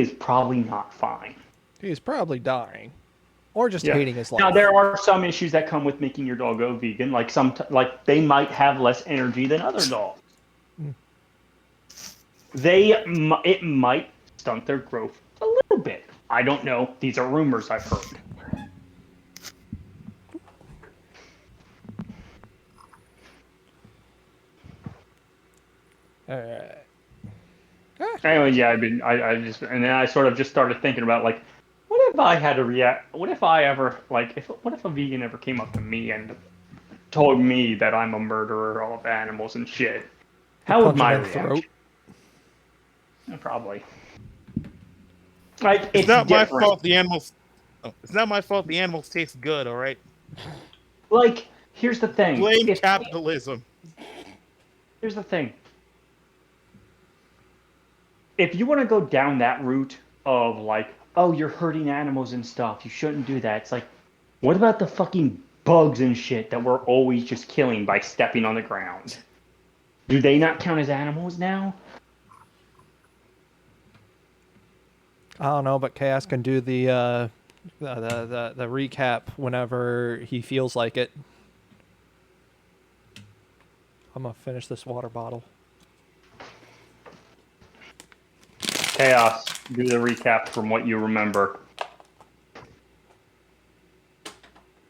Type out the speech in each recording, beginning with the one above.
is probably not fine. He's probably dying. Or just Yeah. hating his life. Now there are some issues that come with making your dog go vegan, like like they might have less energy than other dogs. It might stunt their growth a little bit. I don't know. These are rumors I've heard. Alright. Anyway, yeah, I just, and then I sort of just started thinking about like, what if I had to react? What if I ever like, what if a vegan ever came up to me and told me that I'm a murderer of animals and shit? You How would punch him my in the throat. reaction? Probably. Like It's it's not my different. fault the animals. Oh, it's not my fault the animals taste good. All right. Like here's the thing. Blame capitalism. Here's the thing. If you want to go down that route of like, oh, you're hurting animals and stuff, you shouldn't do that. It's like, what about the fucking bugs and shit that we're always just killing by stepping on the ground? Do they not count as animals now? I don't know, but Chaos can do the recap whenever he feels like it. I'm gonna finish this water bottle. Chaos, do the recap from what you remember.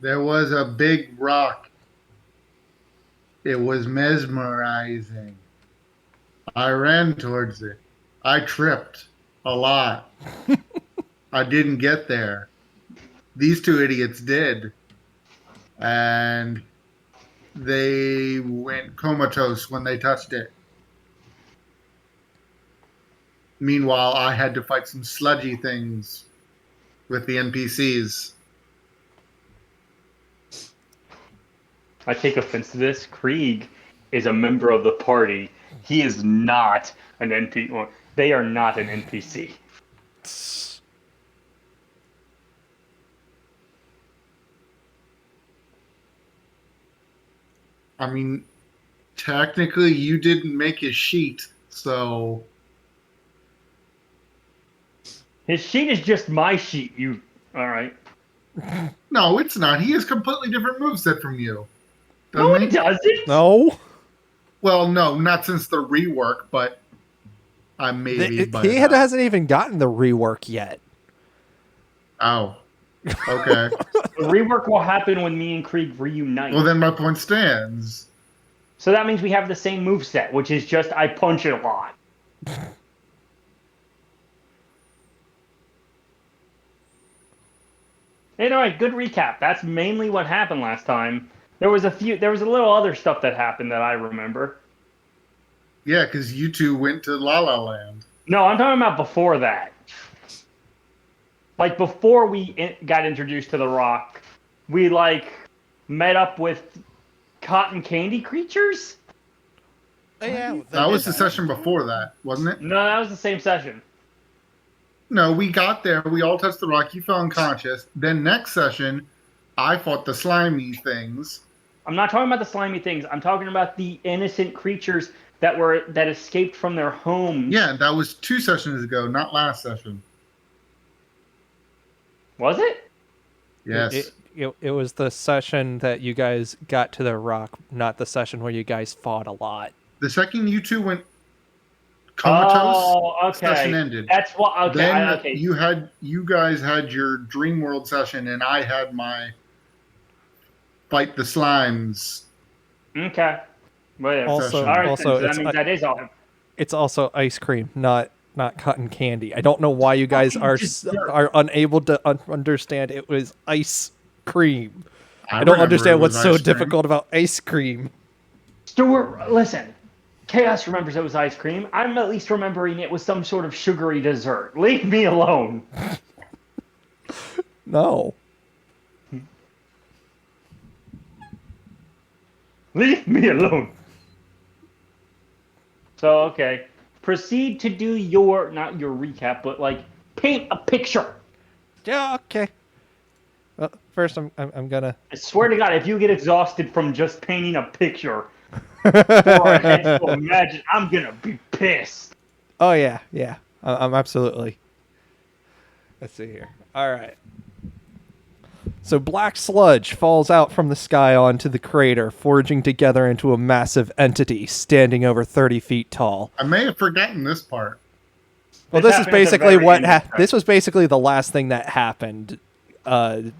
There was a big rock. It was mesmerizing. I ran towards it. I tripped a lot. I didn't get there. These two idiots did. And they went comatose when they touched it. Meanwhile, I had to fight some sludgy things with the NPCs. I take offense to this. Krieg is a member of the party. He is not an NPC. Well, they are not an NPC. I mean, technically, you didn't make his sheet, so. His sheet is just my sheet. You all right? No, it's not. He has completely different moveset from you. No, he doesn't. No. Well, no, not since the rework, but I'm maybe. He hasn't even gotten the rework yet. Oh. Okay. The rework will happen when me and Krieg reunite. Well, then my point stands. So that means we have the same moveset, which is just I punch it a lot. Anyway, good recap. That's mainly what happened last time. There was a little other stuff that happened that I remember. Yeah, because you two went to La La Land. No, I'm talking about before that. Like before we got introduced to the Rock, we like met up with cotton candy creatures. Oh, yeah, That was the session before that, wasn't it? No, that was the same session. No, we got there. We all touched the rock. You fell unconscious. Then next session, I fought the slimy things. I'm not talking about the slimy things. I'm talking about the innocent creatures that escaped from their homes. Yeah, that was 2 sessions ago, not last session. Was it? Yes. It was the session that you guys got to the rock, not the session where you guys fought a lot. The second you two went comatose, session ended. That's what. Okay. Then okay. you guys had your Dream World session, and I had my fight the slimes. Okay. Whatever. Also, all right, also, so that means that is all. It's also ice cream, not cotton candy. I don't know why you guys are unable to understand it was ice cream. I don't understand what's so difficult about ice cream. Stuart, listen. Chaos remembers it was ice cream. I'm at least remembering it was some sort of sugary dessert. Leave me alone. No. Leave me alone. So, okay. Proceed to do not your recap, but like paint a picture. Yeah, okay. Well, first I'm gonna. I swear to God, if you get exhausted from just painting a picture for our heads to imagine, I'm gonna be pissed. Oh yeah. I'm absolutely. Let's see here. All right. So black sludge falls out from the sky onto the crater, forging together into a massive entity standing over 30 feet tall. I may have forgotten this part. Well, this is basically this was basically the last thing that happened, the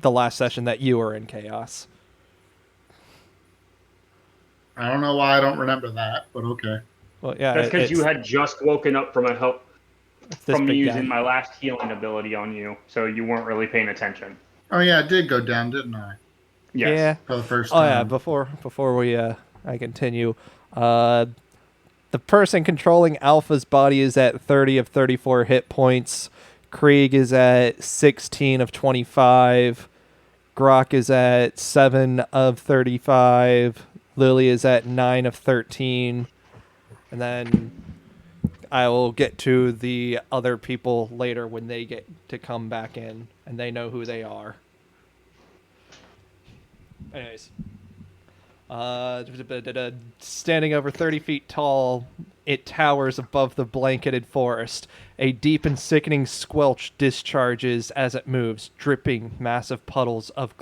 last session that you were in Chaos. I don't know why I don't remember that, but okay. Well, yeah, that's because you had just woken up from me using guy. my last healing ability on you, so you weren't really paying attention. Oh yeah, I did go down, didn't I? Yes. Yeah. For the first time. Oh yeah. Before we I continue, the person controlling Alpha's body is at 30 of 34 hit points. Krieg is at 16 of 25. Grok is at 7 of 35. Lily is at 9 of 13. And then I will get to the other people later when they get to come back in and they know who they are. Anyways. Standing over 30 feet tall, it towers above the blanketed forest. A deep and sickening squelch discharges as it moves, dripping massive puddles of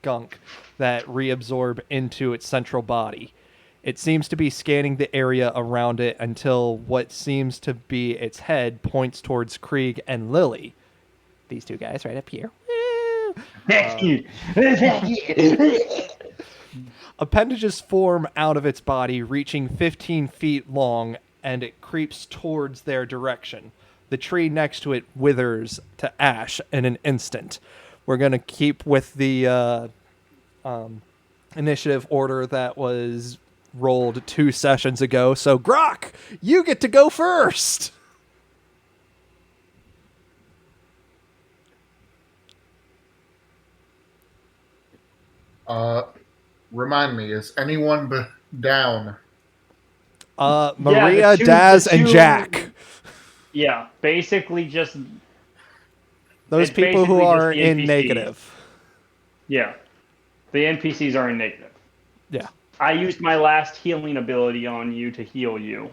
gunk that reabsorb into its central body. It seems to be scanning the area around it until what seems to be its head points towards Krieg and Lily. These two guys right up here. Appendages form out of its body, reaching 15 feet long, and it creeps towards their direction. The tree next to it withers to ash in an instant. We're going to keep with the initiative order that was rolled 2 sessions ago. So, Grok, you get to go first! Remind me, is anyone down? Maria, Daz, and Jack. Yeah, basically just... Those people who are in negative. Yeah. The NPCs are in negative. Yeah. I used my last healing ability on you to heal you.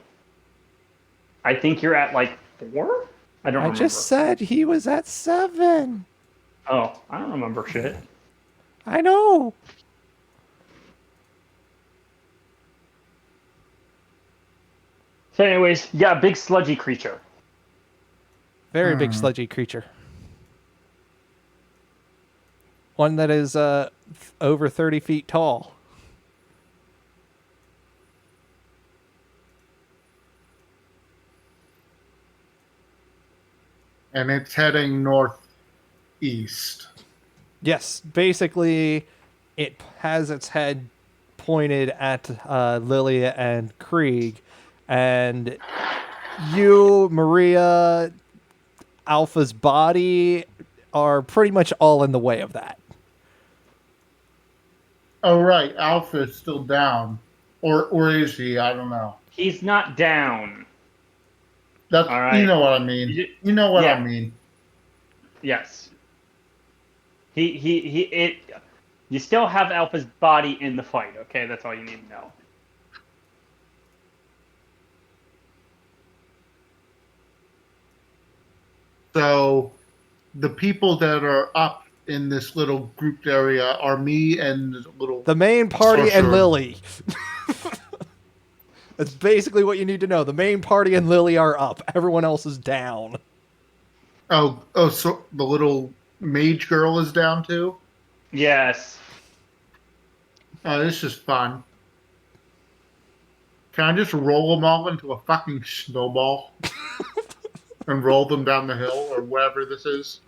I think you're at, 4? I don't remember. I just said he was at 7. Oh, I don't remember shit. I know. So anyways, yeah, big sludgy creature. Very big sludgy creature. One that is over 30 feet tall. And it's heading northeast. Yes, basically it has its head pointed at Lily and Krieg, and you, Maria, Alpha's body are pretty much all in the way of that. Oh, right. Alpha is still down. Or is he? I don't know. He's not down. That's, all right. You know what I mean. You know what I mean. Yes. You still have Alpha's body in the fight, okay? That's all you need to know. So, the people that are up in this little grouped area are me and the main party and Lily. That's basically what you need to know. The main party and Lily are up. Everyone else is down. Oh, so the little mage girl is down too? Yes. Oh, this is fun. Can I just roll them all into a fucking snowball? And roll them down the hill or whatever this is?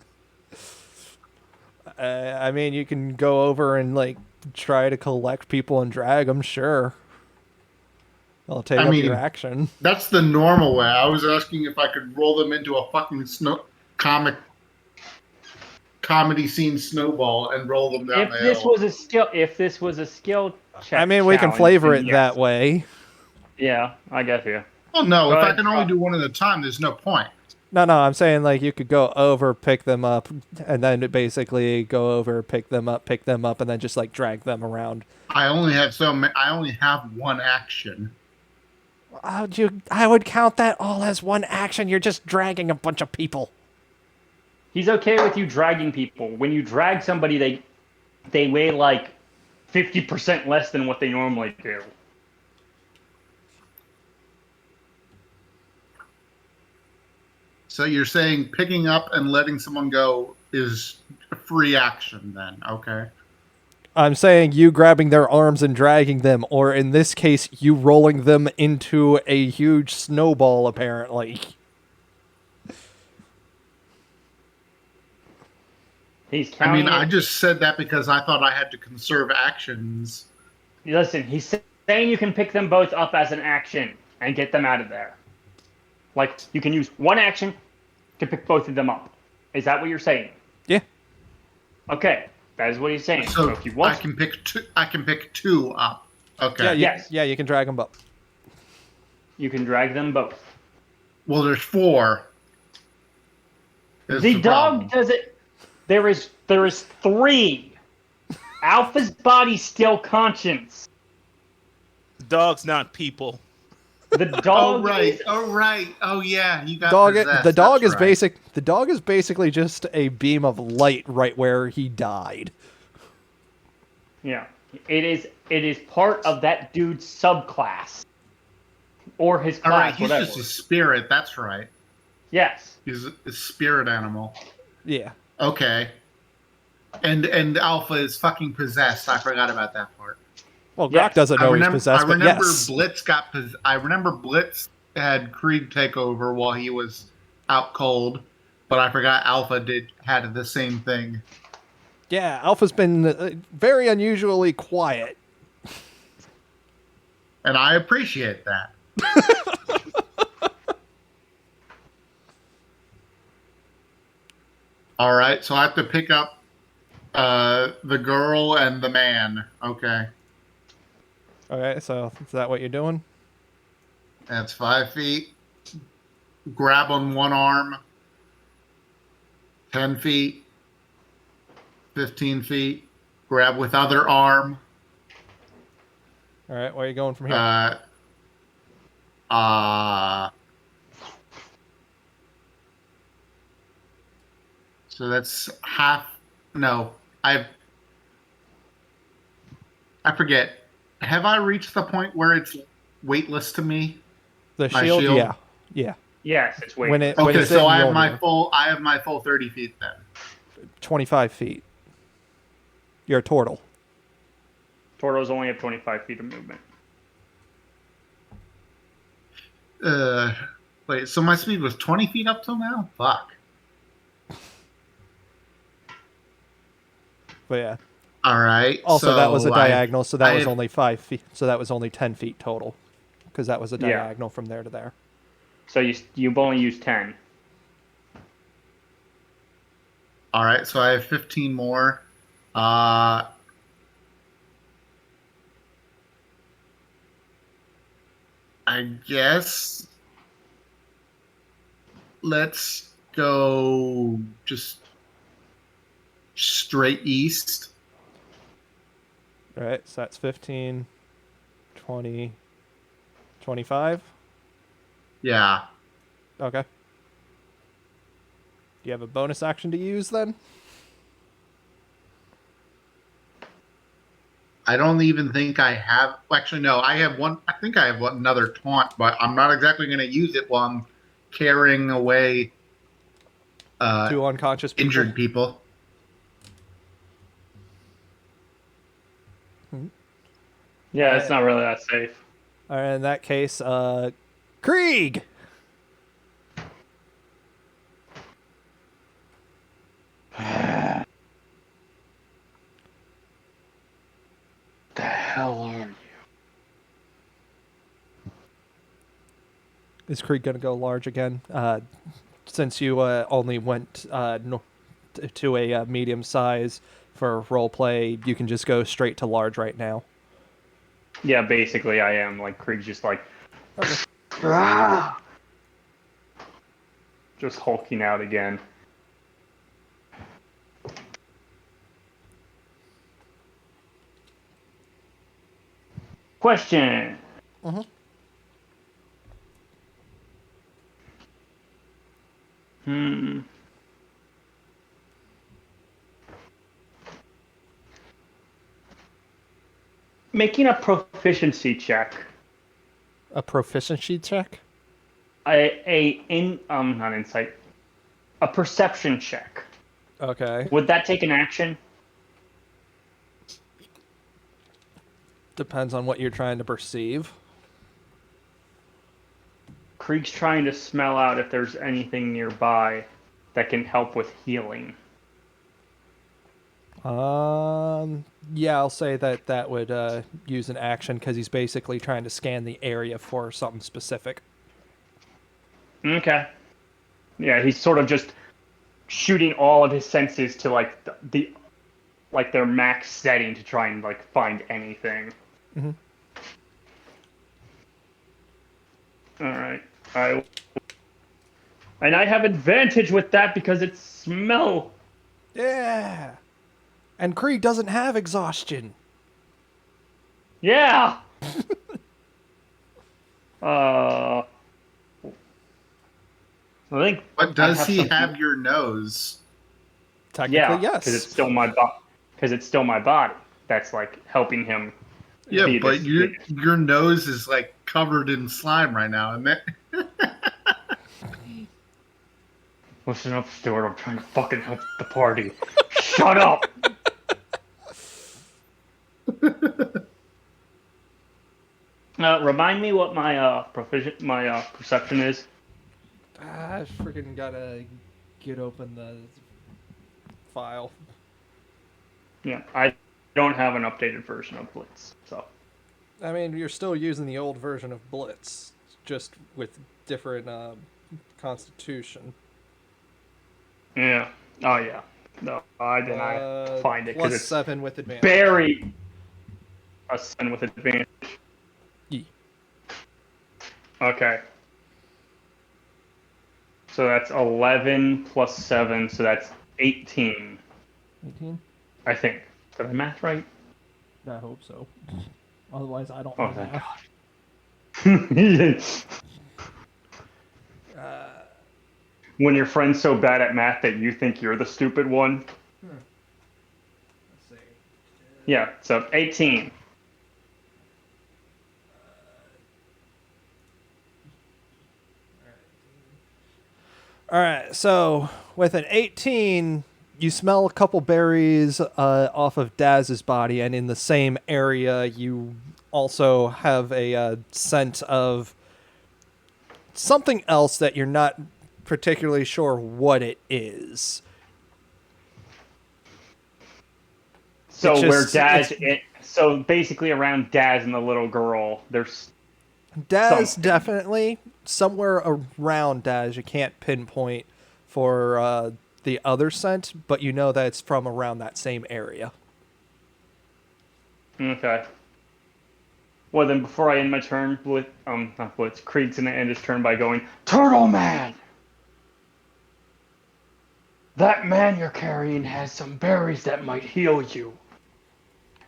I mean, you can go over and try to collect people and drag them, sure. I'll take up your action. That's the normal way. I was asking if I could roll them into a fucking comedy scene snowball and roll them down the hill. If this was a skill check, I mean, we can flavor it that way. Yeah, I get you. Well, no, if I can only do one at a time, there's no point. No, I'm saying you could go over, pick them up, and then basically go over, pick them up, and then just drag them around. I only have one action. I would count that all as one action. You're just dragging a bunch of people. He's okay with you dragging people. When you drag somebody, they weigh like 50% less than what they normally do. So you're saying picking up and letting someone go is a free action then, okay? I'm saying you grabbing their arms and dragging them, or in this case, you rolling them into a huge snowball, apparently. He's I counting mean, I it. just said that because I thought I had to conserve actions. Listen, he's saying you can pick them both up as an action and get them out of there. Like, you can use one action to pick both of them up. Is that what you're saying? Yeah. Okay, that is what he's saying. So So if you want, I can pick two. I can pick two up. Okay. Yes. Yeah, you can drag them up. you can drag them both. Well, there's four. Is The dog problem. does it. There is three. Alpha's body's still conscious. Dogs, not people. The dog Oh right. is Oh right. Oh yeah. You got Dog. possessed. The dog That's is right. basic. The dog is basically just a beam of light right where he died. yeah. It is part of that dude's subclass. Or his class, All right. He's whatever. just a spirit. That's right. Yes. He's a spirit animal. Yeah. Okay. And Alpha is fucking possessed. I forgot about that part. Well, Yes. Grok doesn't know he's possessed, I but remember yes. Blitz got. I remember Blitz had Krieg take over while he was out cold, but I forgot Alpha had the same thing. Yeah, Alpha's been very unusually quiet. And I appreciate that. All right, so I have to pick up the girl and the man. Okay, Okay, so is that what you're doing? that's 5 feet. Grab on one arm. 10 feet. 15 feet. Grab with other arm. All right, where are you going from here? So that's half. No, I forget. Have I reached the point where it's weightless to me? The my shield? shield? Yeah. Yeah. Yes, it's When weightless. when Okay, it's so in I have my Mjolnir, full. I have my full 30 feet then. 25 feet. You're a turtle. Tortos only have 25 feet of movement. Wait. So my speed was 20 feet up till now. Fuck. But yeah. All right. Also, that was a so diagonal, so that I was have- only 5 feet. So that was only 10 feet total, because that was a Yeah. diagonal from there to there. So you've only used 10. All right. So I have 15 more. I guess let's go just straight east. All right, so that's 15, 20, 25. Yeah. Okay. Do you have a bonus action to use then? I don't even think I have. Actually, no. I have one. I think I have another taunt, but I'm not exactly going to use it while I'm carrying away Two unconscious people. injured people. Yeah, it's not really that safe. All right, in that case, Krieg! The hell are you? Is Krieg going to go large again? Since you only went to a medium size for role play, you can just go straight to large right now. Yeah, basically I am. Like, Krieg's just like... just hulking out again. Question. Hmm. making a proficiency check. A proficiency check? Not insight. A perception check. Okay. Would that take an action? Depends on what you're trying to perceive. Krieg's trying to smell out if there's anything nearby that can help with healing. Yeah, I'll say that would use an action because he's basically trying to scan the area for something specific. Okay. Yeah, he's sort of just shooting all of his senses to like like their max setting to try and like find anything. Mm-hmm. All right. And I have advantage with that because it's smell. Yeah. And Krieg doesn't have exhaustion. Yeah. I think. But does he something- have your nose? Technically, Yeah, yes. because it's still my body. Because it's still my body. That's like helping him. Yeah, be but this- your nose is like covered in slime right now, and that. Listen up, Stuart. I'm trying to fucking help the party. Shut up. Remind me what my perception is. I freaking gotta get open the file. Yeah, I don't have an updated version of Blitz, so. I mean, you're still using the old version of Blitz, just with different constitution. Yeah. Oh yeah. No, I did not find it because Plus it's 7 with advantage. buried. A 7 with advantage. Yeah. Okay. So that's 11 plus 7, so that's 18. 18? I think. Did I math right? I hope so. Otherwise, I don't Oh, know thank math. God. When your friend's so bad at math that you think you're the stupid one. Let's see. Yeah, so 18. All right, so with an 18, you smell a couple berries off of Daz's body, and in the same area, you also have a scent of something else that you're not particularly sure what it is. So It's where just- Daz, so basically around Daz and the little girl, there's Daz something. definitely somewhere around Daz. You can't pinpoint for the other scent, but you know that it's from around that same area. Okay. Well, then before I end my turn, not Blitz, Krieg's gonna end his turn by going, Turtle Man! That man you're carrying has some berries that might heal you.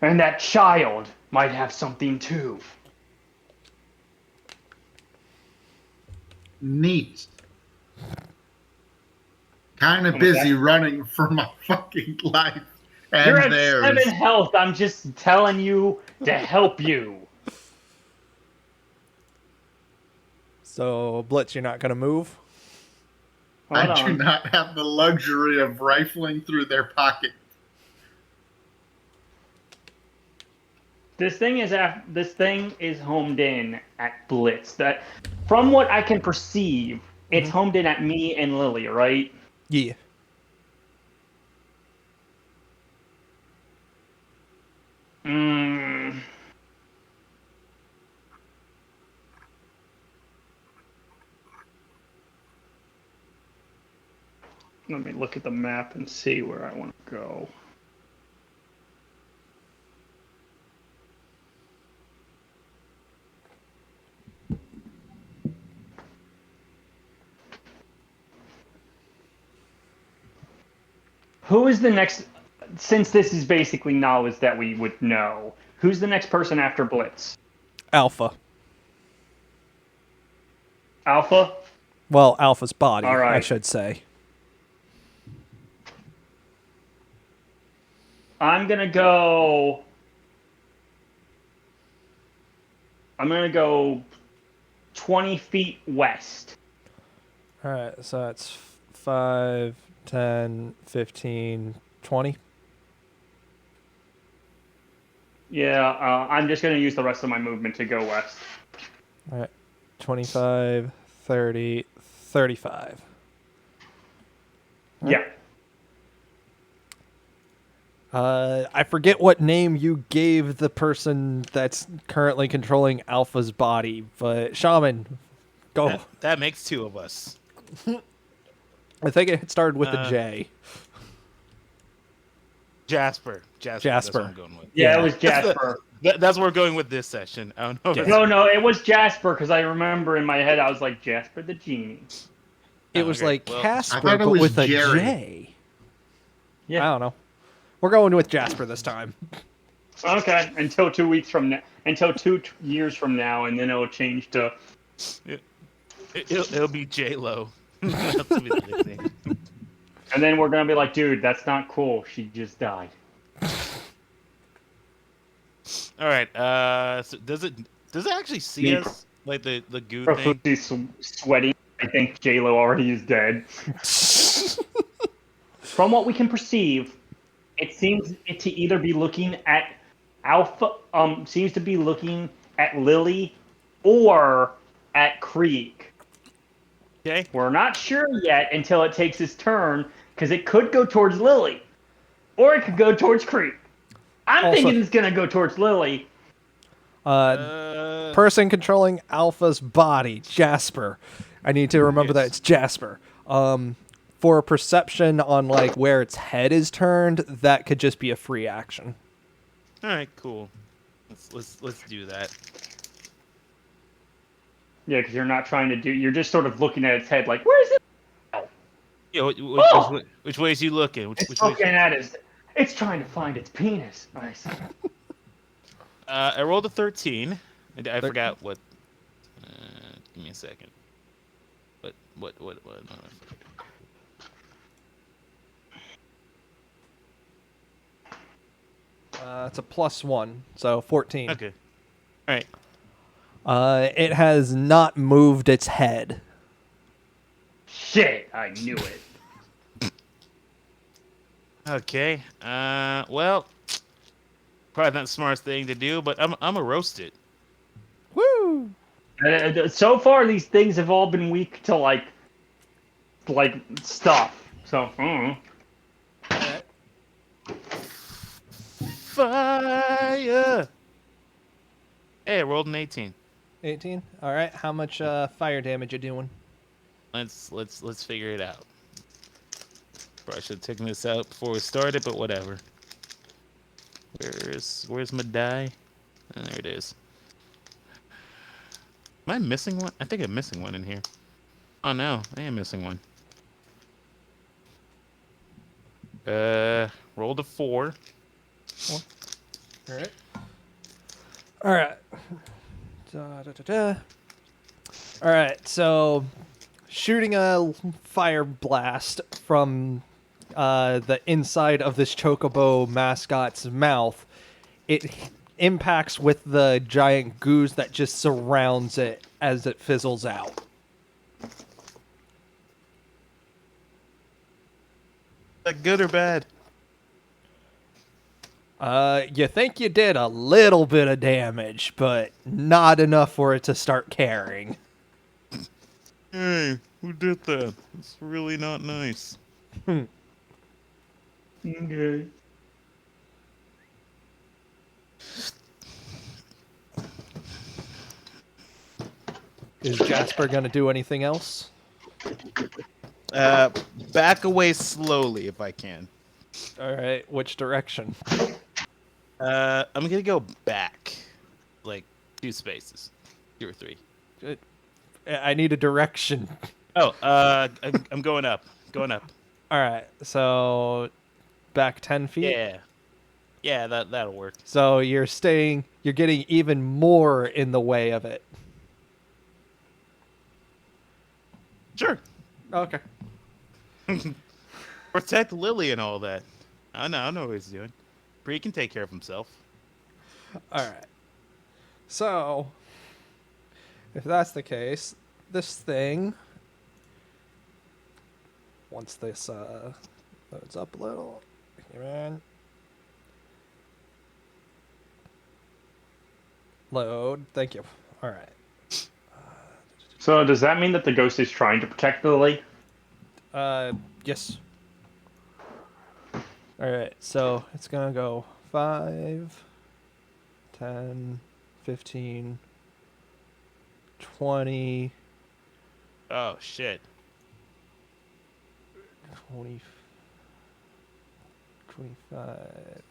And that child might have something too. Neat. Kind of my busy God. running for my fucking life and You're at theirs. 7 health, I'm just telling you to help you. So, Blitz, you're not going to move? Hold I do on. not have the luxury of rifling through their pocket. This thing is homed in at Blitz. That, from what I can perceive, it's homed in at me and Lily, right? Yeah. Mm. Let me look at the map and see where I want to go. Who is the next, since this is basically knowledge that we would know, who's the next person after Blitz? Alpha. Alpha? Well, Alpha's body, All right. I should say. I'm going to go I'm gonna go 20 feet west. All right, so that's 5, 10, 15, 20. Yeah, I'm just gonna use the rest of my movement to go west. All right, 25, 30, 35. Yeah. I forget what name you gave the person that's currently controlling Alpha's body, but Shaman, go. That makes two of us. I think it started with a Uh, J. Jasper. That's what Jasper. I'm going with. Yeah, Yeah. it was Jasper. That's where we're going with this session. I don't know. If Yeah. that's- No, it was Jasper because I remember in my head I was like Jasper the genie. It Oh, was okay. like Well, I Casper, thought it but was with a Jerry. J. Yeah. I don't know. We're going with Jasper this time. Okay, until 2 weeks from now, until 2 years from now, and then it'll change to. it'll be J-Lo. That's gonna be the nickname. And then we're gonna be like, dude, that's not cool. She just died. All right. So does it actually see Me us like the goo thing? Profusely sweating. I think J Lo already is dead. From what we can perceive, it seems to either be looking at Alpha. Seems to be looking at Lily, or at Krieg. Okay. We're not sure yet until it takes its turn, because it could go towards Lily, or it could go towards Krieg. I'm Also- thinking it's gonna go towards Lily. Person controlling Alpha's body, Jasper. I need to remember that it's Jasper. For a perception on like where its head is turned, that could just be a free action. All right. Cool. Let's do that. Yeah, because you're not trying to do. You're just sort of looking at its head, like, where is it? Yeah. Oh! Which way is you looking? It's Which way? looking at its. It's trying to find its penis. Nice. I rolled a 13. I forgot what. Give me a second. What? It's a +1, so 14. Okay. All right. It has not moved its head. Shit! I knew it. Okay. Well, probably not the smartest thing to do, but I'm gonna roast it. Woo! So far, these things have all been weak to like stuff. So, Fire! Hey, I rolled an 18. 18. All right. How much fire damage you doing? Let's figure it out. Probably should have taken this out before we started, but whatever. Where's my die? There it is. Am I missing one? I think I'm missing one in here. Oh no, I am missing one. Rolled a 4. All right. All right. All right. So, shooting a fire blast from the inside of this chocobo mascot's mouth, it impacts with the giant goose that just surrounds it as it fizzles out. That good or bad? You think you did a little bit of damage, but not enough for it to start carrying. Hey, who did that? It's really not nice. okay. Is Jasper gonna do anything else? Back away slowly if I can. All right, which direction? I'm gonna go back, like 2 spaces, 2 or 3. I need a direction. Oh, I'm going up. Going up. All right, so back 10 feet. Yeah, that'll work. So you're getting even more in the way of it. Sure. Okay. Protect Lily and all that. I know what he's doing. Bree can take care of himself. All right. So if that's the case, this thing, once this loads up a little, man, load. Thank you. All right. So does that mean that the ghost is trying to protect Lily? Yes. All right. So it's gonna go 5, 10, 15, 20, Oh shit. 20, 25,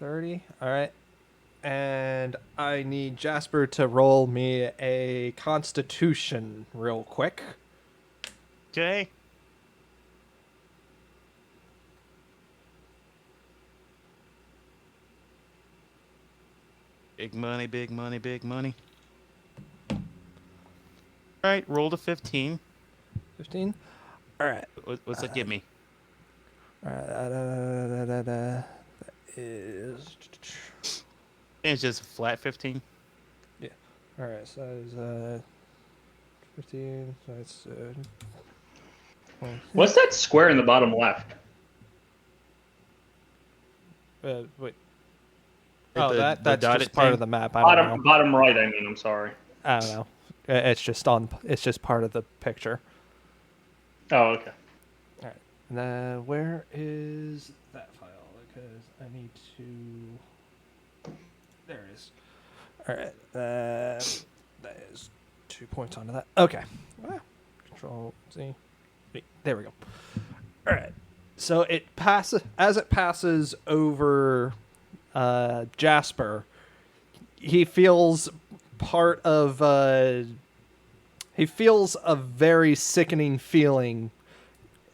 30. All right. And I need Jasper to roll me a Constitution real quick. Okay. Big money, big money, big money. All right, roll to 15. 15. All right. What's that give me? All right. That is. It's just a flat 15. Yeah. All right. So that is 15. So it's 20. What's that square in the bottom left? Wait. Like Oh, the that's dotted just part thing? of the map. I don't know. Bottom right, I mean, I'm sorry. I don't know. It's just on. It's just part of the picture. Oh, okay. All right. And then where is that file? Because I need to. There it is. All right. That is 2 points onto that. Okay. Control Z. There we go. All right. So it passes as it passes over Jasper. He feels part of. He feels a very sickening feeling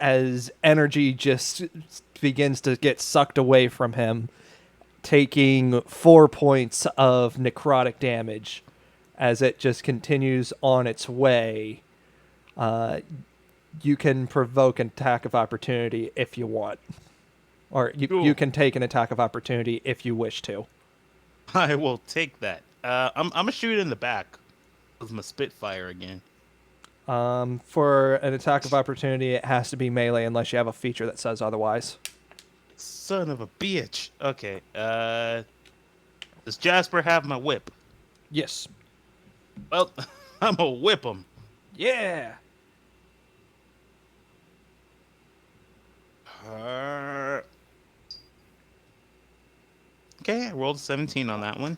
as energy just begins to get sucked away from him, taking 4 points of necrotic damage as it just continues on its way. You can provoke an attack of opportunity if you want. Or you can take an attack of opportunity if you wish to. I will take that. I'm gonna shoot it in the back with my Spitfire again. For an attack of opportunity, it has to be melee unless you have a feature that says otherwise. Son of a bitch. Okay. Does Jasper have my whip? Yes. Well, I'm gonna whip him. Yeah. Okay, I rolled a 17 on that one.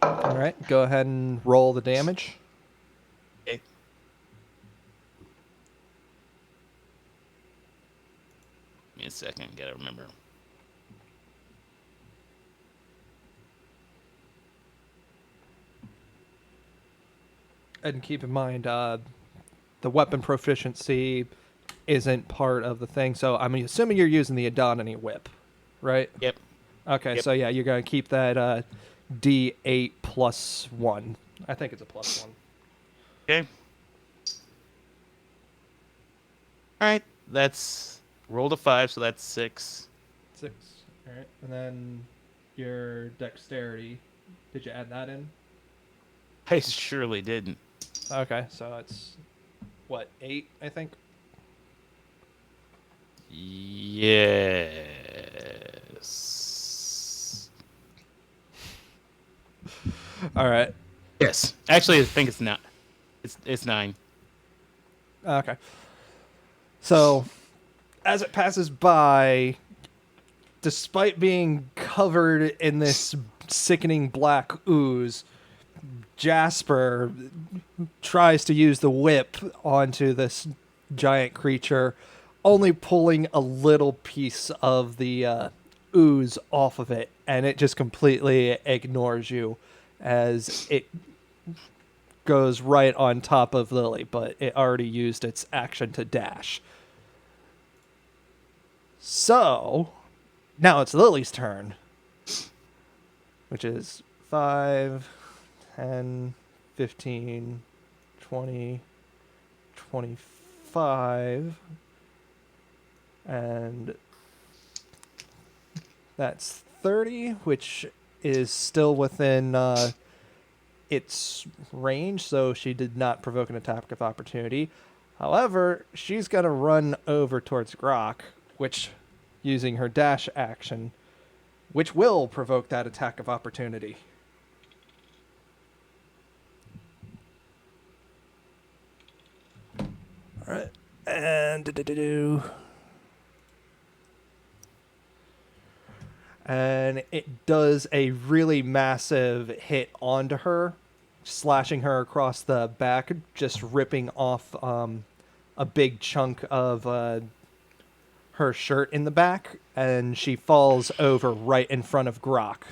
All right. Go ahead and roll the damage. Okay. Give me a second. Gotta remember. And keep in mind, the weapon proficiency isn't part of the thing. So I'm assuming you're using the Adonini whip, right? Yep. Okay, Yep. so yeah, you're going to keep that D8 plus 1. I think it's a plus 1. Okay. All right. That's rolled a 5, so that's 6. 6. All right. And then your dexterity. Did you add that in? I surely didn't. Okay, so it's, what, 8, I think? Yes. All right. Yes. Actually, I think it's not. It's 9. Okay. So, as it passes by, despite being covered in this sickening black ooze, Jasper tries to use the whip onto this giant creature, only pulling a little piece of the ooze off of it, and it just completely ignores you as it goes right on top of Lily, but it already used its action to dash. So, now it's Lily's turn, which is 5, 10, 15, 20, 25, and that's 30, which is still within its range, so she did not provoke an attack of opportunity. However, she's going to run over towards Grok, which, using her dash action, which will provoke that attack of opportunity. All right. And and it does a really massive hit onto her, slashing her across the back, just ripping off a big chunk of her shirt in the back, and she falls over right in front of Grok.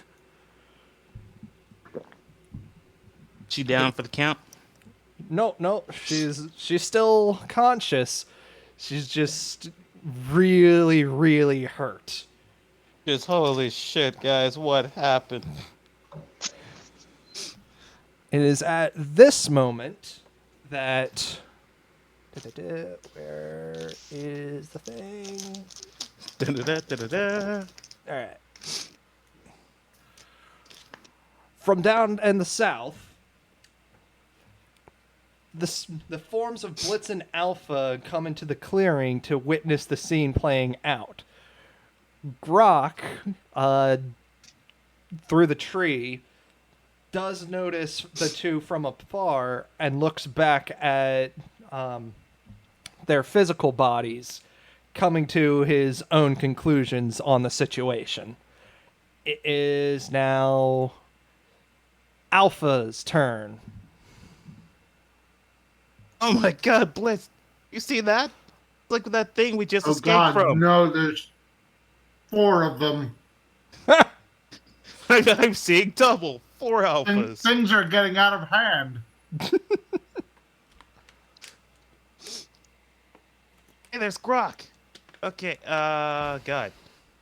She down for the count? No, she's still conscious. She's just really, really hurt. Just holy shit, guys, what happened? It is at this moment that... Where is the thing? Da-da-da-da-da-da. All right. From down in the south, the forms of Blitz and Alpha come into the clearing to witness the scene playing out. Grok, through the tree, does notice the two from afar and looks back at their physical bodies, coming to his own conclusions on the situation. It is now Alpha's turn. Oh my god, Blitz. You see that? It's like that thing we just Oh escaped God, from. no! There's 4 of them. I'm seeing double. 4 And alphas. things are getting out of hand. Hey, there's Grok. Okay, God.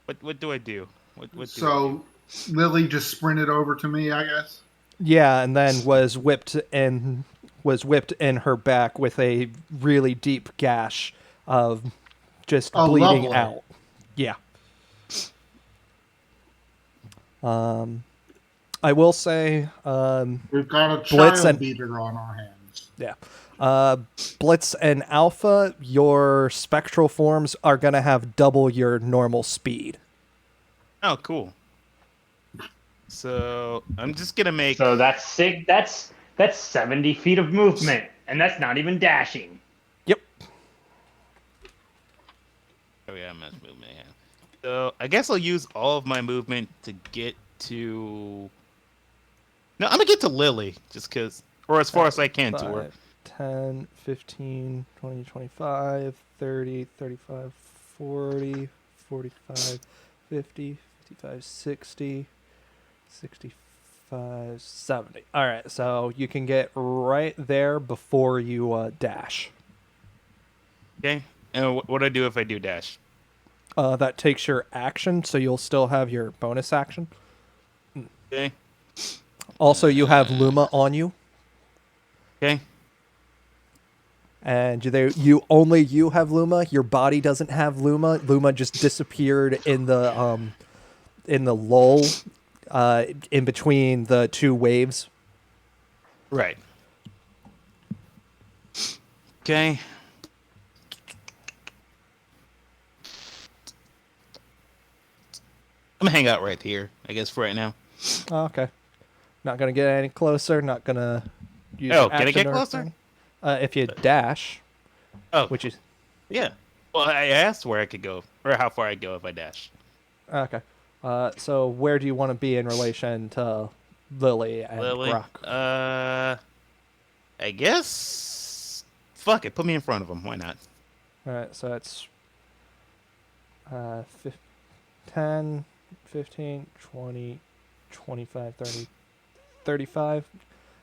What do I do? What do I do? So Lily just sprinted over to me, I guess. Yeah, and then was whipped in her back with a really deep gash of just Oh, bleeding lovely. out. Yeah. I will say, We've got a Blitz child and- beater on our hands. yeah. Blitz and Alpha, your spectral forms are going to have double your normal speed. Oh, cool. So I'm just gonna make. So that's 70 feet of movement, and that's not even dashing. Yep. Oh yeah, much movement. Yeah. So I guess I'll use all of my movement to get to. No, I'm gonna get to Lily just cause, or as far as I can to her. 10, 15, 20, 25, 30, 35, 40, 45, 50, 55, 60, 65, 70. All right, so you can get right there before you dash. Okay. And what do I do if I do dash? That takes your action, so you'll still have your bonus action. Okay. Also, you have Luma on you, Okay. and you have Luma. Your body doesn't have Luma. Luma just disappeared in the lull in between the two waves. Right. Okay. I'm gonna hang out right here, I guess, for right now. Oh, okay. Not gonna get any closer. Not gonna use. Oh, your can I action get or closer? anything. If you dash, Oh, which is yeah. Well, I asked where I could go, or how far I'd go if I dash. okay. So where do you want to be in relation to Lily and Lily. Grok? I guess. Fuck it. Put me in front of him. Why not? All right, so that's 10, 15, 20, 25, 30, 35.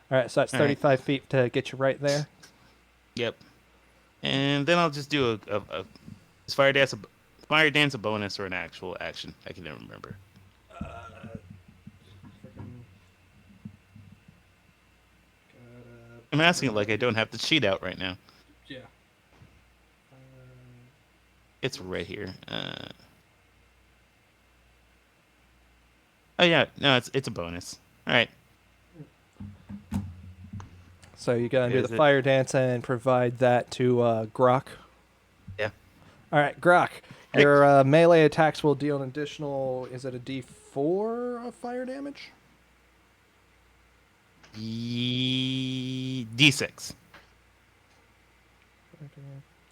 All right, so that's All right. 35 feet to get you right there. Yep. And then I'll just do is fire dance a bonus or an actual action? I can never remember. I'm asking it like I don't have the sheet out right now. Yeah. It's right here. Oh yeah, no, it's a bonus. All right. So you're gonna do Is the it? fire dance and provide that to Grok. Yeah. All right, Grok. Hey. Your melee attacks will deal an additional. Is it a D4 of fire damage? D6.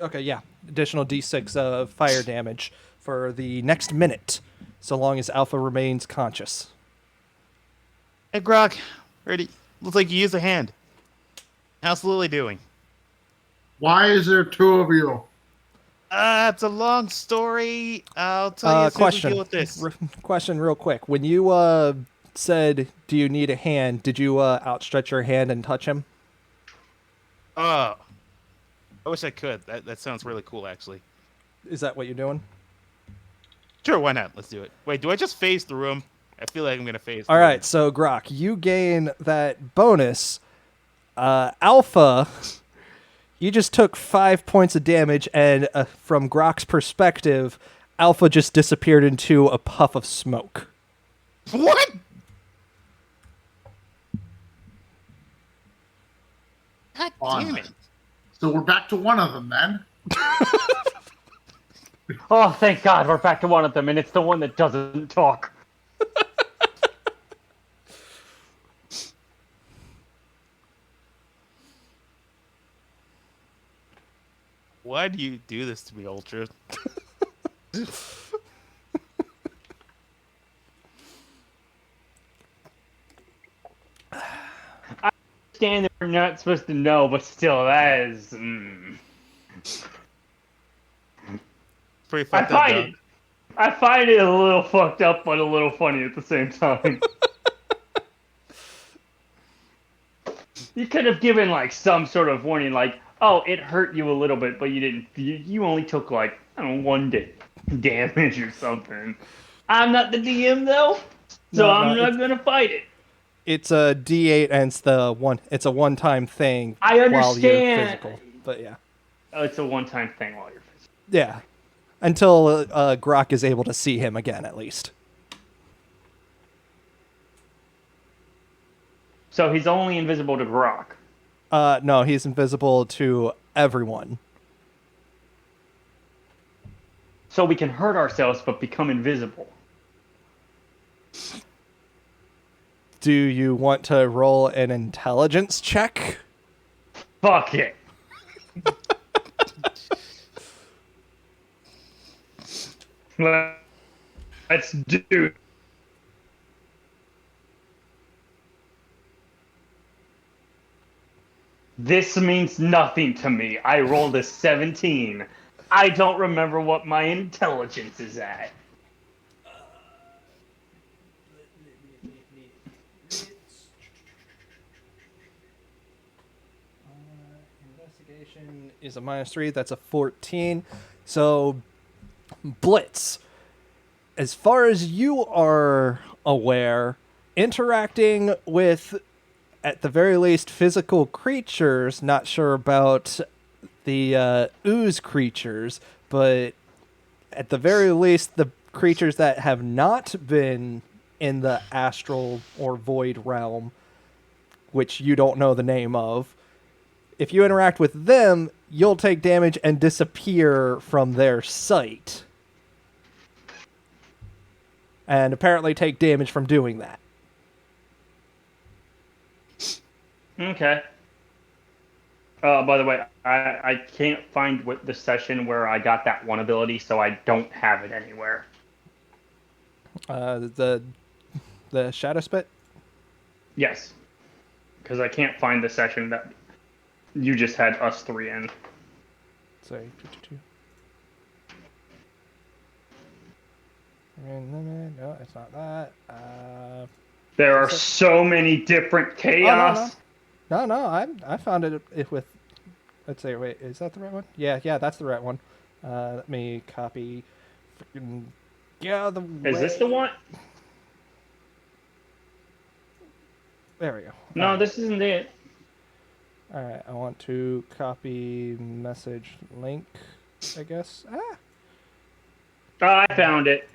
Okay, yeah, additional D6 of fire damage for the next minute, so long as Alpha remains conscious. Hey, Grog. Ready? Looks like you used a hand. How's Lily doing? Why is there two of you? It's a long story. I'll tell you as soon as we deal with this. Question, real quick. When you said, "Do you need a hand?" Did you outstretch your hand and touch him? Oh, I wish I could. That sounds really cool, actually. Is that what you're doing? Sure, why not? Let's do it. Wait, do I just phase through him? I feel like I'm gonna phase. All through right, him. so Grok, you gain that bonus. Alpha, you just took 5 points of damage, and from Grok's perspective, Alpha just disappeared into a puff of smoke. What? God damn it! So we're back to one of them then. Oh, thank God, we're back to one of them, and it's the one that doesn't talk. Why do you do this to me, Ultra? I understand that we're not supposed to know, but still, that is. Pretty I fucked up, find though. it. I find it a little fucked up, but a little funny at the same time. You could have given like some sort of warning, like, "Oh, it hurt you a little bit, but you didn't. You only took like I don't know 1 day damage or something." I'm not the DM though, so No, I'm not gonna fight it. It's a D8, and it's a one-time thing. I While you're understand. physical, but yeah, Oh, it's a one-time thing while you're physical. yeah. Until Grok is able to see him again, at least. So he's only invisible to Grok. No, he's invisible to everyone. So we can hurt ourselves but become invisible. Do you want to roll an intelligence check? Fuck it. Let's do it. This means nothing to me. I rolled a 17. I don't remember what my intelligence is at. Investigation is a -3. That's a 14. So, Blitz, as far as you are aware, interacting with, at the very least, physical creatures, not sure about the ooze creatures, but at the very least, the creatures that have not been in the astral or void realm, which you don't know the name of, if you interact with them, you'll take damage and disappear from their sight. And apparently take damage from doing that. Okay. By the way, I can't find the session where I got that one ability, so I don't have it anywhere. The Shadow Spit? Yes. Because I can't find the session that you just had us three in. Sorry. No, it's not that. There are so many different chaos. Oh, no. I found it with. Let's say, wait, is that the right one? Yeah, that's the right one. Let me copy. Yeah, the. Is this the one? There we go. No, this isn't it. All right, I want to copy message link, I guess. I found it.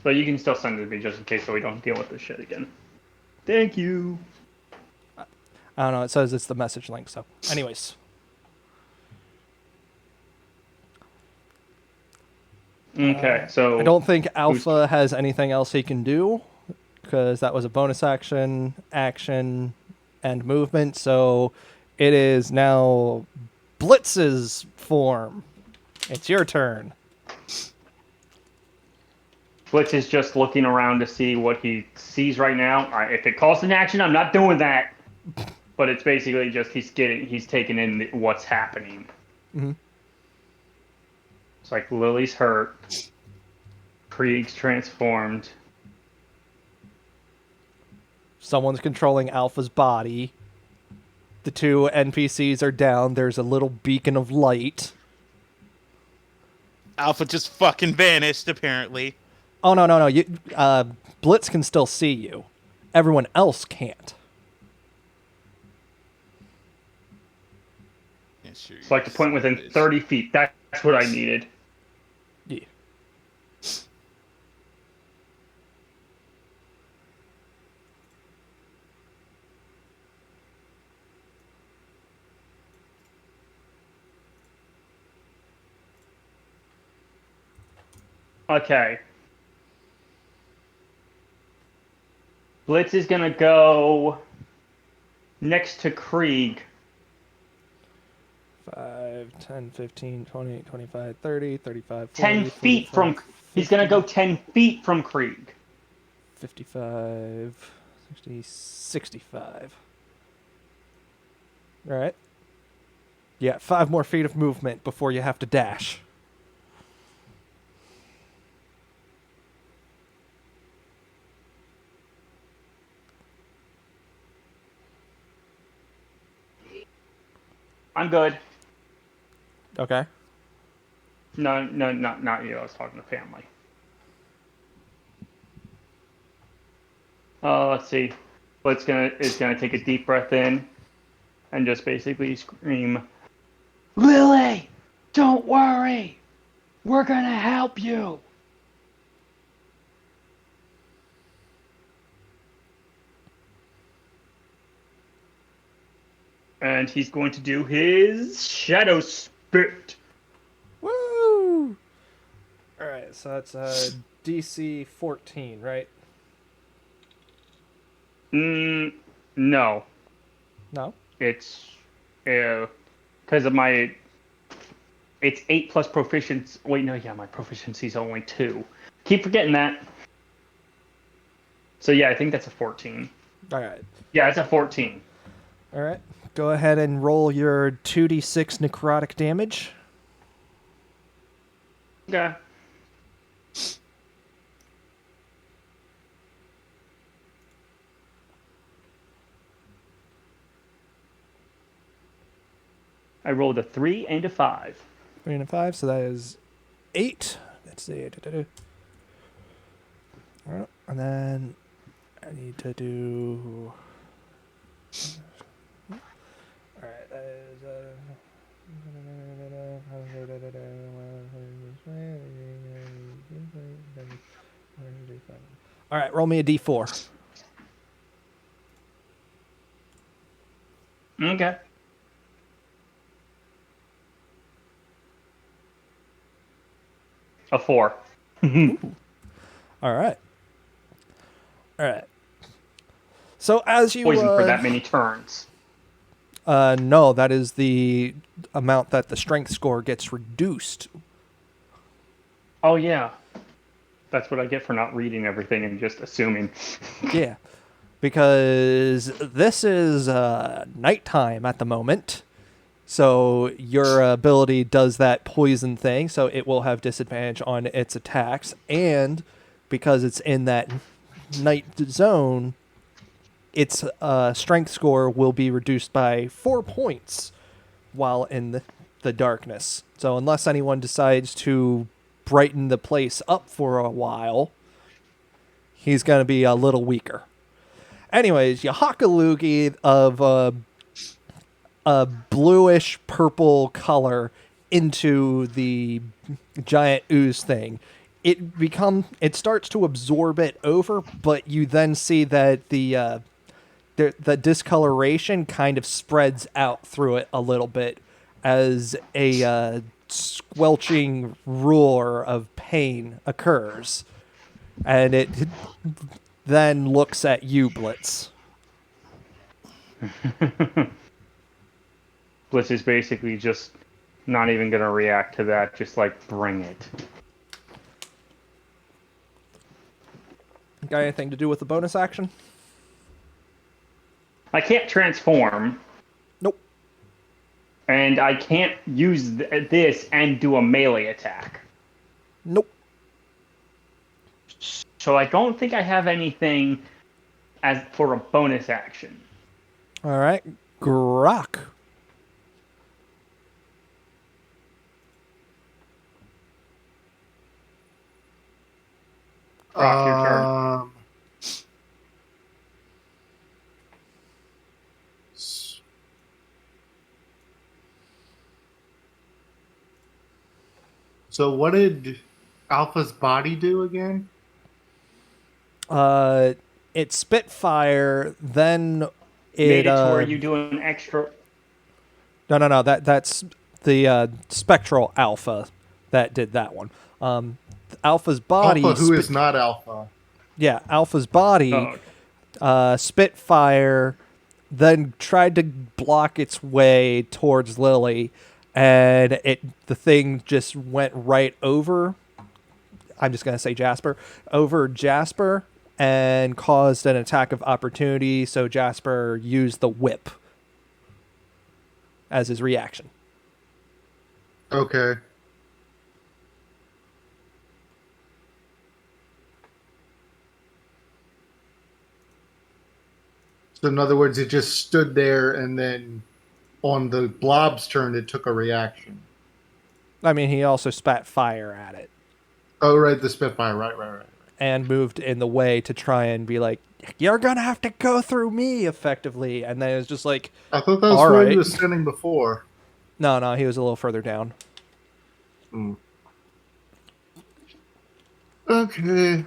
But you can still send it to me just in case so we don't deal with this shit again. Thank you. I don't know. It says it's the message link. So, anyways. Okay, so I don't think Alpha has anything else he can do because that was a bonus action, and movement. So it is now Blitz's form. It's your turn. Blitz is just looking around to see what he sees right now. If it calls an action, I'm not doing that. But it's basically just he's taking in what's happening. Mm-hmm. It's like Lily's hurt. Krieg's transformed. Someone's controlling Alpha's body. The two NPCs are down. There's a little beacon of light. Alpha just fucking vanished, apparently. Oh, no. Blitz can still see you. Everyone else can't. Yeah, sure. Select a point within 30 feet. That's what I needed. Yeah. Okay. Blitz is going to go next to Krieg. 5, 10, 15, 20, 25, 30, 35, 40, 10 feet 45, from... 50, He's going to go 10 feet from Krieg. 55, 60, 65. All right. Yeah, 5 more feet of movement before you have to dash. I'm good. Okay. No, not you. I was talking to family. Let's see. Blitz is gonna take a deep breath in and just basically scream, "Lily, don't worry. We're gonna help you." And he's going to do his Shadow Spit. Woo! All right, so that's DC 14, right? No. No. It's because of my. It's 8 plus proficiency. Wait, no, yeah, my proficiency is only 2. Keep forgetting that. So yeah, I think that's a 14. All right. Yeah, it's a 14. All right. Go ahead and roll your 2d6 necrotic damage. Okay. I rolled a 3 and a 5. 3 and a 5, so that is 8. Let's see. All right, and then I need to do. All right, that is. All right, roll me a d4. Okay. A 4. All right. All right. So as you Poison for that many turns. no, that is the amount that the strength score gets reduced. Oh yeah. That's what I get for not reading everything and just assuming. Yeah. Because this is nighttime at the moment. So your ability does that poison thing, so it will have disadvantage on its attacks. And because it's in that night zone, its strength score will be reduced by 4 points while in the darkness. So unless anyone decides to brighten the place up for a while, he's going to be a little weaker. Anyways, you huck a loogie of a bluish purple color into the giant ooze thing. It starts to absorb it over, but you then see that the the discoloration kind of spreads out through it a little bit as a squelching roar of pain occurs, and it then looks at you, Blitz. Blitz is basically just not even going to react to that. Just like, bring it. Got anything to do with the bonus action? I can't transform. Nope. And I can't use this and do a melee attack. Nope. So I don't think I have anything as for a bonus action. All right. Grok. Rock, your turn. So what did Alpha's body do again? It spit fire, then it Made it to where you do an extra. No. That's the spectral alpha that did that one. Alpha's body. Alpha, who is not Alpha. Yeah, Alpha's body spit fire, then tried to block its way towards Lily, and the thing just went right over. I'm just gonna say Jasper, over Jasper, and caused an attack of opportunity. So Jasper used the whip as his reaction. Okay. So in other words, it just stood there, and then on the blob's turn, it took a reaction. I mean, he also spat fire at it. Oh, right, the Spitfire. Right. And moved in the way to try and be like, you're going to have to go through me, effectively. And then it was just like, I thought that was all where right. he was standing before. No, he was a little further down. Okay.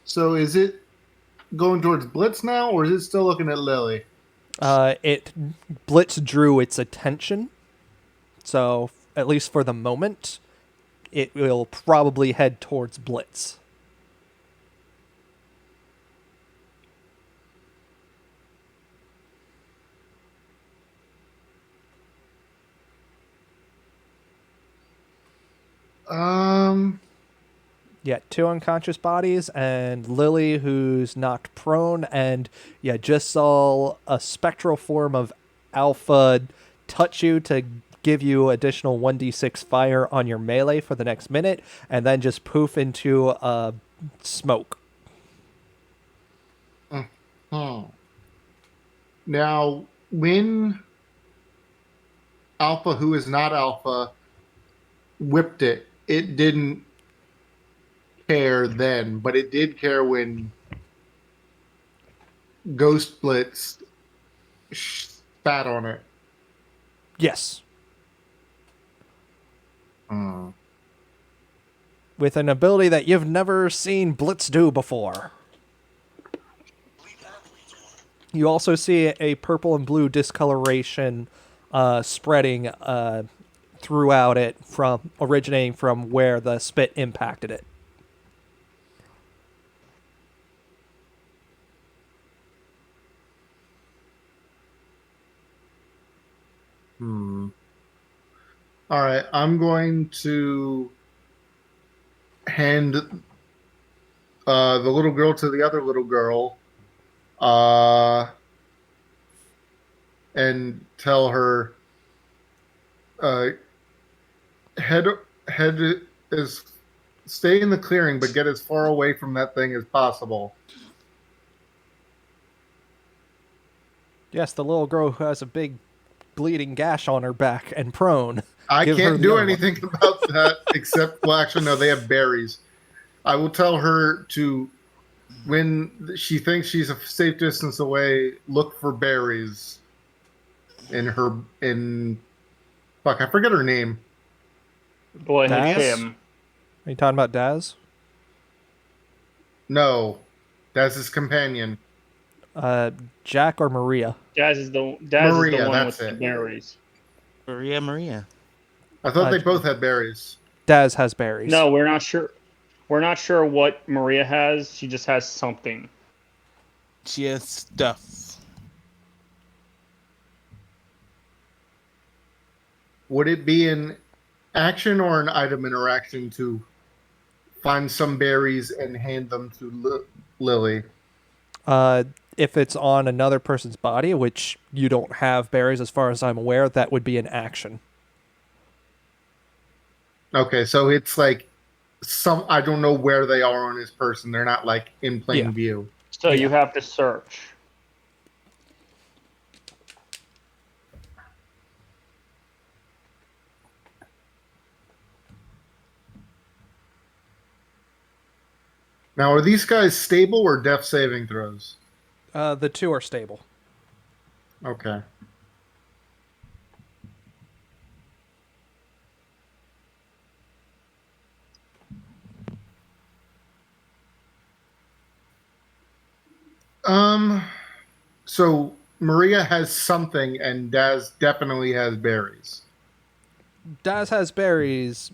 So is it going towards Blitz now, or is it still looking at Lily? Blitz drew its attention. So, at least for the moment, it will probably head towards Blitz. Yeah, 2 unconscious bodies, and Lily, who's knocked prone, and just saw a spectral form of Alpha touch you to give you additional 1d6 fire on your melee for the next minute, and then just poof into smoke. Now, when Alpha, who is not Alpha, whipped it, it didn't care then, but it did care when Ghost Blitz spat on it. Yes. With an ability that you've never seen Blitz do before. You also see a purple and blue discoloration spreading throughout it, originating from where the spit impacted it. All right, I'm going to hand the little girl to the other little girl, and tell her, head is stay in the clearing, but get as far away from that thing as possible. Yes, the little girl who has a big bleeding gash on her back and prone. I can't do anything about that except, well, actually, no, they have berries. I will tell her to, when she thinks she's a safe distance away, look for berries fuck, I forget her name. Boy, Daz? it's him. Are you talking about Daz? No, that's his companion. Jack or Maria? Daz is the Maria, one that's with the it. berries. Maria. I thought Uh, they both had berries. Daz has berries. No, we're not sure. We're not sure what Maria has. She just has something. She has stuff. Would it be an action or an item interaction to find some berries and hand them to Lily? Uh, if it's on another person's body, which you don't have berries as far as I'm aware, that would be an action. Okay, so it's like some I don't know where they are on his person. They're not like in Yeah. plain view. So Yeah. you have to search. Now, are these guys stable or death saving throws? The two are stable. Okay. Um, so Maria has something and Daz definitely has berries. Daz has berries.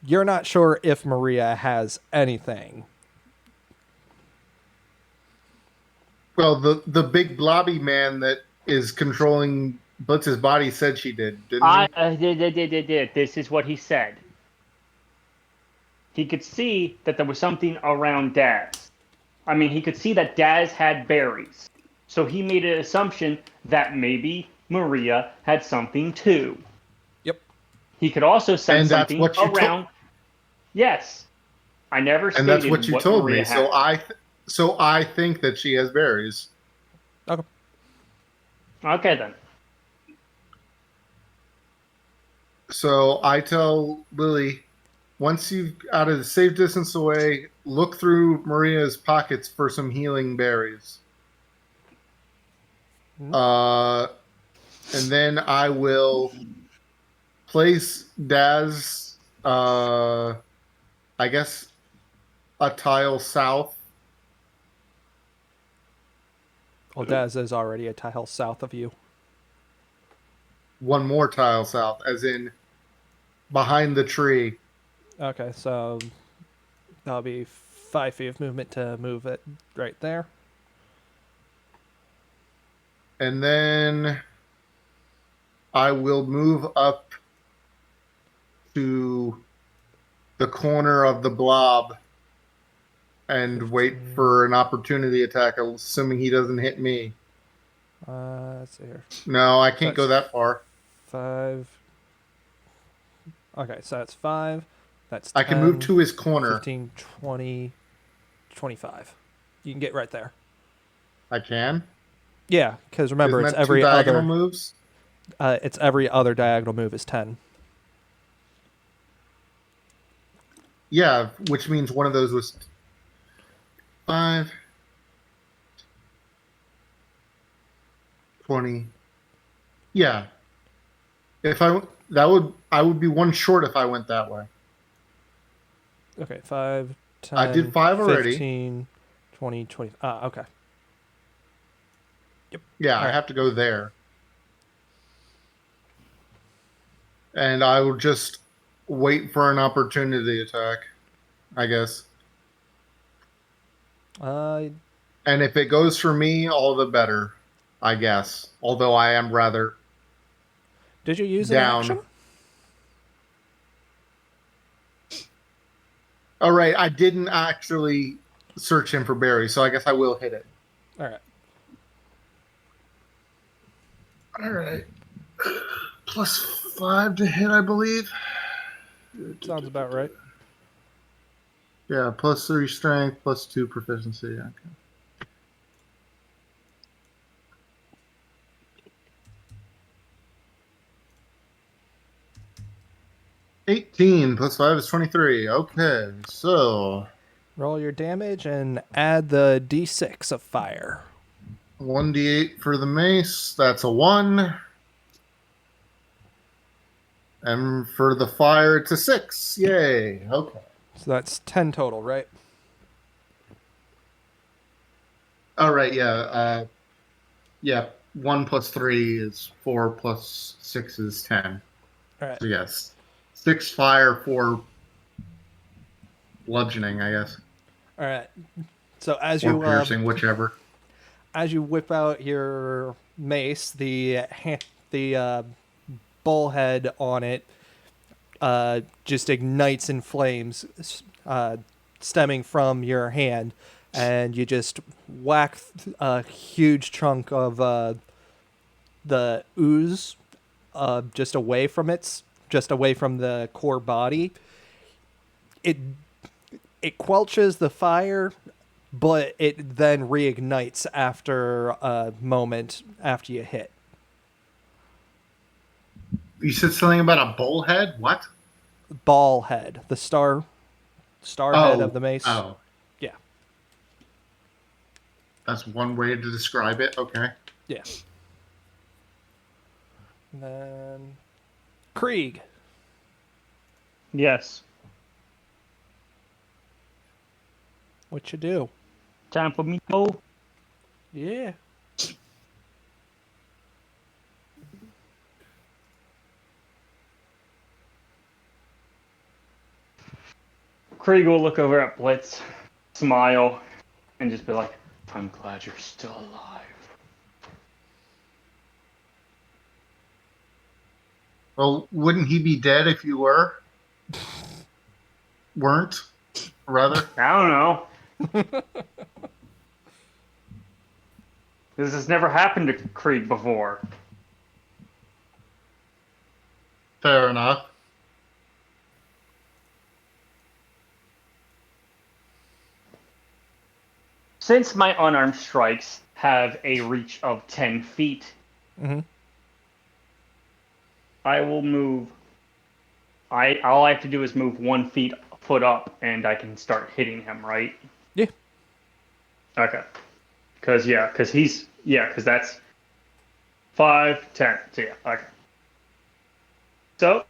You're not sure if Maria has anything. Well, the big blobby man that is controlling Blitz's body said she didn't he? Did. This is what he said. He could see that there was something around Daz. I mean, he could see that Daz had berries. So he made an assumption that maybe Maria had something too. Yep. He could also sense And that's something what you told. around. Yes. I never And that's what stated you what told Maria me. had. So I think that she has berries. Okay. Okay, then. So I tell Lily, once you've out of the safe distance away, look through Maria's pockets for some healing berries. And then I will place Daz, I guess, a tile south. Well, Daz is already a tile south of you. One more tile south, as in behind the tree. Okay, so that'll be 5 feet of movement to move it right there. And then I will move up to the corner of the blob and wait for an opportunity attack, assuming he doesn't hit me. Let's see here. No, I can't go That's that far. 5. Okay, so that's 5. That's 10, I can move to his corner. 15, 20, 25. You can get right there. I can. Yeah, because remember, Isn't it's that every two diagonal other. moves? It's every other diagonal move is 10. Yeah, which means one of those was 5, 20. Yeah. If I would be one short if I went that way. Okay, 5, 10, I did 5 already. 15, 20, 20. Okay. Yep. Yeah, All I right. have to go there. And I will just wait for an opportunity attack, I guess. And if it goes for me, all the better, I guess. Although I am rather Did you use an down. action? All right, I didn't actually search him for berries, so I guess I will hit it. All right. All right. Plus 5 to hit, I believe. Sounds about right. Yeah, plus 3 strength, plus 2 proficiency. Okay. $18 plus 5 is 23. Okay, so Roll your damage and add the d6 of fire. 1d8 for the mace. That's a 1. And for the fire, it's a 6. Yay. Okay. So that's 10 total, right? All right, yeah. Yeah, 1 plus 3 is 4 plus 6 is 10. All right. So yes. 6 fire, 4 bludgeoning, I guess. All right. So Or piercing, whichever. as you whip out your mace, the bullhead on it just ignites in flames, stemming from your hand, and you just whack a huge chunk of the ooze just away from the core body. It it quelches the fire, but it then reignites after a moment after you hit. You said something about a bullhead? What? Ball head, the star head of Oh, the mace. oh. Yeah, That's one way to describe it. Okay. yeah. And then Krieg. Yes. What you do? Time for me to go. Yeah. Krieg will look over at Blitz, smile, and just be like, I'm glad you're still alive. Well, wouldn't he be dead if you weren't? Rather? I don't know. This has never happened to Krieg before. Fair enough. Since my unarmed strikes have a reach of 10 feet, Mm-hmm. I will move. All I have to do is move 1 foot up, and I can start hitting him, right? Yeah. Okay. Because that's 5, 10. So yeah, okay. So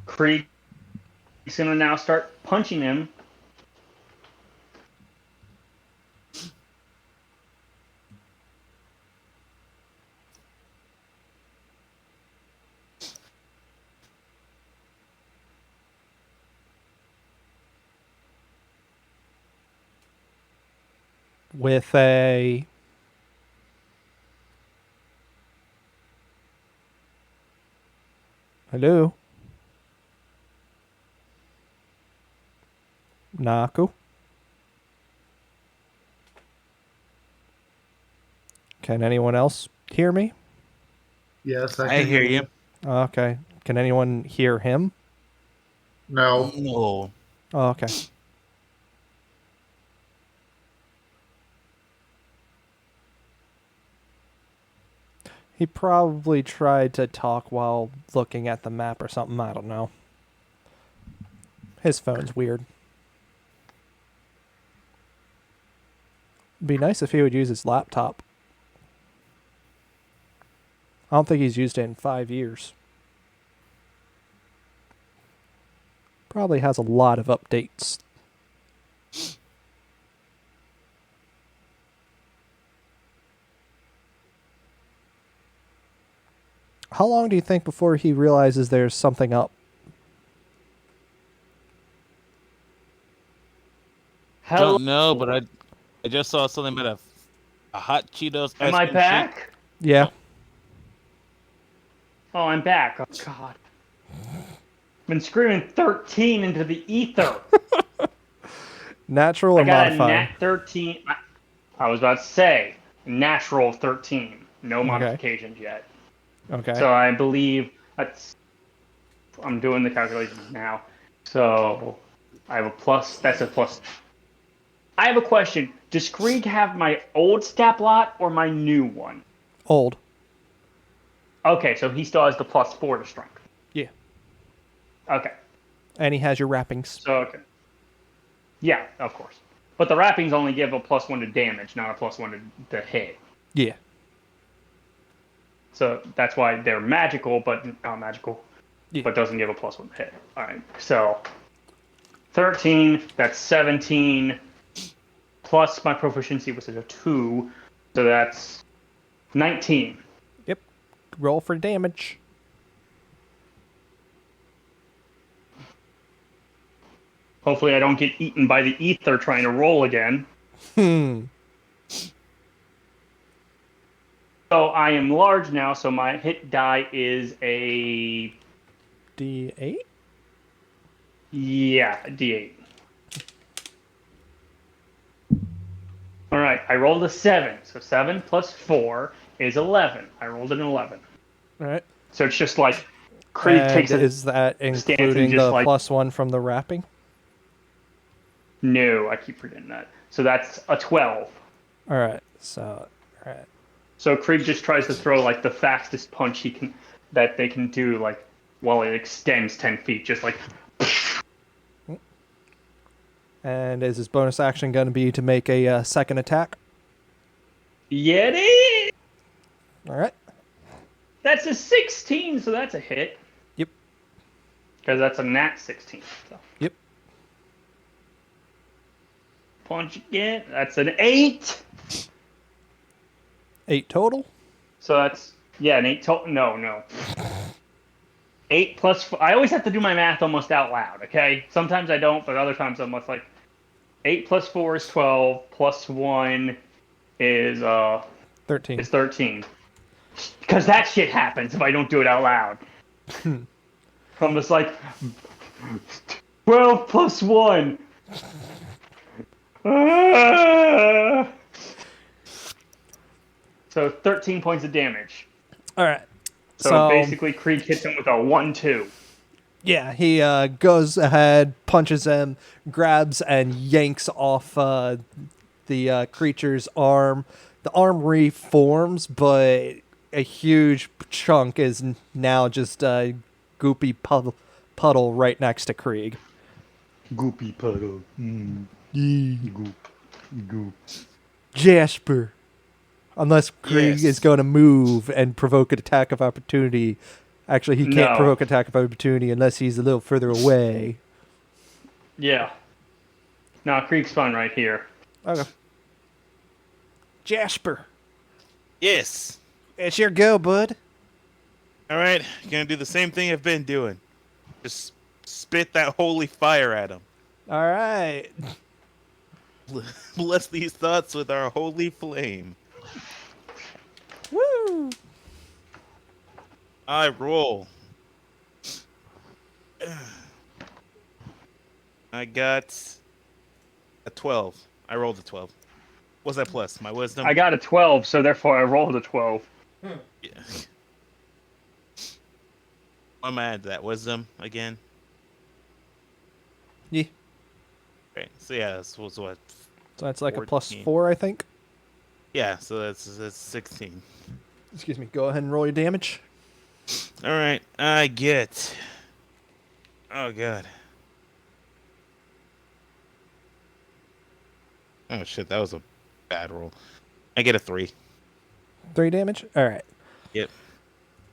Krieg is gonna now start punching him. With a hello, Naku. Can anyone else hear me? Yes, I hear you. Okay. Can anyone hear him? No. No. Oh, okay. He probably tried to talk while looking at the map or something. I don't know. His phone's weird. Be nice if he would use his laptop. I don't think he's used it in 5 years. Probably has a lot of updates. How long do you think before he realizes there's something up? Hello. Don't know, but I just saw something about a hot Cheetos. Am ice I cream back? Yeah. Oh, I'm back. Oh God. Been screaming 13 into the ether. Natural I or got a modified? nat 13. I was about to say natural 13. No Okay. modifications yet. Okay. So I believe that's. I'm doing the calculations now. So I have a plus. That's a plus. I have a question. Does Krieg have my old stat lot or my new one? Old. Okay, so he still has the +4 to strength. Yeah. Okay. And he has your wrappings. So okay. Yeah, of course. But the wrappings only give a +1 to damage, not a +1 to hit. Yeah. So that's why they're magical, but not magical. Yeah. But doesn't give a +1 to hit. All right. So 13. That's 17 plus my proficiency was a 2, so that's 19. Yep. Roll for damage. Hopefully I don't get eaten by the ether trying to roll again. So I am large now, so my hit die is a... D8? Yeah, a D8. Alright, I rolled a 7. So 7 plus 4 is 11. I rolled an 11. Alright. So it's just like... Krieg And takes a is that stance and including just the like... +1 from the wrapping? No, I keep forgetting that. So that's a 12. Alright, so... Alright. So Krieg just tries to throw like the fastest punch he can that they can do, like while it extends 10 feet, just like. And is his bonus action going to be to make a second attack? Yeah, it is. All right. That's a 16, so that's a hit. Yep. Because that's a nat 16. So. Yep. Punch again. That's an 8. 8 total. So that's an 8 total. No. 8 plus 4. I always have to do my math almost out loud. Okay. Sometimes I don't, but other times I'm like 8 plus 4 is 12. Plus 1 is 13. It's 13. Because that shit happens if I don't do it out loud. I'm just like 12 plus 1. So 13 points of damage. All right. So basically, Krieg hits him with a 1-2. Yeah, he goes ahead, punches him, grabs and yanks off the creature's arm. The arm reforms, but a huge chunk is now just a goopy puddle right next to Krieg. Goopy puddle. Goop. Jasper. Unless Krieg is going to move and provoke an attack of opportunity. Actually, he can't provoke attack of opportunity unless he's a little further away. Yeah. No, Krieg's fine right here. Okay. Jasper. Yes. It's your go, bud. All right, gonna do the same thing I've been doing. Just spit that holy fire at him. All right. Bless these thoughts with our holy flame. Woo! I roll. I got a 12. I rolled a 12. What's that plus? My wisdom? I got a 12, so therefore I rolled a 12. Yeah. I'm add that wisdom again. Yeah. Okay, so yeah, this was what? So that's like 14. a +4, I think. Yeah, so that's 16. Excuse me. Go ahead and roll your damage. All right, I get. Oh god. Oh shit, that was a bad roll. I get a 3. 3 damage? All right. Yep.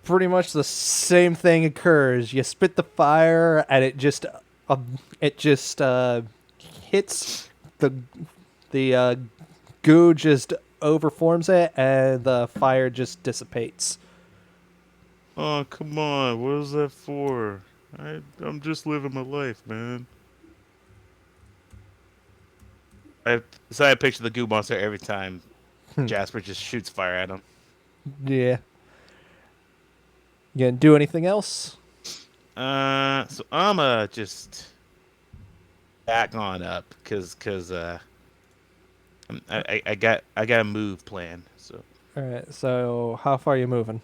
Pretty much the same thing occurs. You spit the fire, and it just hits the goo, just overforms it, and the fire just dissipates. Oh come on, what is that for? I'm just living my life, man. I picture the goo monster every time Jasper just shoots fire at him. Yeah. You gonna do anything else? So I'ma just back on up because I got a move plan. So All right. So how far are you moving?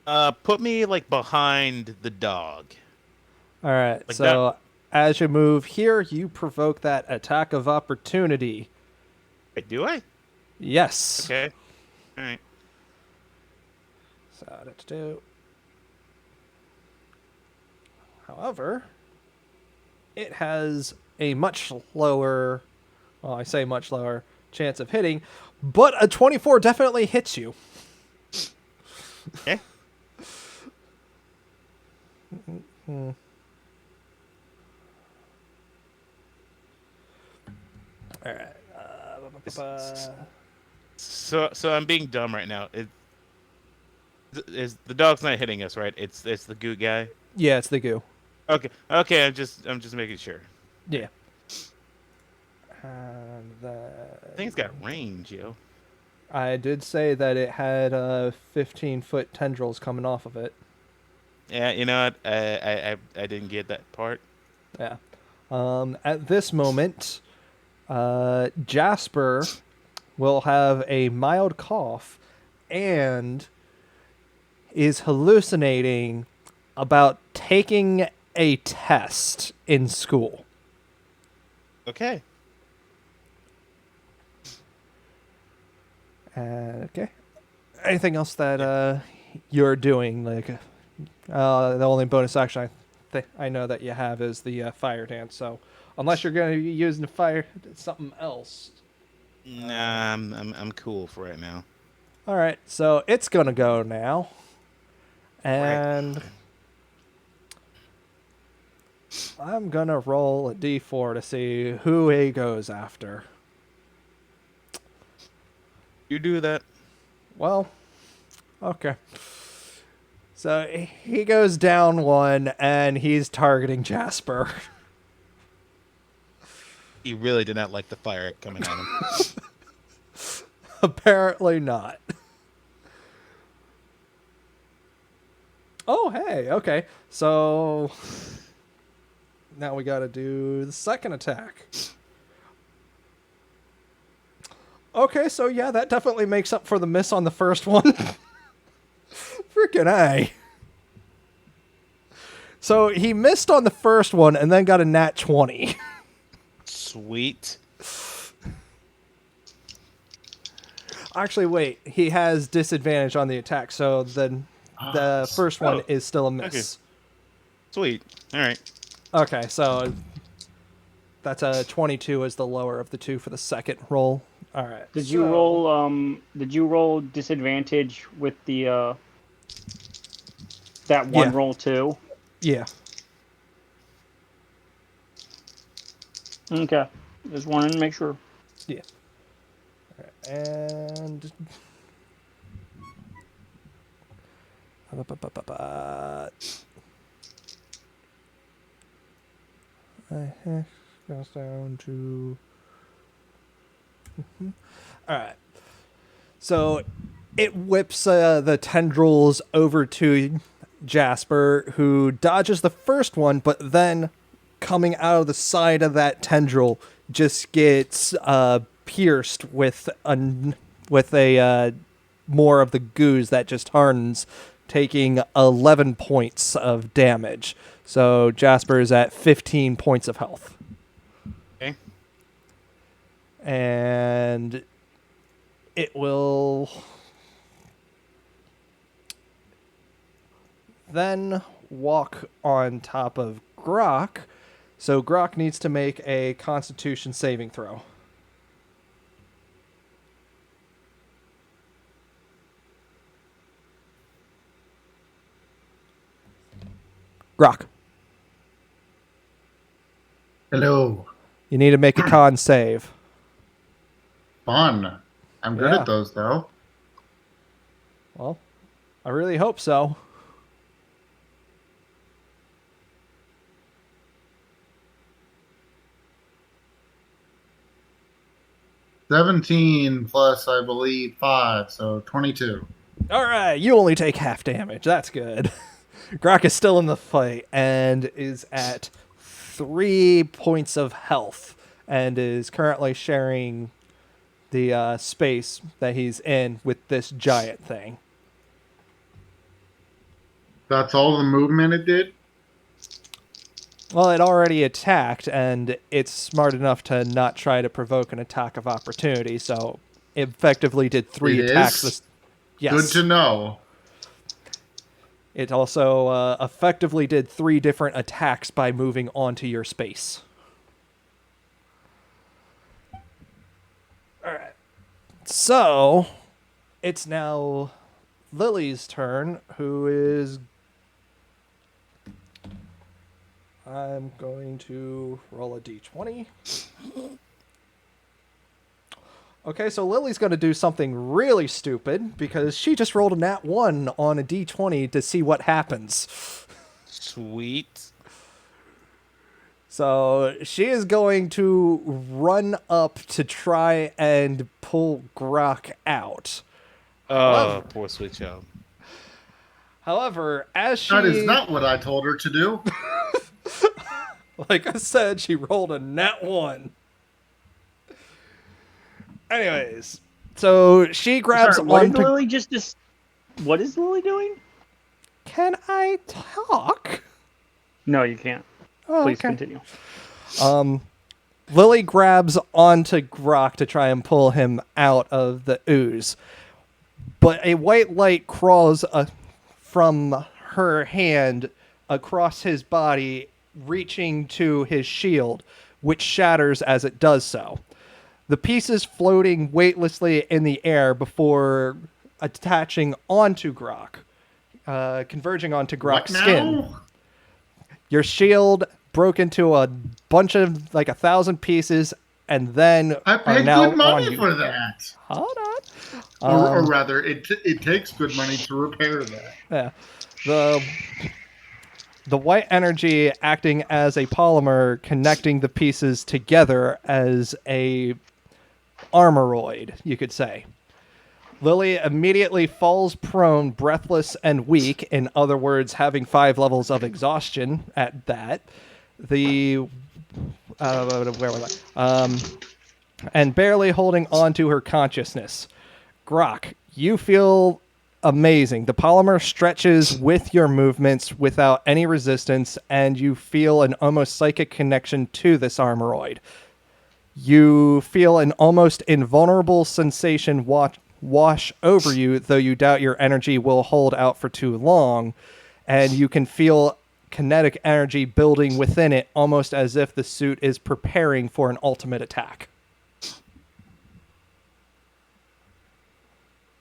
put me like behind the dog. All right. Like so that. as you move here, you provoke that attack of opportunity. Wait, do I? Yes. Okay. All right. So that's do. However, it has a much lower, well, I say much lower chance of hitting, but a 24 definitely hits you. Okay. All right. So I'm being dumb right now. Is the dog's not hitting us, right? It's the goo guy. Yeah, it's the goo. Okay. I'm just making sure. Yeah. And Thing's got range, yo. I did say that it had 15-foot tendrils coming off of it. Yeah, you know what? I didn't get that part. Yeah. At this moment, Jasper will have a mild cough and is hallucinating about taking a test in school. Okay. Okay. Anything else that you're doing? Like, the only bonus action I know that you have is the fire dance. So, unless you're going to be using the fire, something else. Nah, I'm cool for right now. All right. So it's gonna go now, Right. and I'm gonna roll a d4 to see who he goes after. You do that. Well, okay. So he goes down one, and he's targeting Jasper. He really did not like the fire coming at him. Apparently not. Oh, hey, okay. So now we gotta do the second attack. Okay, so yeah, that definitely makes up for the miss on the first one. Freaking A. So he missed on the first one and then got a nat 20. Sweet. Actually, wait. He has disadvantage on the attack, so then the first one is still a miss. Sweet. All right. Okay, so that's a 22 as the lower of the two for the second roll. All right. Did you roll? Did you roll disadvantage with the that one roll too? Yeah. Okay. Just wanted to make sure. Yeah. All right. And goes down to. All right. So it whips the tendrils over to Jasper, who dodges the first one, but then coming out of the side of that tendril just gets pierced with a more of the goose that just hardens, taking 11 points of damage. So Jasper is at 15 points of health. Okay. And it will then walk on top of Grok. So Grok needs to make a Constitution saving throw. Grok, Hello. you need to make a con save. Fun. I'm good Yeah. at those, though. Well, I really hope so. $17 plus, I believe, 5, so 22. All right, you only take half damage. That's good. Grok is still in the fight and is at 3 points of health and is currently sharing the space that he's in with this giant thing. That's all the movement it did? Well, it already attacked, and it's smart enough to not try to provoke an attack of opportunity, so it effectively did 3 It attacks. is? Yes. Good to know. It also effectively did 3 different attacks by moving onto your space. Alright. So, it's now Lily's turn, who is... I'm going to roll a d20. Okay, so Lily's going to do something really stupid because she just rolled a nat 1 on a d20 to see what happens. Sweet. So she is going to run up to try and pull Grok out. Oh, poor sweet child. However, as she... That is not what I told her to do. Like I said, she rolled a nat 1. Anyways, so she grabs Sorry, what did onto... Lily just? What is Lily doing? Can I talk? No, you can't. Oh, Please okay. continue. Lily grabs onto Grok to try and pull him out of the ooze. But a white light crawls from her hand across his body, reaching to his shield, which shatters as it does so. The pieces floating weightlessly in the air before attaching onto Grok, converging onto Grok's skin. Your shield broke into a bunch of 1,000 pieces, and then I are paid now good money on you. for that. Hold on. Or rather, it takes good money to repair that. Yeah. The white energy acting as a polymer, connecting the pieces together as a armoroid, you could say. Lily immediately falls prone, breathless and weak, in other words, having 5 levels of exhaustion at that. Where was I? And barely holding on to her consciousness. Grok, you feel amazing. The polymer stretches with your movements without any resistance, and you feel an almost psychic connection to this armoroid. You feel an almost invulnerable sensation wash over you, though you doubt your energy will hold out for too long, and you can feel kinetic energy building within it, almost as if the suit is preparing for an ultimate attack.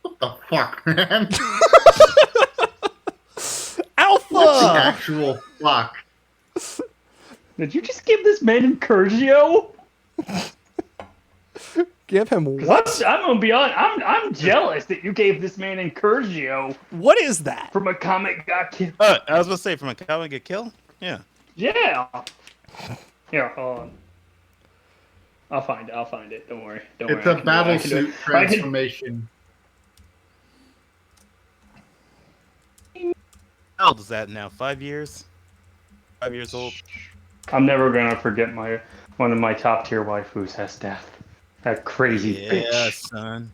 What the fuck, man? Alpha! What's the actual fuck? Did you just give this man Incurgio? Give him what? I'm gonna be honest. I'm jealous that you gave this man Incurgio What is that? from a comic got killed. I was gonna say from a comic get killed. Yeah. Yeah. Here, hold on. I'll find it. Don't worry. It's a battle suit transformation. How old is that now? 5 years? 5 years old? I'm never gonna forget one of my top tier waifus has death. That crazy bitch. Yeah, son.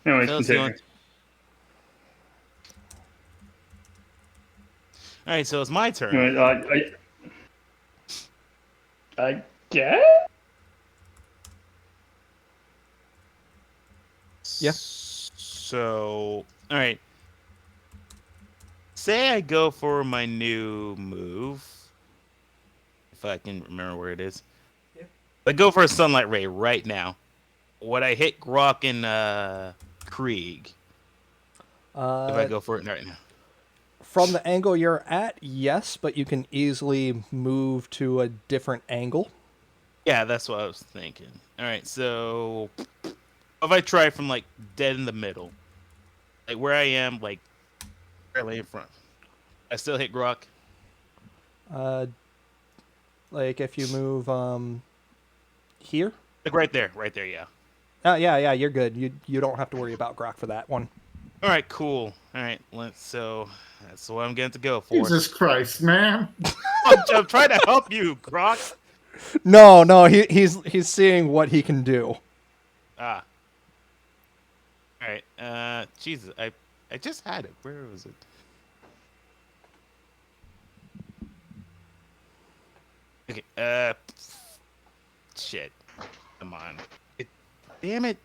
Anyways, That was continue. All right, so it's my turn. Anyways, I guess. Yeah. So, all right. Say I go for my new move. If I can remember where it is. Yeah. I go for a sunlight ray right now. Would I hit Grok and Krieg if I go for it right now? From the angle you're at, yes, but you can easily move to a different angle. Yeah, that's what I was thinking. All right, so if I try from dead in the middle, where I am, barely in front, I still hit Grok. If you move here. Right there, yeah. Yeah, you're good. You don't have to worry about Grok for that one. All right, cool. All right, so that's what I'm going to go for. Jesus Christ, man! I'm trying to help you, Grok. No, he's seeing what he can do. Ah. All right. Jesus, I just had it. Where was it? Okay. Shit. Come on. Damn it.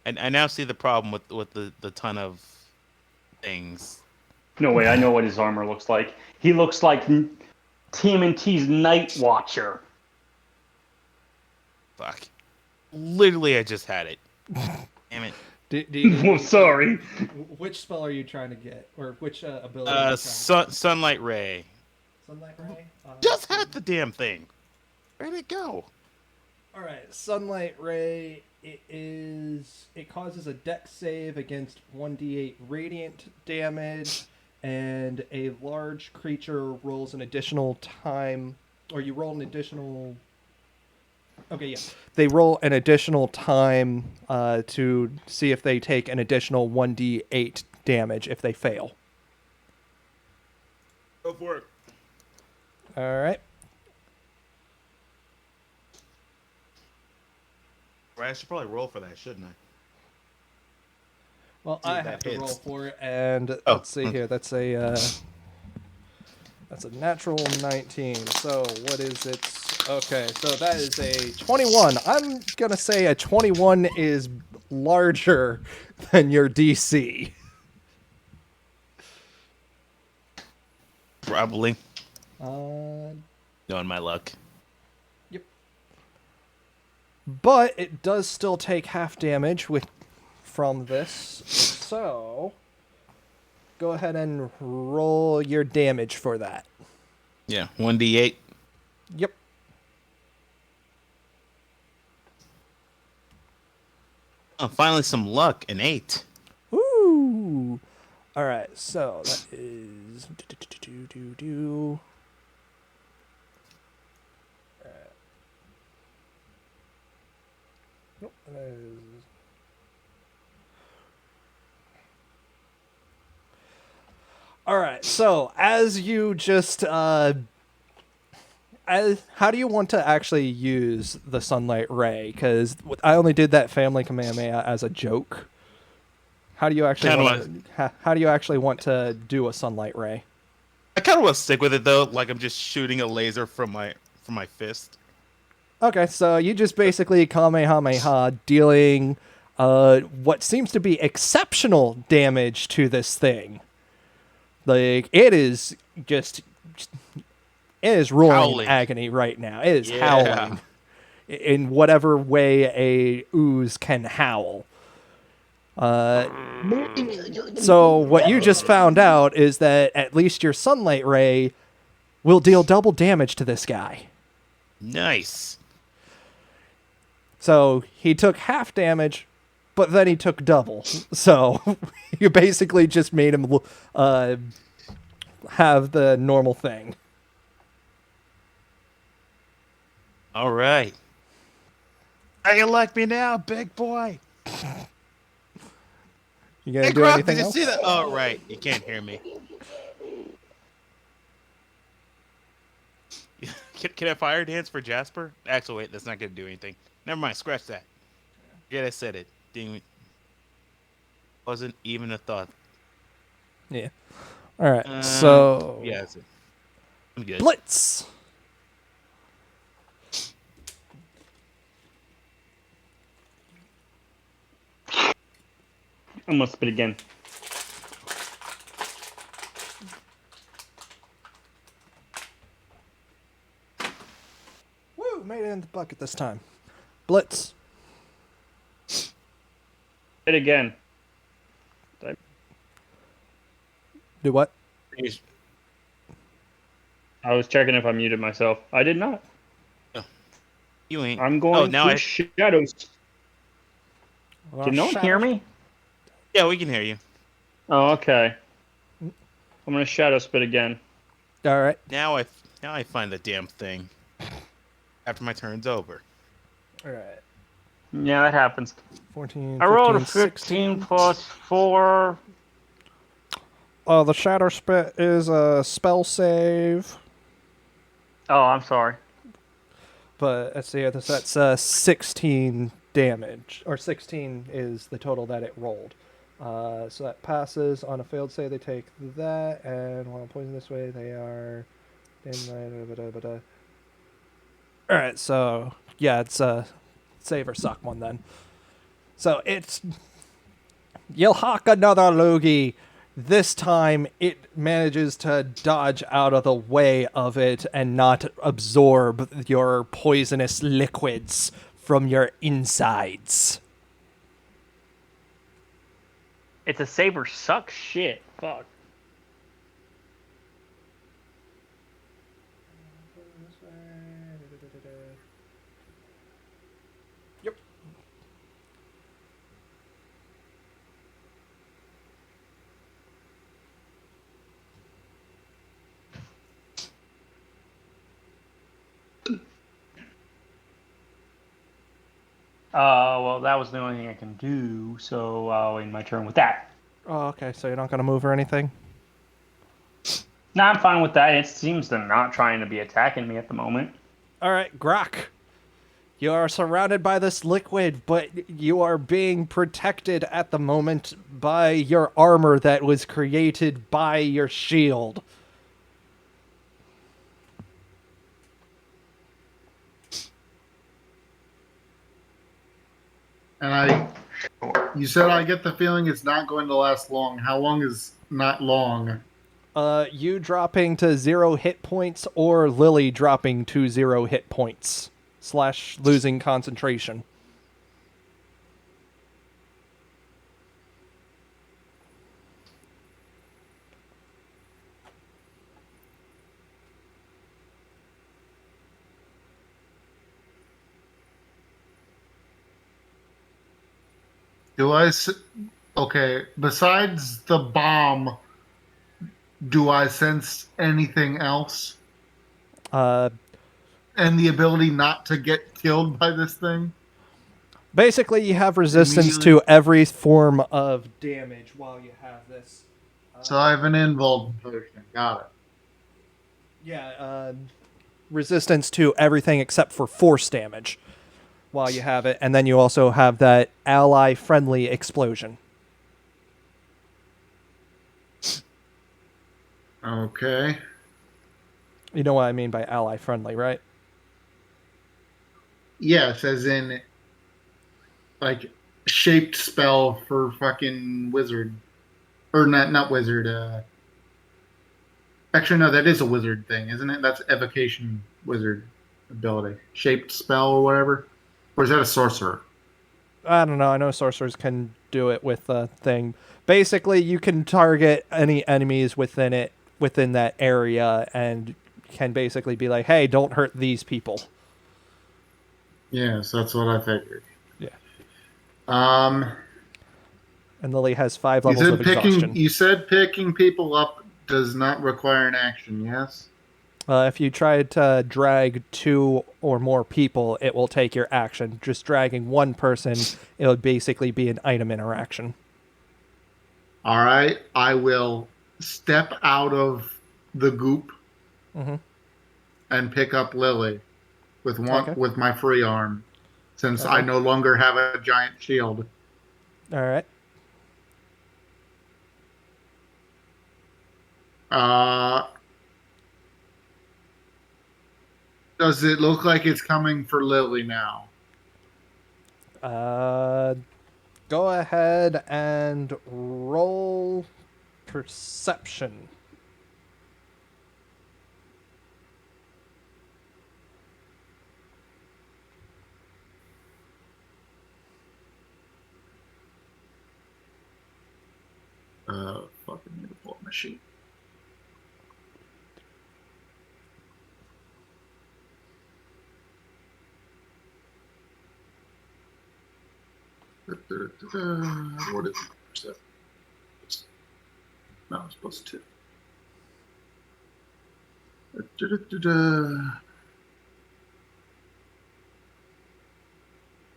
And I now see the problem with the ton of things. No way. I know what his armor looks like. He looks like TMNT's Night Watcher. Fuck. Literally, I just had it. Damn it. I'm sorry. Which spell are you trying to get, or which ability? Sunlight ray. Sunlight ray. Just had the damn thing. Where'd it go? All right, sunlight ray. It causes a dex save against 1d8 radiant damage, and a large creature rolls an additional time, or you roll an additional. Okay, yeah. They roll an additional time to see if they take an additional 1d8 damage if they fail. Go for it. All right. Right, I should probably roll for that, shouldn't I? Well, See if I that have to hits. roll for it, and Oh, let's see here. That's a natural 19. So what is it? Okay, so that is a 21. I'm gonna say a 21 is larger than your DC. Probably. Uh, Knowing my luck. Yep. But it does still take half damage from this. So go ahead and roll your damage for that. Yeah, 1d8. Yep. Oh, finally some luck. An 8. Ooh. All right. So that is Nope, that is... All right. So as you just how do you want to actually use the sunlight ray? Because I only did that family Kamehameha as a joke. How do you actually how do you actually want to do a sunlight ray? I kind of want to stick with it though, like I'm just shooting a laser from my fist. Okay, so you just basically Kamehameha dealing what seems to be exceptional damage to this thing. Like it is rolling Howling. in agony right now. It is Yeah. howling in whatever way a ooze can howl. So what you just found out is that at least your sunlight ray will deal double damage to this guy. Nice. So he took half damage, but then he took double. So you basically just made him have the normal thing. All right. How you like me now, big boy? You gonna Hey, do Grok, anything did you else? see that? Oh, right. You can't hear me. Can I fire dance for Jasper? Actually, wait, that's not going to do anything. Never mind, scratch that. Yeah, I said it. Wasn't even a thought. Yeah. All right. So Yeah, that's it. I'm good. Blitz. I'm gonna spit again. Woo! Made it in the bucket this time. Blitz. Spit again. Do what? I was checking if I muted myself. I did not. You ain't. I'm going now to shadows. Can no one hear me? Yeah, we can hear you. Oh, okay. I'm gonna shadow spit again. All right. Now I find the damn thing. After my turn's over. All right. Yeah, that happens. 14, I rolled a 15, 15 plus 4. The shadow spit is a spell save. Oh, I'm sorry. But let's see, that's 16 damage, or 16 is the total that it rolled. So that passes. On a failed save, they take that, and while poisoned this way, they are. All right, so yeah, it's a save or suck one then. So it's you'll hawk another loogie. This time it manages to dodge out of the way of it and not absorb your poisonous liquids from your insides. It's a saber suck shit. Fuck. Well, that was the only thing I can do, so I'll end my turn with that. Oh, okay. So you're not gonna move or anything? No, I'm fine with that. It seems they're not trying to be attacking me at the moment. All right, Grok. You are surrounded by this liquid, but you are being protected at the moment by your armor that was created by your shield. And you said I get the feeling it's not going to last long. How long is not long? You dropping to 0 hit points or Lily dropping to 0 hit points / losing concentration. Okay, besides the bomb, do I sense anything else? Uh, And the ability not to get killed by this thing? Basically, you have resistance Immediately. to every form of damage while you have this. So I have an invuln potion. Got it. Yeah, resistance to everything except for force damage while you have it. And then you also have that ally-friendly explosion. Okay. You know what I mean by ally-friendly, right? Yes, as in, like, shaped spell for fucking wizard. Or not wizard, Actually, no, that is a wizard thing, isn't it? That's evocation wizard ability. Shaped spell or whatever? Or is that a sorcerer? I don't know. I know sorcerers can do it with a thing. Basically, you can target any enemies within that area and can basically be like, "Hey, don't hurt these people." Yes, that's what I figured. Yeah. Um, And Lily has 5 levels of exhaustion. you said picking people up does not require an action, yes? If you try to drag 2 or more people, it will take your action. Just dragging one person, it would basically be an item interaction. All right, I will step out of the goop Mm-hmm. and pick up Lily Okay. with my free arm, since I Okay. no longer have a giant shield. All right. Uh, does it look like it's coming for Lily now? Go ahead and roll perception. Fucking need to pull up my sheet. What is it? No, it's plus 2.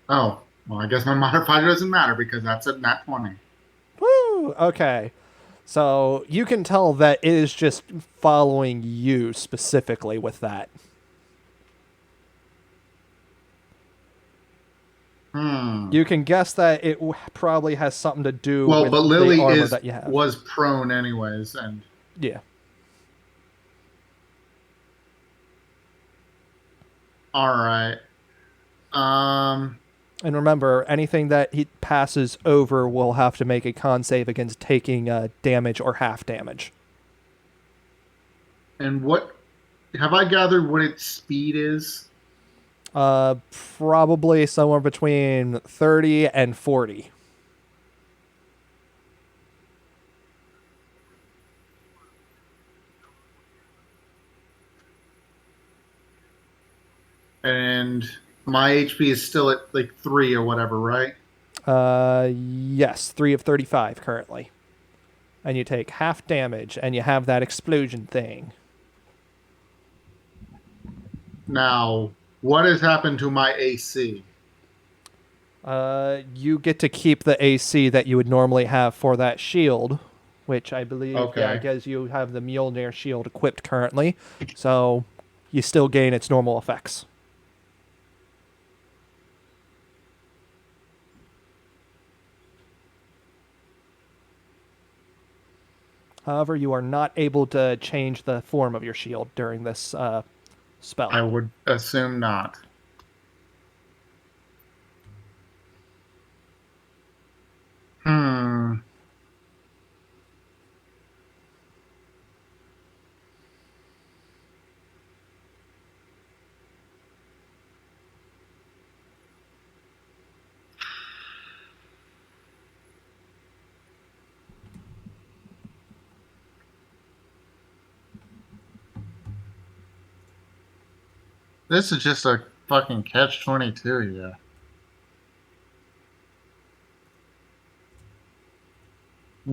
Oh, well, I guess my modifier doesn't matter because that's a nat 20. Woo! Okay. So you can tell that it is just following you specifically with that. You can guess that it probably has something to do Well, with but the Lily armor that you have. was prone anyways, and Yeah. all right. And remember, anything that he passes over will have to make a con save against taking damage or half damage. And what have I gathered what its speed is? Probably somewhere between 30 and 40. And my HP is still at like 3 or whatever, right? Yes, 3 of 35 currently. And you take half damage, and you have that explosion thing. Now, what has happened to my AC? You get to keep the AC that you would normally have for that shield, which I believe, Okay. I guess you have the Mjolnir shield equipped currently, so you still gain its normal effects. However, you are not able to change the form of your shield during this spell. I would assume not. Hmm. This is just a fucking catch-22, yeah.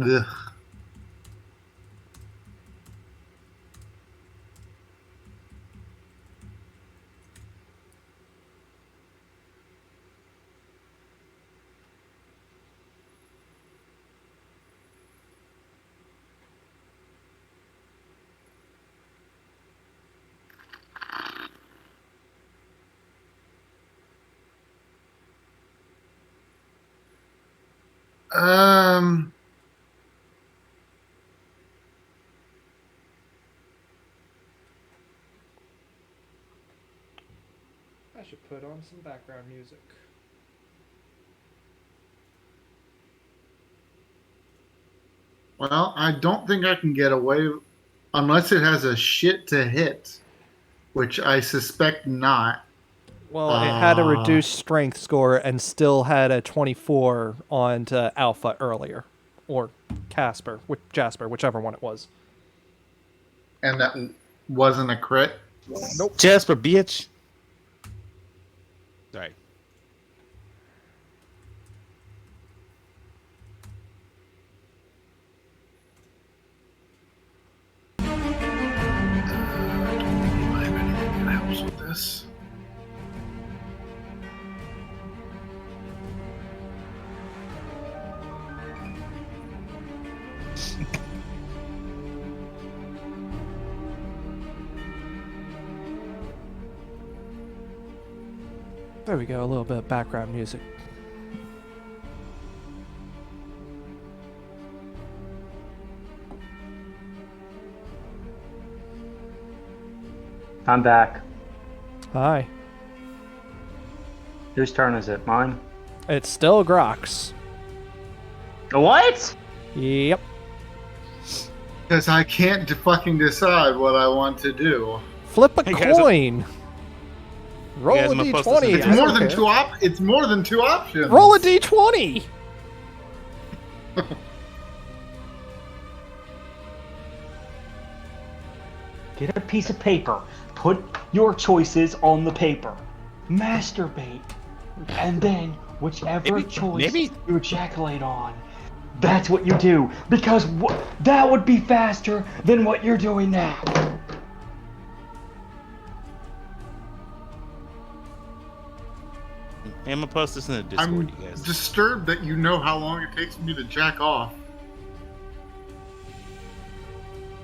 Ugh. Um. I should put on some background music. Well, I don't think I can get away unless it has a shit to hit, which I suspect not. Well, it had a reduced strength score and still had a 24 on to Alpha earlier. Or Jasper, whichever one it was. And that wasn't a crit. Nope. Jasper, bitch. Sorry. I have anything that helps with this. There we go, a little bit of background music. I'm back. Hi. Whose turn is it? Mine? It's still Grox. What? Yep. Because I can't fucking decide what I want to do. Flip a Hey, guys, coin. Roll guys, a I'm supposed to d20. send It's I more don't than care. It's more than two options. Roll a d20. Get a piece of paper. Put your choices on the paper. Masturbate. And then, whichever choice you ejaculate on, that's what you do. Because that would be faster than what you're doing now. Hey, I'm gonna post this in the Discord, I'm you guys. disturbed that you know how long it takes me to jack off.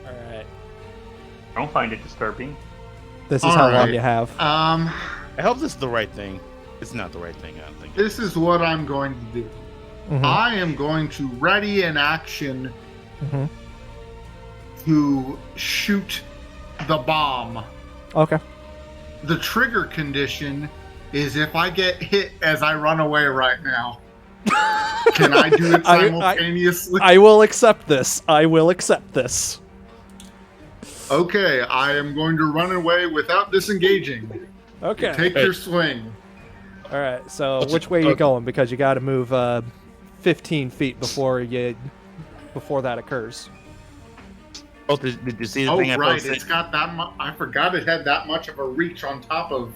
Alright. I don't find it disturbing. This is how long Alright. you have. I hope this is the right thing. It's not the right thing, I don't think. This is what I'm going to do. Mhm. I am going to ready an action Mhm. to shoot the bomb. Okay. The trigger condition is if I get hit as I run away right now. Can I do it simultaneously? I will accept this. I will accept this. Okay, I am going to run away without disengaging. Okay. Take your swing. All right. So which way are you going? Because you got to move 15 feet before that occurs. Oh, did you see the Oh, thing I right. posted? It's got that much. I forgot it had that much of a reach on top of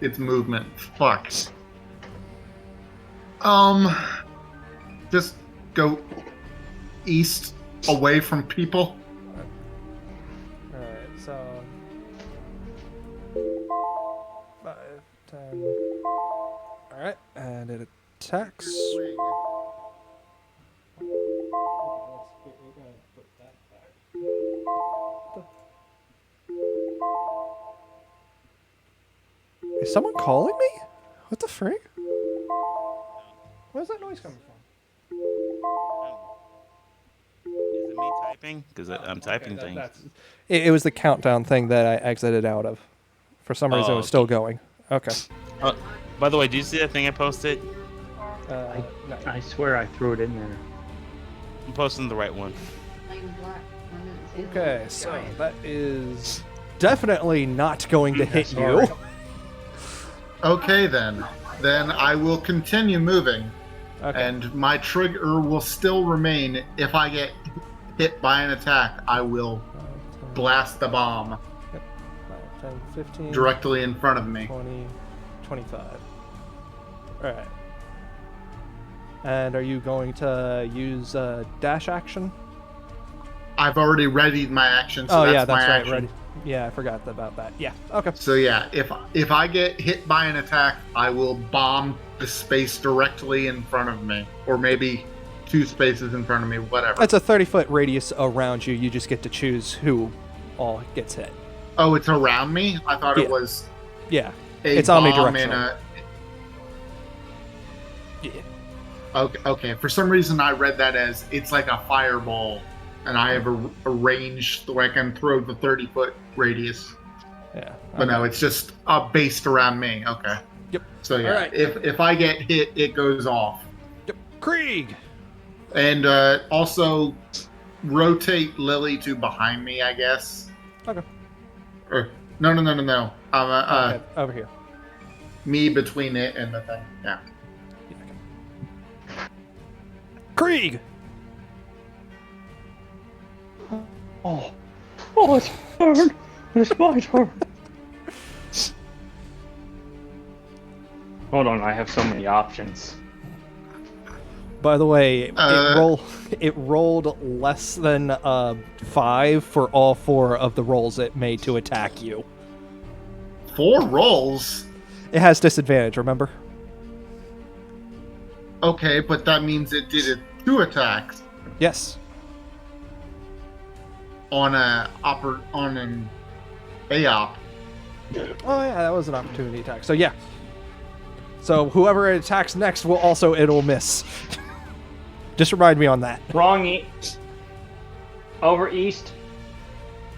its movement. Fuck. Just go east, away from people. All right. So 5, 10. All right, and it attacks. Is someone calling me? What the frick? Where's that noise coming from? Is it me typing? Because I'm typing things. It was the countdown thing that I exited out of. For some reason, it was still going. Okay. By the way, did you see that thing I posted? I swear I threw it in there. I'm posting the right one. Okay, so that is definitely not going to hit you. Okay, then. Then I will continue moving. Okay. And my trigger will still remain. If I get hit by an attack, I will blast the bomb 5, 10, 15, directly in front of me. 20, 25. Alright. And are you going to use a dash action? I've already readied my action, so Oh, that's yeah, that's my right. action. Ready. Yeah, I forgot about that. Yeah, okay. So yeah, if I get hit by an attack, I will bomb the space directly in front of me, or maybe 2 spaces in front of me, whatever. It's a 30-foot radius around you. You just get to choose who all gets hit. Oh, it's around me? I thought Yeah. it was Yeah, a it's bomb omnidirectional. in a... Yeah. Okay. For some reason, I read that as it's like a fireball, and I have a range where I can throw the 30-foot radius. Yeah. But no, it's just based around me. Okay. Yep. So yeah, Alright. if I get hit, it goes off. Yep. Krieg! And also rotate Lily to behind me, I guess. Okay. Or no. Okay, over here. Me between it and the thing. Yeah. Yeah, okay. Krieg! Oh, it's turn. It's my turn. Hold on, I have so many options. By the way, it rolled less than 5 for all 4 of the rolls it made to attack you. 4 rolls? It has disadvantage, remember? Okay, but that means it did it 2 attacks Yes. on an AOP. Oh yeah, that was an opportunity attack. So yeah. So whoever it attacks next it'll miss. Just remind me on that. Wrong over east.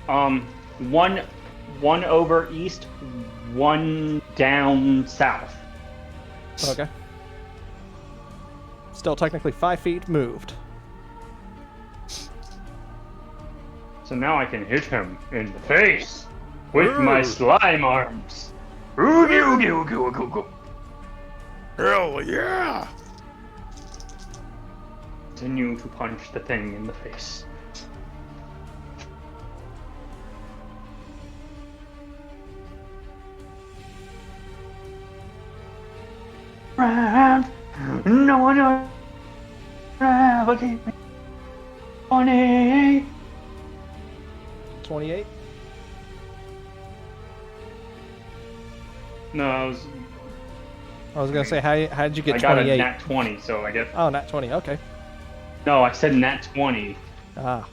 1 over east, 1 down south. Okay. Still technically 5 feet moved. So now I can hit him in the face with my slime arms. Oogie, oogie, oogie, oogie, oogie. Hell yeah! Continue to punch the thing in the face. No one ever gave me money. 28. No, I was gonna say, how did you get I got 28? a nat 20, so I guess. Oh, nat 20. Okay. No, I said nat 20. Ah.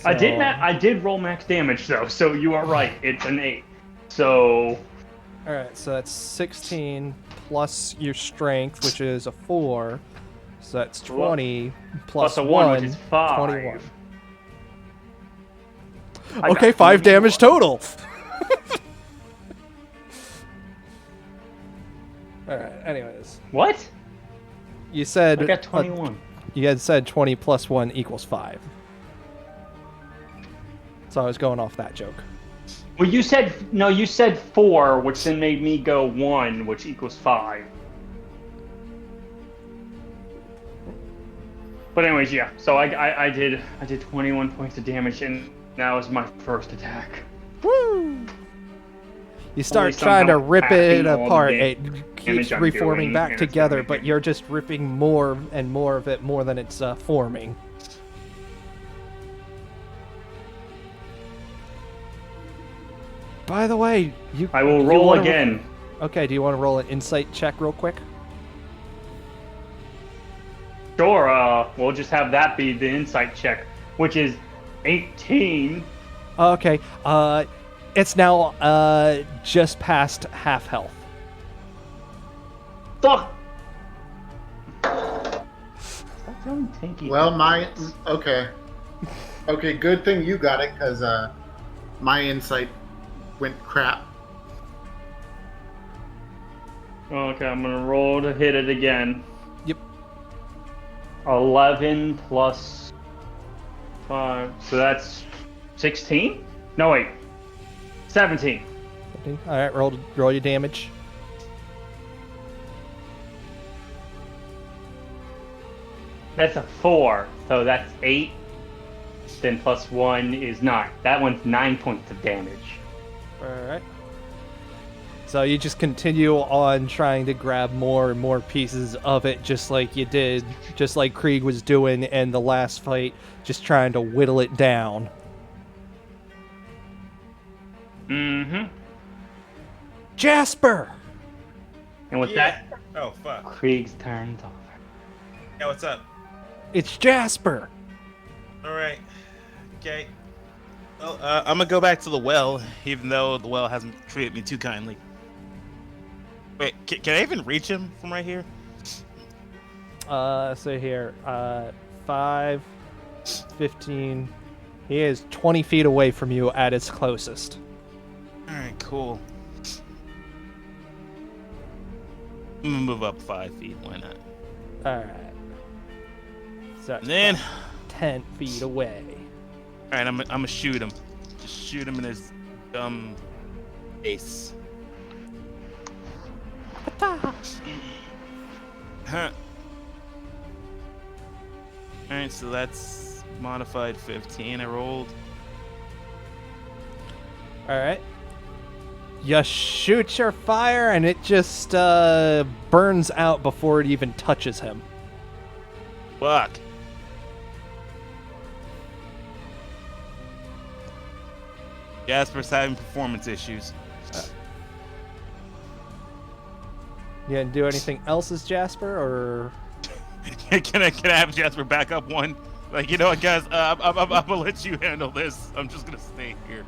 I So- I did roll max damage though, so you are right. It's an 8. So All right, so that's 16 plus your strength, which is a 4. So that's 20 plus a 1, 1, which is 5. 21. I Okay, got 5 damage 21. total. All right. Anyways, What? you said I got 21. you had said 20 plus 1 equals 5. So I was going off that joke. Well, you said 4, which then made me go 1, which equals 5. But anyways, yeah. So I did 21 points of damage, and that was my first attack. Woo! You start Only trying to somehow rip it hacking all the apart. damage It keeps I'm reforming doing, back and it's together, gonna but make you're just ripping more and more of it more than it's forming. By the way, I will roll again. Okay, do you want to roll an insight check real quick? Sure, we'll just have that be the insight check, which is 18. Okay, it's now just past half health. Fuck! Stop telling Tinky. Well, okay. Okay, good thing you got it, because my insight went crap. Okay, I'm gonna roll to hit it again. Yep. 11 plus 5, so that's 16? No, wait. 17. All right, roll your damage. That's a 4, so that's 8. Then plus 1 is 9. That one's 9 points of damage. All right. So you just continue on trying to grab more and more pieces of it, just like you did, just like Krieg was doing in the last fight, just trying to whittle it down. Mm-hmm. Jasper! And with that, Oh fuck. Krieg's turn's over. Yeah, what's up? It's Jasper! All right. Okay. Well, I'm gonna go back to the well, even though the well hasn't treated me too kindly. Wait, can I even reach him from right here? So here, 5, 15. He is 20 feet away from you at its closest. All right, cool. I'm gonna move up 5 feet. Why not? Alright. So And then, 10 feet away. all right, I'm gonna shoot him. Just shoot him in his dumb face. Huh. Alright, so that's modified 15 I rolled. Alright. You shoot your fire and it just burns out before it even touches him. Fuck. Jasper's having performance issues. You didn't do anything else as Jasper, or Can I have Jasper back up one? Like, you know what, guys? I'm gonna let you handle this. I'm just gonna stay here.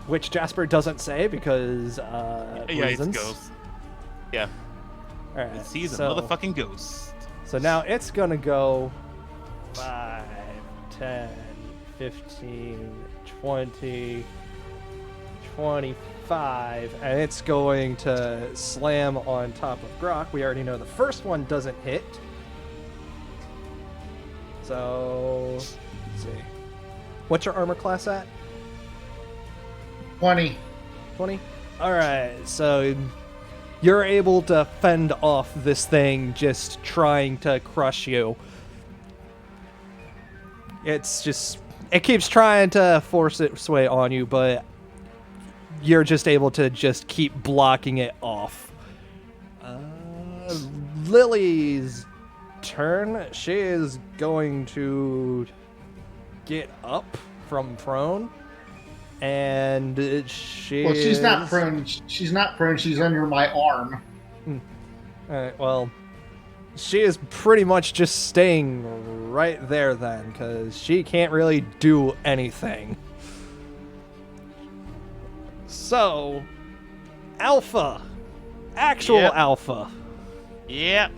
which Jasper doesn't say because Yeah, reasons. it's ghost. Yeah, Alright, he's so, a motherfucking ghost. So now it's gonna go 5, 10, 15, 20, 25, and it's going to slam on top of Grok. We already know the first one doesn't hit. So, let's see. What's your armor class at? 20. 20? Alright, so you're able to fend off this thing just trying to crush you. It's just, it keeps trying to force its way on you, but you're just able to just keep blocking it off. Lily's turn. She is going to get up from prone, and Well, she's not prone. She's not prone. She's under my arm. Alright, well, she is pretty much just staying right there then, because she can't really do anything. So, Alpha. Actual Yep. Alpha. Yep.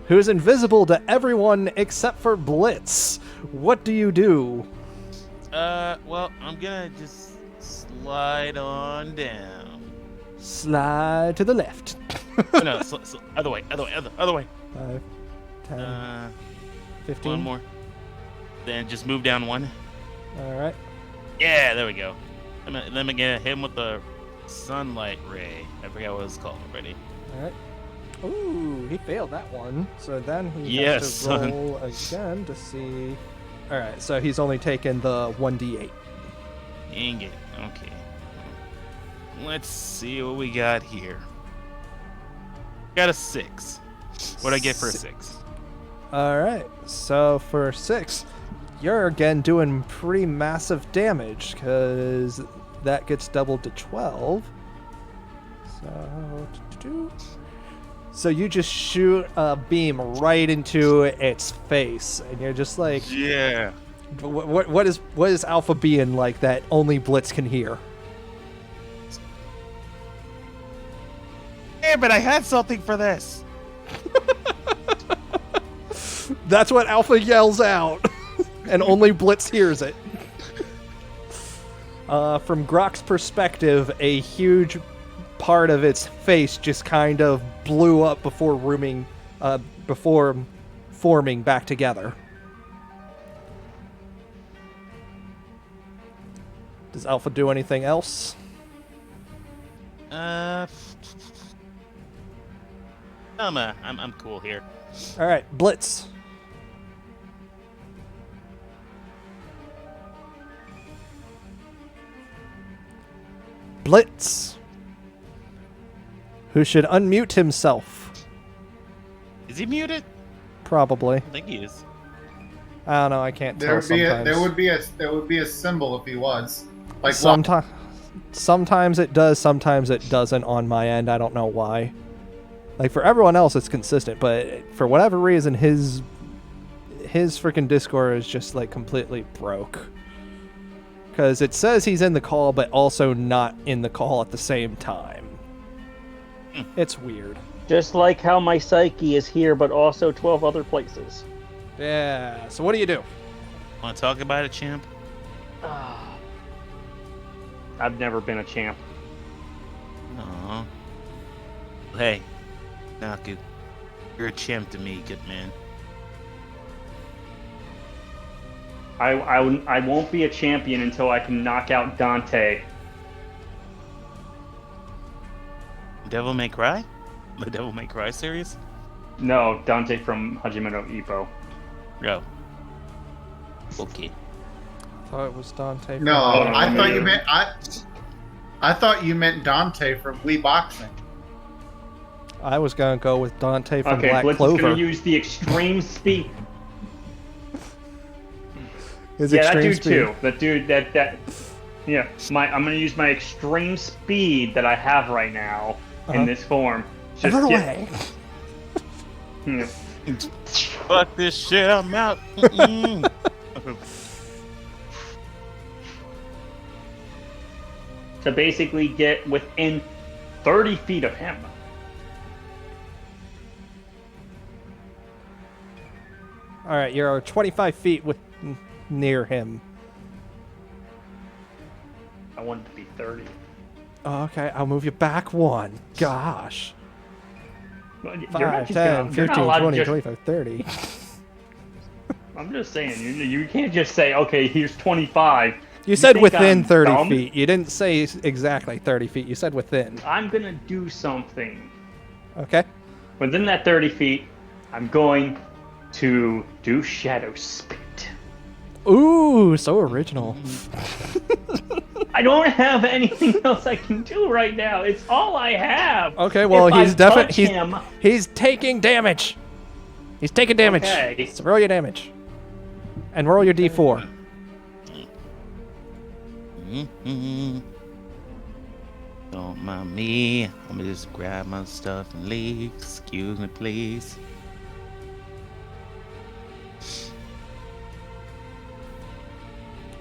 Who's invisible to everyone except for Blitz. What do you do? Well, I'm gonna just slide on down. Slide to the left. No, other way. 5, 10, 15. One more. Then just move down one. Alright. Yeah, there we go. Let me get him with the sunlight ray. I forgot what it's called already. Alright. Ooh, he failed that one. So then he Yes, has to son. roll again to see. Alright, so he's only taken the 1d8. Dang it. Okay. Let's see what we got here. Got a 6. What'd I get for a 6? Alright, so for 6, you're again doing pretty massive damage, because that gets doubled to 12. So you just shoot a beam right into its face, and you're just like, Yeah. what is Alpha being like that only Blitz can hear? Damn it, I had something for this. That's what Alpha yells out, and only Blitz hears it. From Grok's perspective, a huge part of its face just kind of blew up before forming back together. Does Alpha do anything else? I'm cool here. All right, Blitz. Blitz, who should unmute himself. Is he muted? Probably. I think he is. I don't know. I can't There tell would be sometimes. there would be a symbol if he was. Like Sometimes it does, sometimes it doesn't on my end. I don't know why. Like for everyone else, it's consistent, but for whatever reason, his freaking Discord is just like completely broke. Because it says he's in the call, but also not in the call at the same time. It's weird. Just like how my psyche is here, but also 12 other places. Yeah. So what do you do? Want to talk about it, champ? I've never been a champ. Aw. Hey, Naku, you're a champ to me, good man. I won't be a champion until I can knock out Dante. Devil May Cry? The Devil May Cry series? No, Dante from Hajime no Ippo. No. Okay. I thought it was Dante. no, Oh, I no, thought no. you meant I thought you meant Dante from Wii Boxing. I was gonna go with Dante from Okay, Black Blitz is Clover. gonna use the extreme speed. His Yeah, that extreme dude speed. too. That dude, that. Yeah, I'm gonna use my extreme speed that I have right now in this form. Just Run get- away. Yeah. Fuck this shit, I'm out. Mm-mm. To basically get within 30 feet of him. All right, you're 25 feet near him. I want it to be 30. Oh, okay, I'll move you back one. Gosh. But you're 5, not just 10, gonna, you're not 15, allowed 20, to just, 25, 30. I'm just saying, you can't just say, okay, here's 25. You said think within I'm 30 dumb? feet. You didn't say exactly 30 feet. You said within. I'm gonna do something. Okay. Within that 30 feet, I'm going to do Shadow Spit. Ooh, so original. I don't have anything else I can do right now. It's all I have. Okay, well, If he's I definitely touch him, he's taking damage. He's taking damage. Okay. So roll your damage. And roll your d4. Mm-mm. Don't mind me. I'm gonna just grab my stuff and leave. Excuse me, please.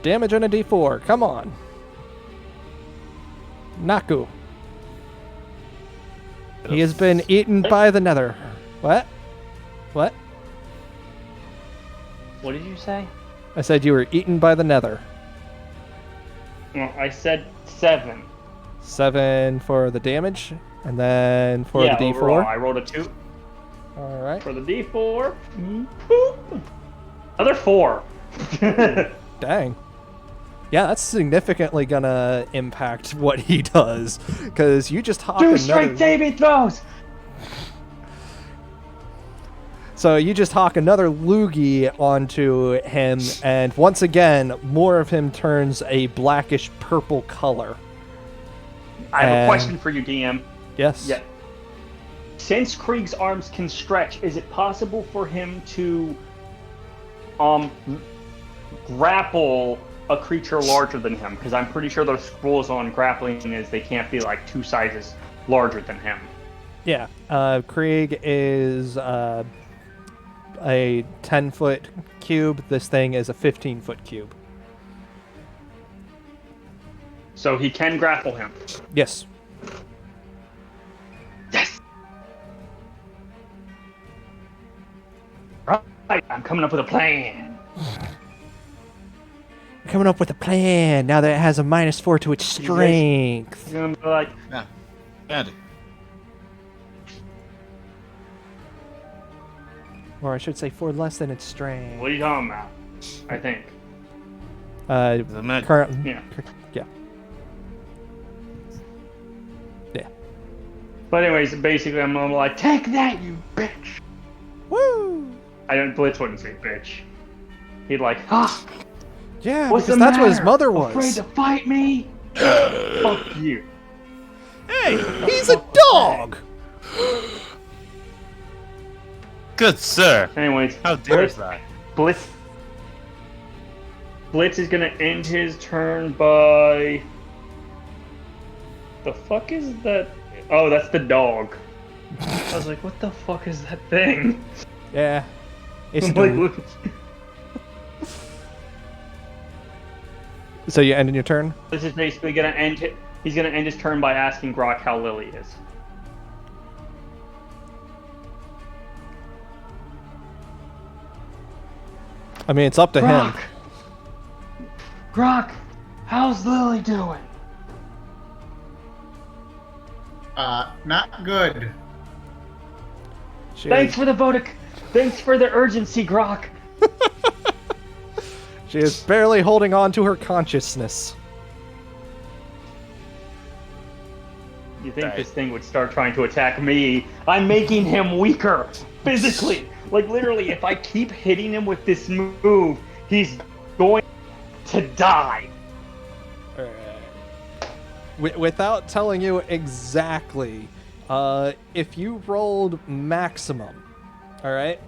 Damage on a d4. Come on. Naku. He has been eaten by the nether. What? What? what did you say? I said you were eaten by the nether. Well, I said 7. 7 for the damage, and then for yeah, the d4. overall, I rolled a 2 All right. for the D4. Boop. Another 4. Dang. Yeah, that's significantly gonna impact what he does, because you just hawk Do another. straight saving throws. So you just hawk another loogie onto him, and once again, more of him turns a blackish purple color. I have a question for you, DM. Yes. Yeah. Since Krieg's arms can stretch, is it possible for him to grapple a creature larger than him? Because I'm pretty sure those rules on grappling is they can't be like 2 sizes larger than him. Yeah. Krieg is a 10-foot cube. This thing is a 15-foot cube. So he can grapple him. Yes. Yes! Right, I'm coming up with a plan. Coming up with a plan now that it has a -4 to its strength. He's gonna be like, Yeah. Andy. Or I should say 4 less than its strength. what are you talking about? I think. The med- Current. Yeah. Yeah. Yeah. But anyways, basically I'm like, take that, you bitch! Woo! Blitz wouldn't say bitch. He'd like, ha! Yeah, What's because the that's what his matter? mother Afraid was. to fight me? Fuck you. Hey, He's a dog! good sir. Anyways, How dare that? Blitz is gonna end his turn by... The fuck is that? Oh, that's the dog. I was like, what the fuck is that thing? Yeah. It's a Like, dog. So you ending your turn? this is basically gonna end it. He's gonna end his turn by asking Grok how Lily is. I mean, it's up to him. Grok, how's Lily doing? Not good. She Thanks is, for the vote. Thanks for the urgency, Grok. she is barely holding on to her consciousness. You think Right. this thing would start trying to attack me? I'm making him weaker, physically. Like literally, if I keep hitting him with this move, he's going to die. Without telling you exactly, if you rolled maximum, all right?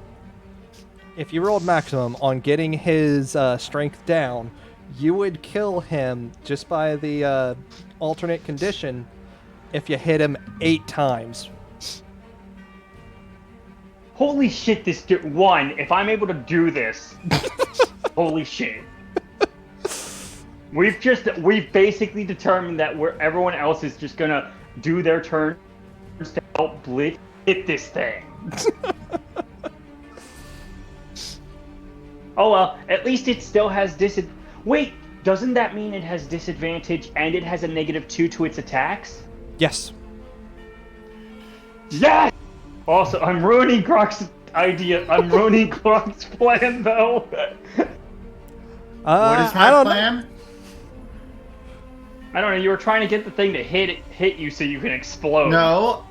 If you rolled maximum on getting his strength down, you would kill him just by the alternate condition if you hit him 8 times. Holy shit, this one, if I'm able to do this, holy shit. We've basically determined that everyone else is just gonna do their turns to help Blitz hit this thing. Oh well, at least it still has Wait, doesn't that mean it has disadvantage and it has a -2 to its attacks? Yes. Yes! Also, I'm ruining Grok's idea. I'm ruining Grok's plan, though. What is I my don't plan? I don't know. You were trying to get the thing to hit you so you can explode. No.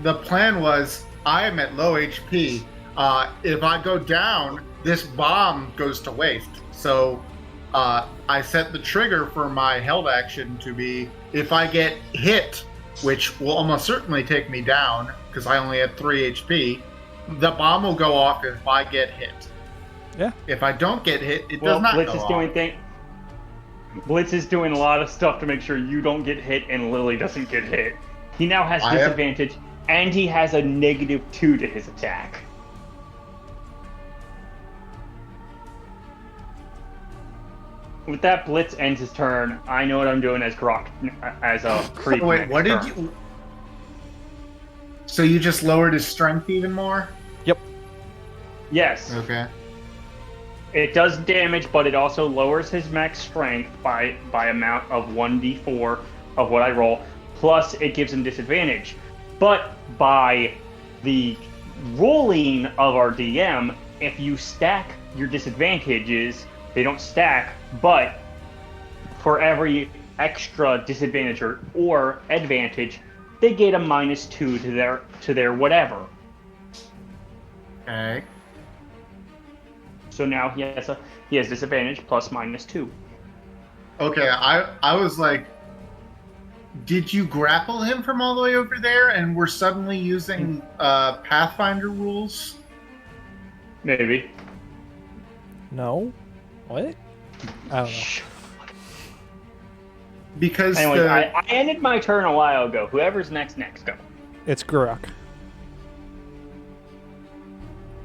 The plan was I am at low HP. If I go down, this bomb goes to waste. So I set the trigger for my held action to be if I get hit, which will almost certainly take me down because I only had 3 HP, the bomb will go off if I get hit. Yeah. If I don't get hit, it Well, does not Blitz go is off. Blitz is doing a lot of stuff to make sure you don't get hit and Lily doesn't get hit. He now has disadvantage, and he has a -2 to his attack. With that, Blitz ends his turn. I know what I'm doing as Grok, as a creep. Wait, next what did turn. you? So you just lowered his strength even more? Yep. Yes. Okay. It does damage, but it also lowers his max strength by amount of 1d4 of what I roll. Plus, it gives him disadvantage. But by the rolling of our DM, if you stack your disadvantages, they don't stack, but for every extra disadvantage or advantage, they get a -2 to their whatever. Okay. So now he has disadvantage plus -2. Okay, I was like, did you grapple him from all the way over there and we're suddenly using Pathfinder rules? Maybe. No. What? I don't know. because Anyways, I ended my turn a while ago. Whoever's next, go. It's Guruk.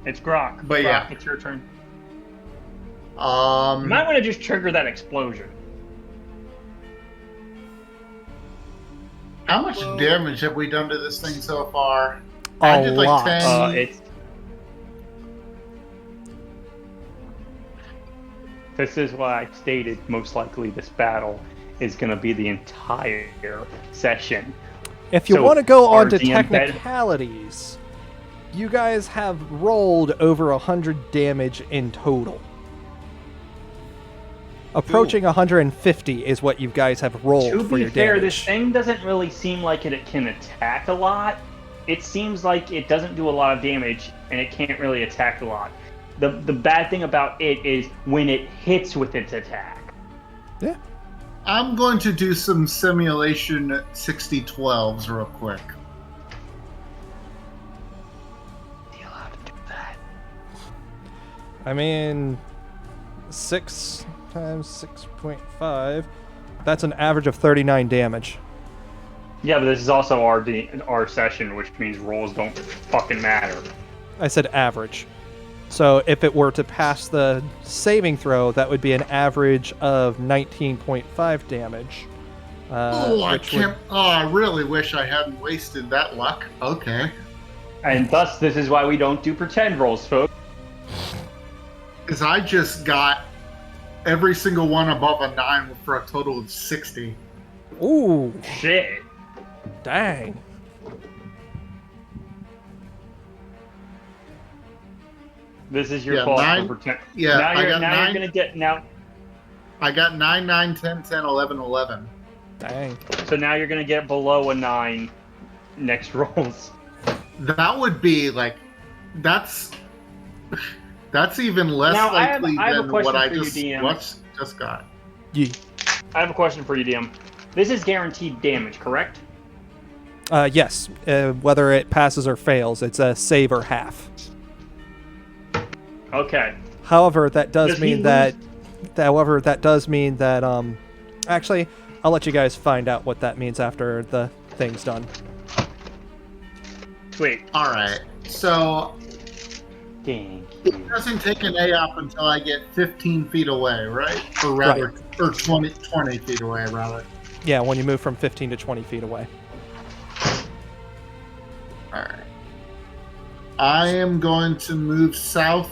It's Grok. But Grok, yeah. it's your turn. You might um, want to just trigger that explosion. how much damage have we done to this thing so far? A I did like lot. 10. It's. This is why I stated most likely this battle is going to be the entire session. If you So, want to go on our to DM bed- technicalities, you guys have rolled over 100 damage in total. Approaching 150 is what you guys have rolled To for be your fair, damage. this thing doesn't really seem like it can attack a lot. It seems like it doesn't do a lot of damage, and it can't really attack a lot. The bad thing about it is when it hits with its attack. Yeah. I'm going to do some simulation 60-12s real quick. Be allowed to do that. I mean, 6 times 6.5. That's an average of 39 damage. Yeah, but this is also our session, which means rolls don't fucking matter. I said average. So if it were to pass the saving throw, that would be an average of 19.5 damage. I really wish I hadn't wasted that luck. Okay. And thus, this is why we don't do pretend rolls, folks. Because I just got every single one above a 9 for a total of 60. Ooh, Shit. dang. This is your Yeah, fault 9 for pretend. yeah, now I you're, got now 9. you're gonna get now. I got 9, 9, 10, 10, 11, 11. Dang. So now you're gonna get below a 9 next rolls. That would be like, that's even less Now, I have likely a than question what I for you, just DM. just got. Yee. I have a question for you, DM. This is guaranteed damage, correct? Yes. Whether it passes or fails, it's a save or half. Okay. However, that does Does he mean that. However, that does mean that. Actually, I'll let you guys find out what that means after the thing's done. Sweet. All right, so Thank it you. doesn't take an AOP until I get 15 feet away, right? Or rather, or 20 feet away, rather. Yeah, when you move from 15 to 20 feet away. All right. I am going to move south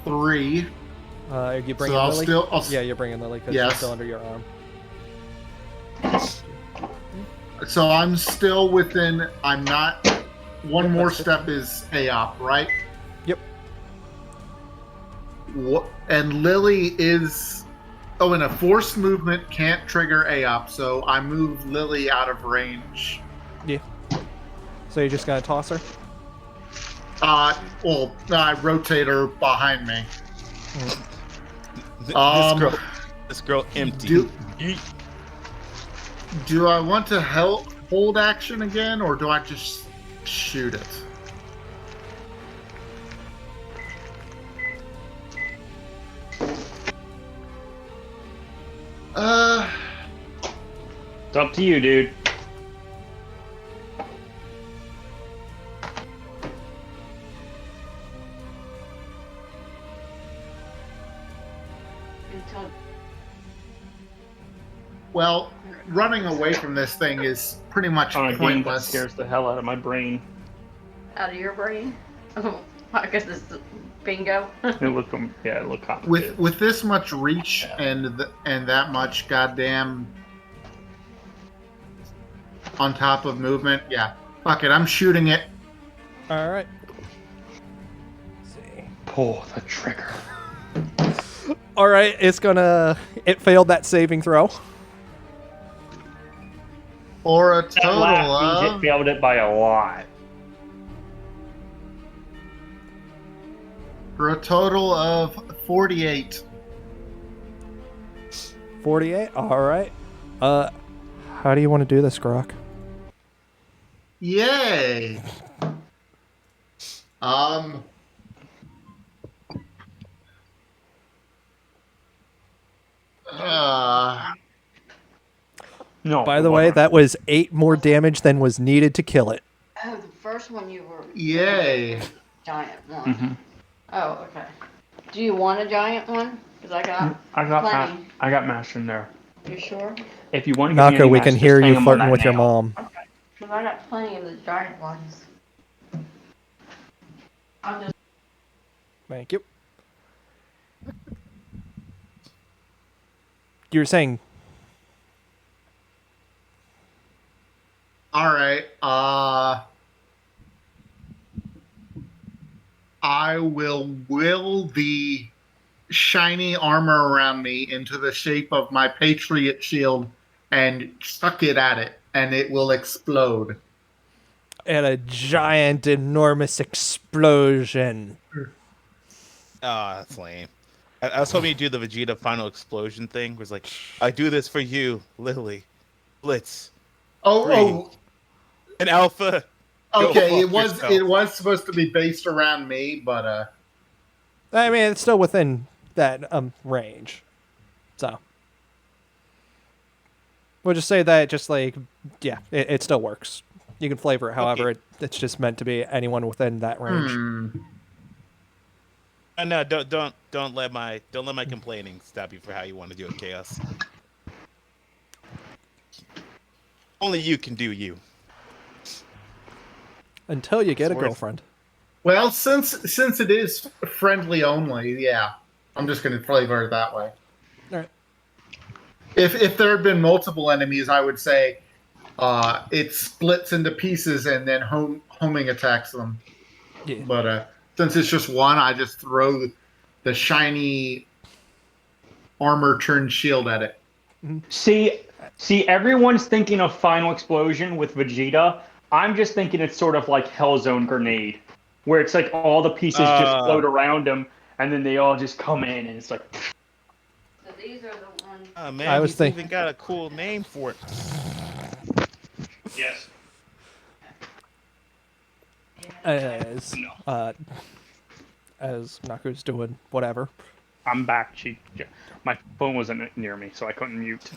3. Are you bringing So I'll Lily? still, Yeah, you're bringing Lily because Yes. she's still under your arm. so I'm still within. I'm not. One more step is AOP, right? Yep. And Lily is. Oh, and a forced movement can't trigger AOP, so I move Lily out of range. Yeah. So you're just gonna toss her? Well, I rotate her behind me. This girl empty. Do I want to hold action again, or do I just shoot it? It's up to you, dude. Well, running away from this thing is pretty much On a game that pointless. scares the hell out of my brain. Out of your brain? Oh, I guess this is bingo. It looked complicated. With this much reach and that much goddamn on top of movement, yeah. Fuck it, I'm shooting it. All right. Let's see. Pull the trigger. All right, it failed that saving throw. For a That total laugh means of it failed it by a lot. 48. 48. All right. How do you want to do this, Grok? Yay! No. By it the way, wasn't. that was 8 more damage than was needed to kill it. Oh, the first one you were. Yay. Giant one. Mhm. Oh, okay. Do you want a giant one? Because I got plenty. I got mash in there. You sure? If you want to give me Naka, any we mash, can just hear hang you 'em on flirting that with your nail. mom. Okay. Because I got plenty of the giant ones. I'll just. Thank you. You were saying, All right. I will the shiny armor around me into the shape of my Patriot shield and chuck it at it, and it will explode. and a giant, enormous explosion. Oh, that's lame. I was hoping you'd do the Vegeta final explosion thing. Where it's like, I do this for you, Lily, Blitz, Oh, Free, and Alpha. Go okay. fuck yourself. It was supposed to be based around me, but I mean, it's still within that range. So we'll just say that just like, yeah, it still works. You can flavor it however it's just meant to be anyone within that range. No, don't let my complaining stop you for how you want to do it, Chaos. Only you can do you. Until you get a It's worth- girlfriend. well, since it is friendly only, yeah, I'm just going to flavor it that way. All right. If there had been multiple enemies, I would say it splits into pieces and then homing attacks them. Yeah. But since it's just one, I just throw the shiny armor turned shield at it. See, everyone's thinking of Final Explosion with Vegeta. I'm just thinking it's sort of like Hellzone Grenade, where it's like all the pieces just float around him, and then they all just come in, and it's like. So these are the ones. Oh man, I was he's thinking- even got a cool name for it. Yes. As Naku's doing whatever. I'm back. My phone wasn't near me, so I couldn't mute.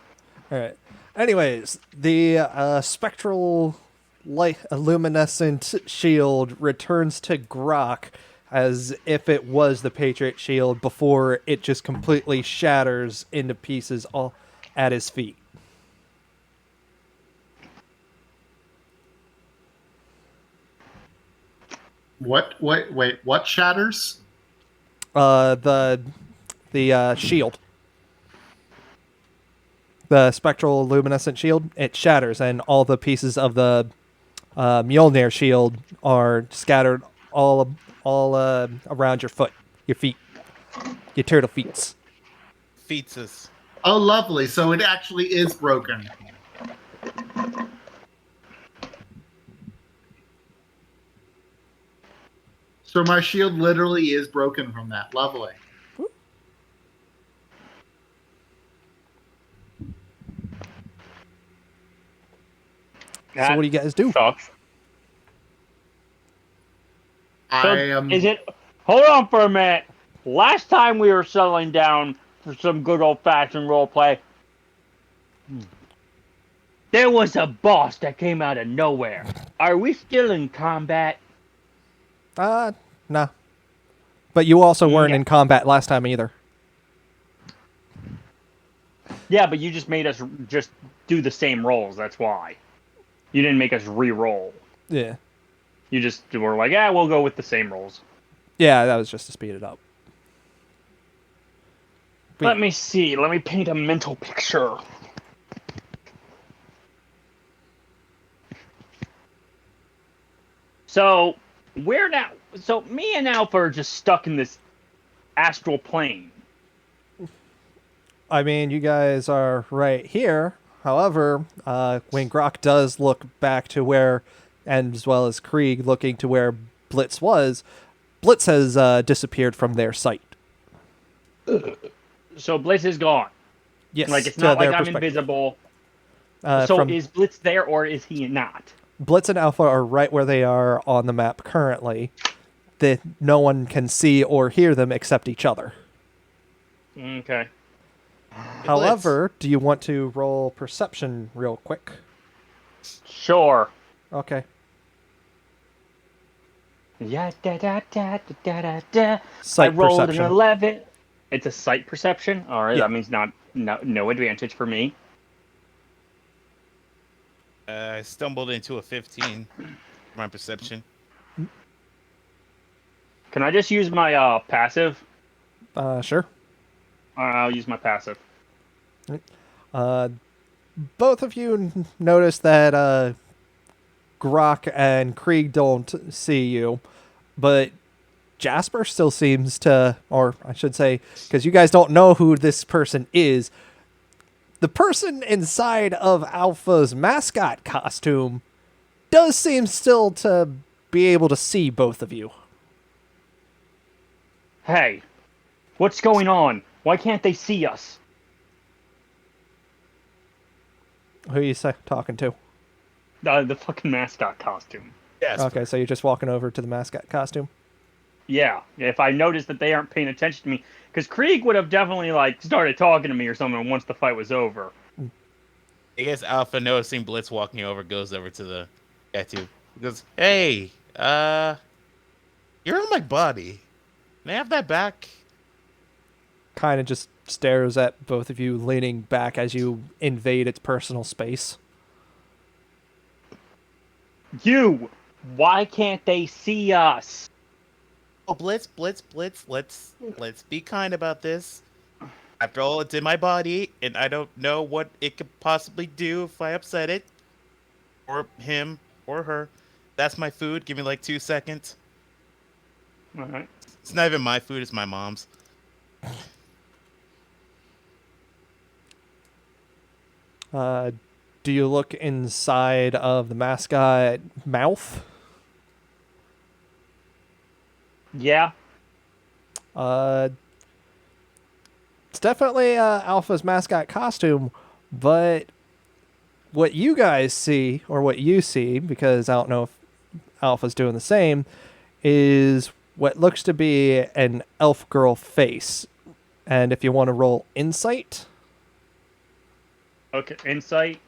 All right. Anyways, the spectral light luminescent shield returns to Grok as if it was the Patriot shield before it just completely shatters into pieces all at his feet. What? Wait. What shatters? The shield. The spectral luminescent shield, it shatters, and all the pieces of the Mjolnir shield are scattered all around your foot, your feet, your turtle feets. Feetses. Oh, lovely. So it actually is broken. So my shield literally is broken from that. Lovely. So what do you guys do? Sucks. I am. Is it? Hold on for a minute. Last time we were settling down for some good old-fashioned roleplay, there was a boss that came out of nowhere. Are we still in combat? No. But you also weren't in combat last time either. Yeah, but you just made us just do the same rolls. That's why. You didn't make us re-roll. Yeah. You just were like, yeah, we'll go with the same rolls. Yeah, that was just to speed it up. Let me see. Let me paint a mental picture. So, we're now. So, me and Alpha are just stuck in this astral plane. I mean, you guys are right here. However, when Grok does look back to where, and as well as Krieg looking to where Blitz was, Blitz has disappeared from their sight. So, Blitz is gone. Yes, Like, it's to not like their I'm perspective. invisible. So So, is Blitz there or is he not? Blitz and Alpha are right where they are on the map currently. That no one can see or hear them except each other. Okay. However, do you want to roll perception real quick? Sure. Okay. Yeah, da da da da da da da. I Sight rolled perception. an 11. It's a sight perception. All right, Yeah. that means no advantage for me. I stumbled into a 15. My perception. Can I just use my passive? Sure. I'll use my passive. Both of you notice that Grok and Krieg don't see you, but Jasper still seems to, or I should say, because you guys don't know who this person is, the person inside of Alpha's mascot costume does seem still to be able to see both of you. Hey, what's going on? Why can't they see us? Who are you talking to? The fucking mascot costume. Yes. Okay, so you're just walking over to the mascot costume? Yeah, if I notice that they aren't paying attention to me, because Krieg would have definitely like started talking to me or something once the fight was over. I guess Alpha, noticing Blitz walking over, goes over to the tattoo. He goes, "Hey, you're on my body. Can I have that back?" Kind of just stares at both of you leaning back as you invade its personal space. You! Why can't they see us? Oh, Blitz. Let's be kind about this. After all, it's in my body, and I don't know what it could possibly do if I upset it, or him, or her. That's my food. Give me like 2 seconds. All right. It's not even my food. It's my mom's. Do you look inside of the mascot mouth? Yeah. It's definitely Alpha's mascot costume, but what you guys see, or what you see, because I don't know if Alpha's doing the same, is what looks to be an elf girl face. And if you want to roll insight, Okay. Insight.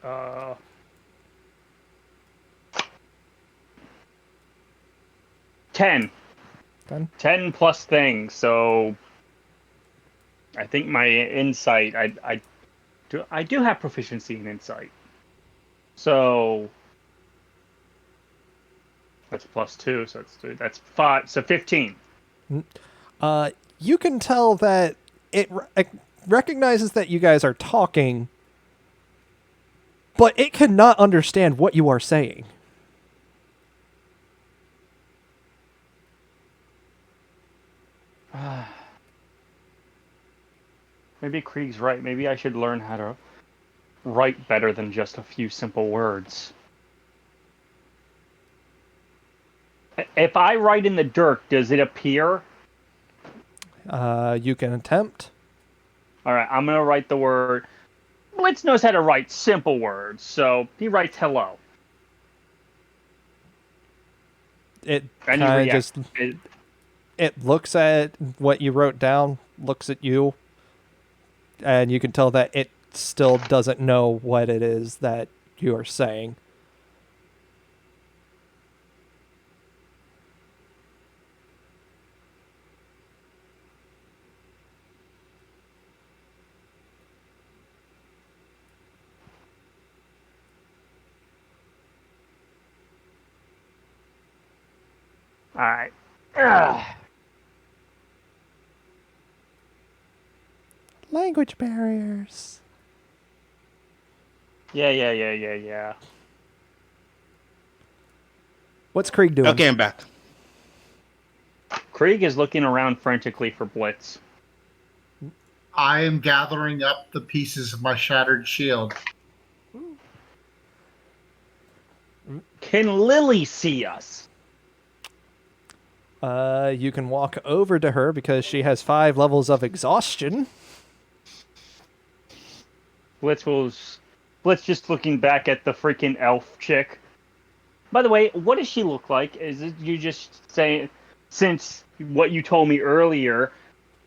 10. 10? 10 plus things. So I think my insight. I do have proficiency in insight. So that's +2. So that's 5. So 15. You can tell that it recognizes that you guys are talking, but it cannot understand what you are saying. Maybe Krieg's right. Maybe I should learn how to write better than just a few simple words. If I write in the dirt, does it appear? You can attempt. All right, I'm going to write the word. Blitz knows how to write simple words, so he writes hello. It And kind he of reacts. just it looks at what you wrote down, looks at you, and you can tell that it still doesn't know what it is that you are saying. All right. Ugh. Language barriers. Yeah. What's Krieg doing? Okay, I'm back. Krieg is looking around frantically for Blitz. I am gathering up the pieces of my shattered shield. Can Lily see us? You can walk over to her because she has 5 levels of exhaustion. Blitz just looking back at the freaking elf chick. By the way, what does she look like? Is it you just saying, since what you told me earlier,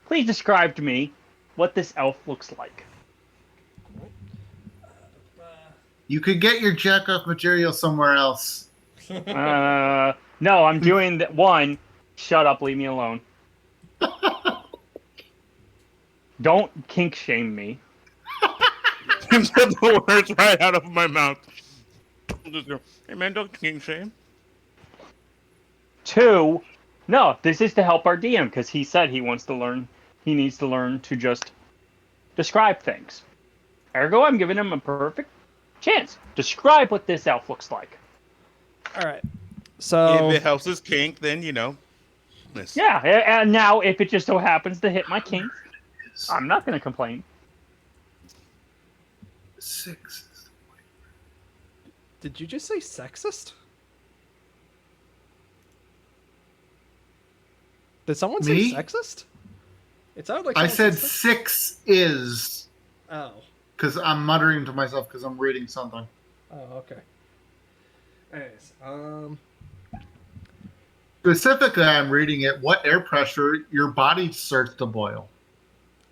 please describe to me what this elf looks like. You could get your jack off material somewhere else. No, I'm doing that. One, shut up, leave me alone. Don't kink shame me. Get the words right out of my mouth. Just go, hey man, don't king shame. Two, no, this is to help our DM because he said he wants to learn. He needs to learn to just describe things. Ergo, I'm giving him a perfect chance. Describe what this elf looks like. All right. So If it helps his kink, then this. Yeah, and now if it just so happens to hit my kink, I'm not going to complain. 6. did you just say sexist? Did someone Me? say sexist? It sounded like I someone said 6 is Oh. because I'm muttering to myself because I'm reading something. Oh, okay. Anyways, Specifically, I'm reading it. What air pressure your body starts to boil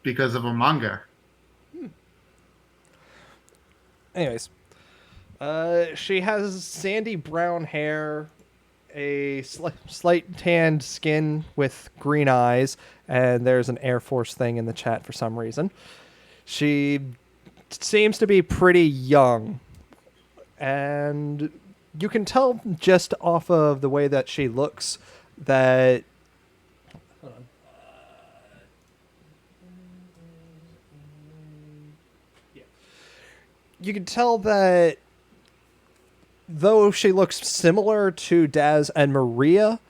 because of a manga. anyways, she has sandy brown hair, a slight tanned skin with green eyes, and there's an Air Force thing in the chat for some reason. She seems to be pretty young, and you can tell just off of the way that she looks that. Hold on. Yeah. You can tell that though she looks similar to Daz and Maria,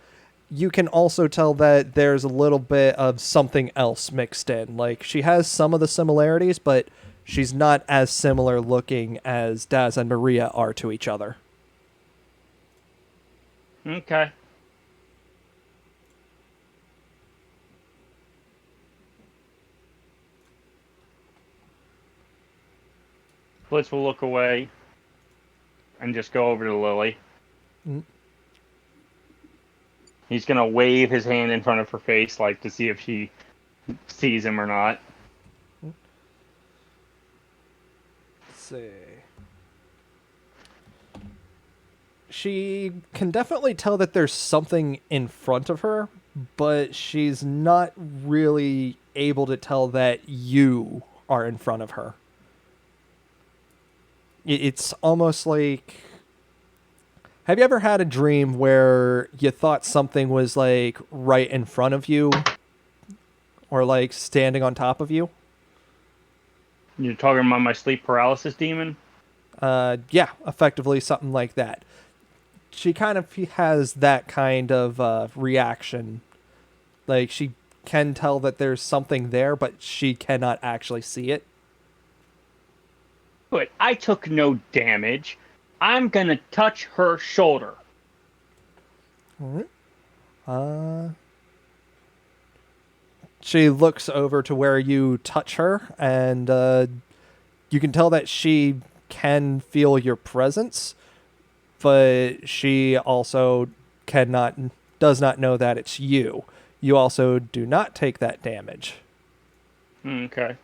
you can also tell that there's a little bit of something else mixed in. Like, she has some of the similarities, but she's not as similar looking as Daz and Maria are to each other. Okay. Blitz will look away and just go over to Lily. Mm. He's going to wave his hand in front of her face, like, to see if she sees him or not. Let's see. She can definitely tell that there's something in front of her, but she's not really able to tell that you are in front of her. It's almost like... Have you ever had a dream where you thought something was, like, right in front of you? Or, like, standing on top of you? You're talking about my sleep paralysis demon? Yeah, effectively something like that. She kind of has that kind of reaction. Like, she can tell that there's something there, but she cannot actually see it. Good. I took no damage. I'm going to touch her shoulder. She looks over to where you touch her, and you can tell that she can feel your presence, but she also does not know that it's you. You also do not take that damage. Okay.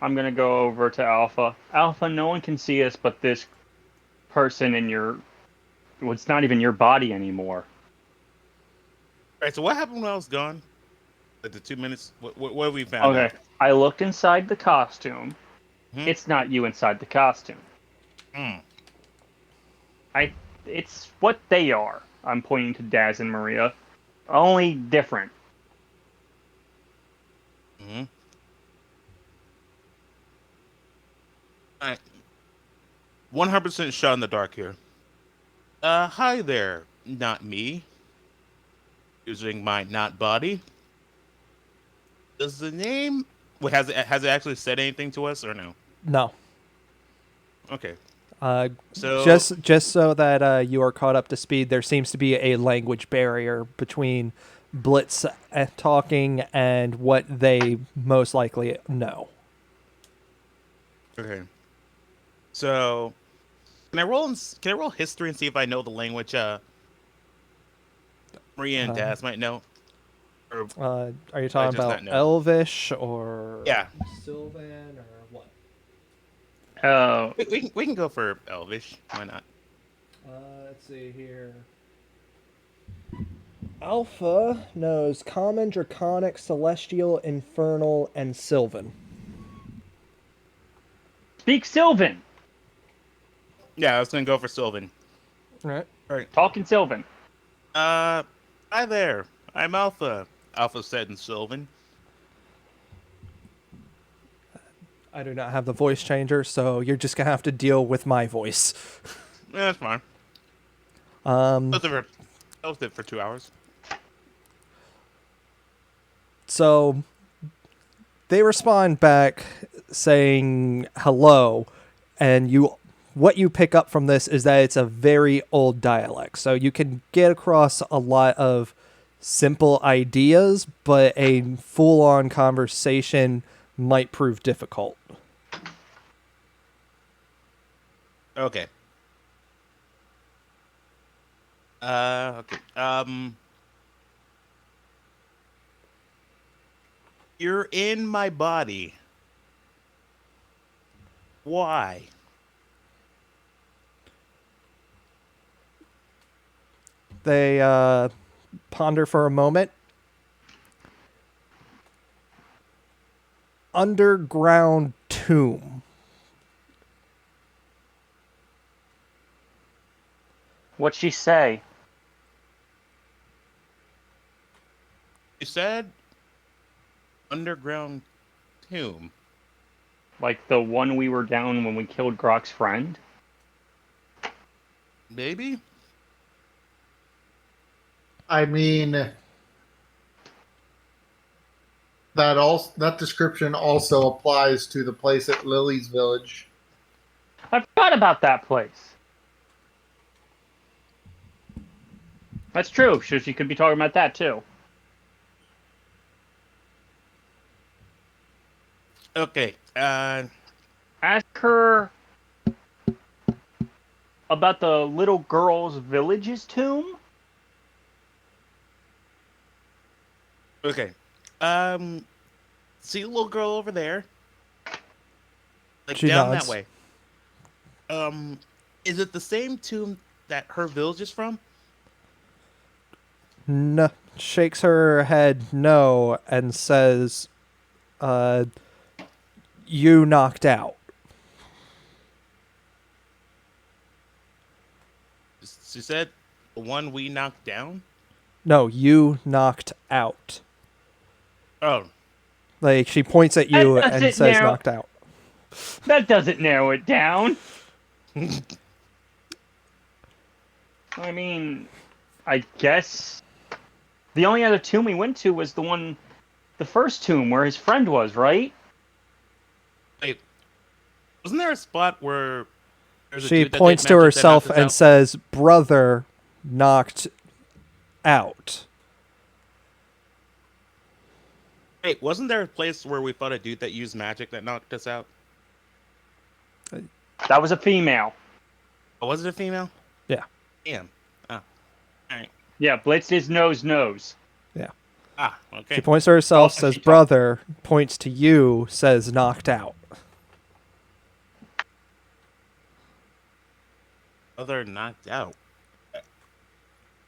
I'm going to go over to Alpha. Alpha, no one can see us but this person in your... Well, it's not even your body anymore. All right, so what happened when I was gone? Like the 2 minutes? What have we found Okay. out? I looked inside the costume. Hmm? It's not you inside the costume. Hmm. It's what they are. I'm pointing to Daz and Maria. Only different. Mm-hmm. All right. 100% shot in the dark here. Hi there. Not me. Using my not body. Does the name... Wait, has it actually said anything to us or no? No. Okay. So just so that you are caught up to speed, there seems to be a language barrier between Blitz talking and what they most likely know. Okay. So, can I roll history and see if I know the language Maria and Daz might know? Or Are you talking just about not know? Elvish or Yeah. Sylvan or what? We can go for Elvish. Why not? Let's see here. Alpha knows Common, Draconic, Celestial, Infernal, and Sylvan. Speak Sylvan. Yeah, I was gonna go for Sylvan. All right. All right. Talking Sylvan. Hi there. I'm Alpha. Alpha said in Sylvan. I do not have the voice changer, so you're just gonna have to deal with my voice. Yeah, that's fine. That was it for 2 hours. So they respond back saying hello, and what you pick up from this is that it's a very old dialect. So you can get across a lot of simple ideas, but a full-on conversation might prove difficult. Okay. Okay. You're in my body. Why? They ponder for a moment. Underground tomb. What'd she say? You said underground tomb. Like the one we were down when we killed Grok's friend? Maybe? I mean, that description also applies to the place at Lily's Village. I forgot about that place. That's true. So she could be talking about that too. Okay. Ask her about the little girl's village's tomb. Okay. See the little girl over there? Like She down nods. that way. Is it the same tomb that her village is from? No, shakes her head no and says, you knocked out. She said the one we knocked down? No, you knocked out. Oh. Like, she points at you That does and it says now. knocked out. That doesn't narrow it down. I mean, I guess the only other tomb we went to was the first tomb where his friend was, right? Wait. Wasn't there a spot where there's a She dude that points did to magic that herself knocked us and out? says, brother knocked out. Wait, wasn't there a place where we fought a dude that used magic that knocked us out? That was a female. Oh, was it a female? Yeah. Damn. Oh. Alright. Yeah, Blitz is nose. Yeah. Ah, okay. She points to herself, Oh, says she talk- brother, points to you, says knocked out. Other knocked out.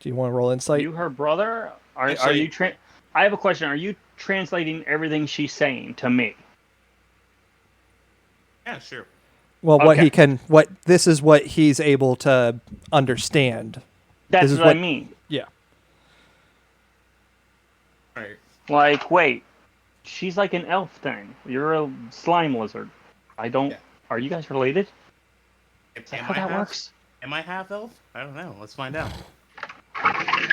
Do you want to roll insight? You her brother? Are Actually- you I have a question. Are you translating everything she's saying to me? Yeah, sure. Well, Okay. this is what he's able to understand. That's This is what I what- mean. Yeah. Alright. Like, wait, she's like an elf thing. You're a slime lizard. I don't. Yeah. Are you guys related? Is that Am how I that half- works? Am I half elf? I don't know. Let's find out.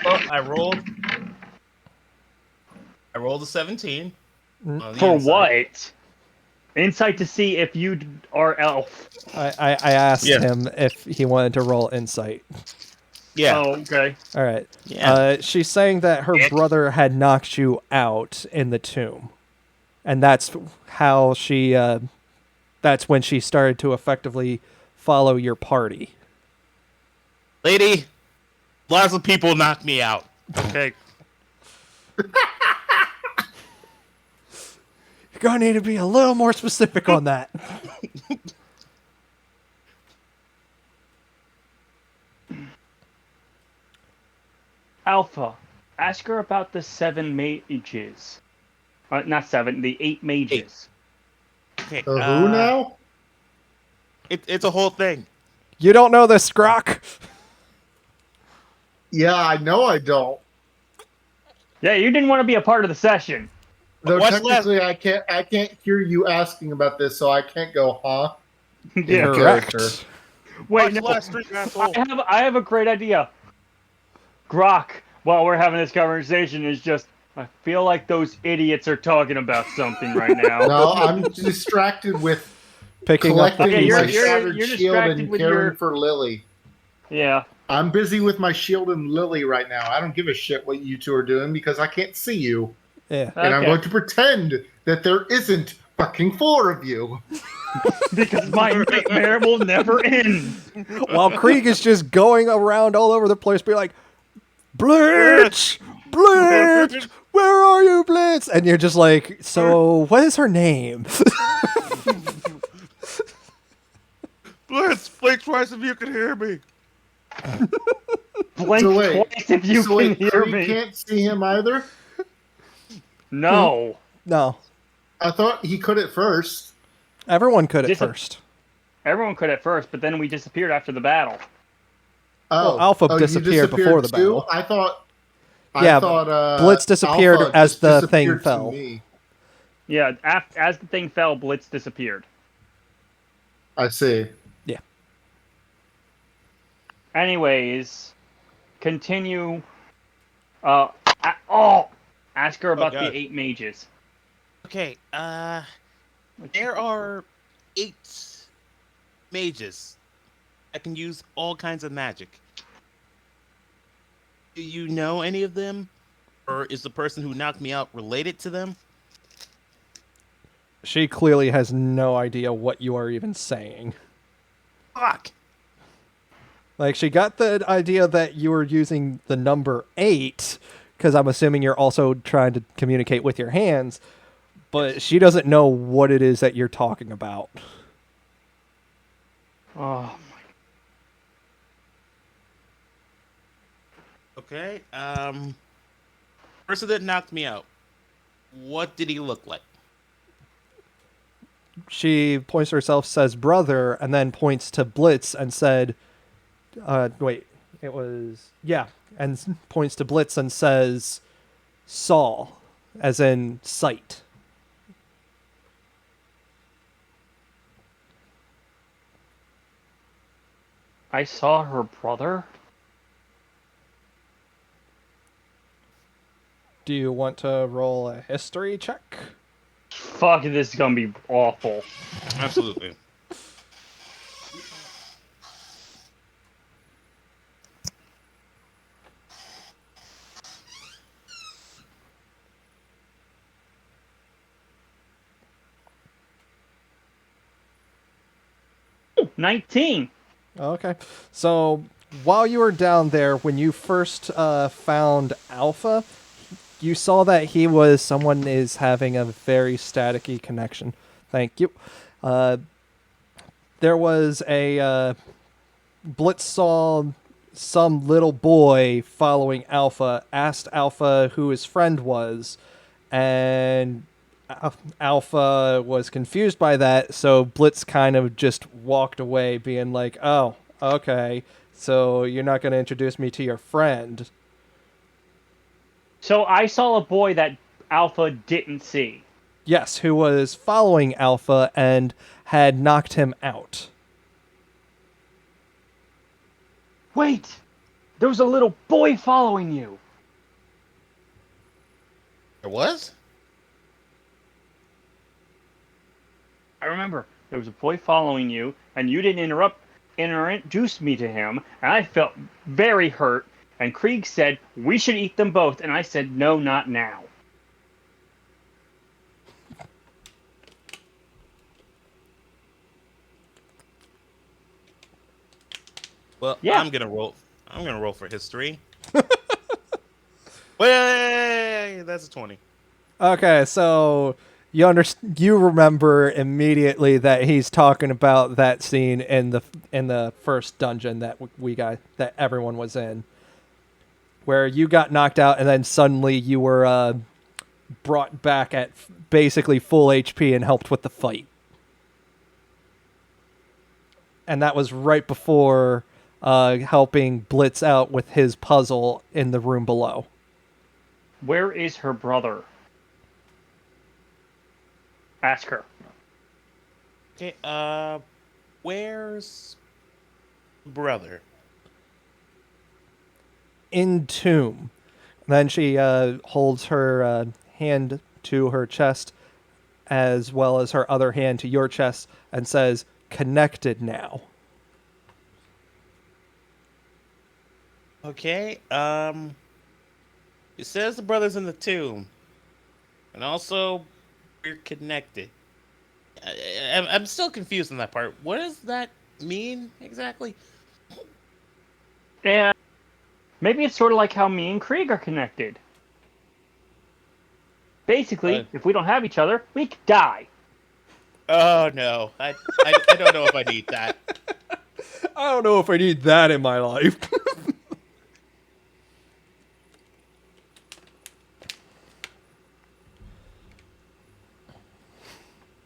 Oh, I rolled a 17. on the For inside. what? Insight to see if you are elf. I asked Yeah. him if he wanted to roll insight. Yeah. Oh, okay. All right. Yeah. She's saying that her Dick. brother had knocked you out in the tomb, and that's how she. That's when she started to effectively follow your party. Lady, lots of people knocked me out. Okay. You're gonna need to be a little more specific on that. Alpha, ask her about the 7 mages. Not 7, the 8 mages. Okay. The who now? It's a whole thing. You don't know this, Grok? Yeah, I know I don't. Yeah, you didn't want to be a part of the session. Though What's technically, I can't hear you asking about this, so I can't go, huh? Yeah. Correct. Wait, Watch no. last street, asshole. I have a great idea. Grok, while we're having this conversation, is just, I feel like those idiots are talking about something right now. No, I'm distracted with Picking up the collecting my pieces. shattered you're shield distracted and with caring your- for Lily. Yeah. I'm busy with my shield and Lily right now. I don't give a shit what you two are doing because I can't see you. Yeah. And I'm Okay. going to pretend that there isn't fucking 4 of you. Because my nightmare will never end. While Krieg is just going around all over the place, being like, Blitz! Blitz! Where are you, Blitz? And you're just like, so what is her name? Blitz, blink twice if you can hear me. Blink So wait, twice if you so can wait, hear Krieg me. can't see him either? No. No. I thought he could at first. Everyone could at Dis- first. Everyone could at first, but then we disappeared after the battle. Well, Alpha you disappeared before the too? battle. I thought Blitz disappeared Alpha as just the disappeared thing to fell. me. Yeah, as the thing fell, Blitz disappeared. I see. Yeah. Anyways, continue. Ask her about God. the 8 mages. Okay, there are 8 mages that can use all kinds of magic. Do you know any of them? Or is the person who knocked me out related to them? She clearly has no idea what you are even saying. Fuck! Like, she got the idea that you were using the number 8, because I'm assuming you're also trying to communicate with your hands, but she doesn't know what it is that you're talking about. Oh, Okay, person that knocked me out, what did he look like? She points to herself, says brother, and then points to Blitz and said, wait, it was, yeah, and points to Blitz and says Saul, as in sight. I saw her brother. Do you want to roll a history check? Fuck, this is gonna be awful. Absolutely. Ooh, 19. Okay. So while you were down there, when you first found Alpha, you saw that he was someone is having a very staticky connection. Thank you. There was a Blitz saw some little boy following Alpha, asked Alpha who his friend was, and Alpha was confused by that, so Blitz kind of just walked away, being like, oh, okay, so you're not going to introduce me to your friend. So I saw a boy that Alpha didn't see. Yes, who was following Alpha and had knocked him out. Wait! There was a little boy following you! There was? I remember. There was a boy following you, and you didn't introduce me to him, and I felt very hurt, and Krieg said, we should eat them both, and I said, no, not now. Well, Yeah. I'm gonna roll for history. Wait, that's a 20. Okay, so you remember immediately that he's talking about that scene in the first dungeon that that everyone was in. where you got knocked out and then suddenly you were brought back at basically full HP and helped with the fight. And that was right before helping Blitz out with his puzzle in the room below. Where is her brother? Ask her. Okay, where's brother? In tomb. Then she holds her hand to her chest as well as her other hand to your chest and says, "Connected now." Okay, it says the brother's in the tomb. And also, we're connected. I'm still confused on that part. What does that mean exactly? And maybe it's sort of like how me and Krieg are connected. Basically, if we don't have each other, we could die. Oh no, I don't know if I need that. I don't know if I need that in my life.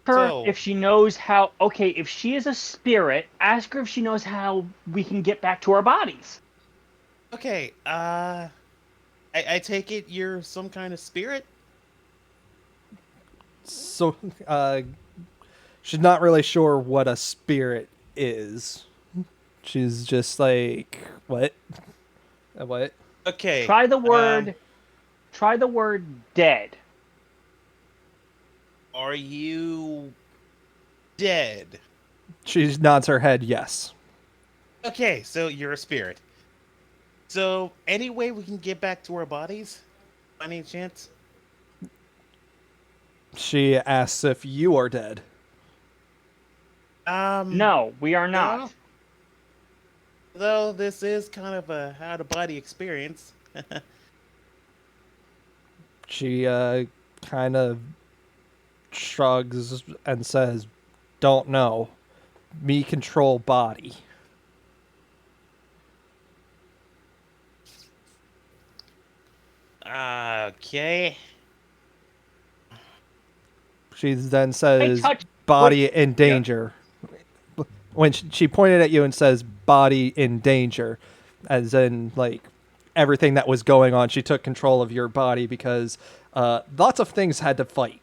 Her, So- if she knows how. Okay, if she is a spirit, ask her if she knows how we can get back to our bodies. Okay, I take it you're some kind of spirit? So, she's not really sure what a spirit is. She's just like, what? What? Okay. Try the word. Try the word dead. Are you dead? She nods her head, yes. Okay, so you're a spirit. So, any way we can get back to our bodies? By any chance? She asks if you are dead. No, we are not. No. Though this is kind of a out-of-body experience. She kind of shrugs and says, "Don't know. Me control body." Okay. She then says, touch- "Body in danger." When she pointed at you and says, "Body in danger," as in, like, everything that was going on, she took control of your body because lots of things had to fight.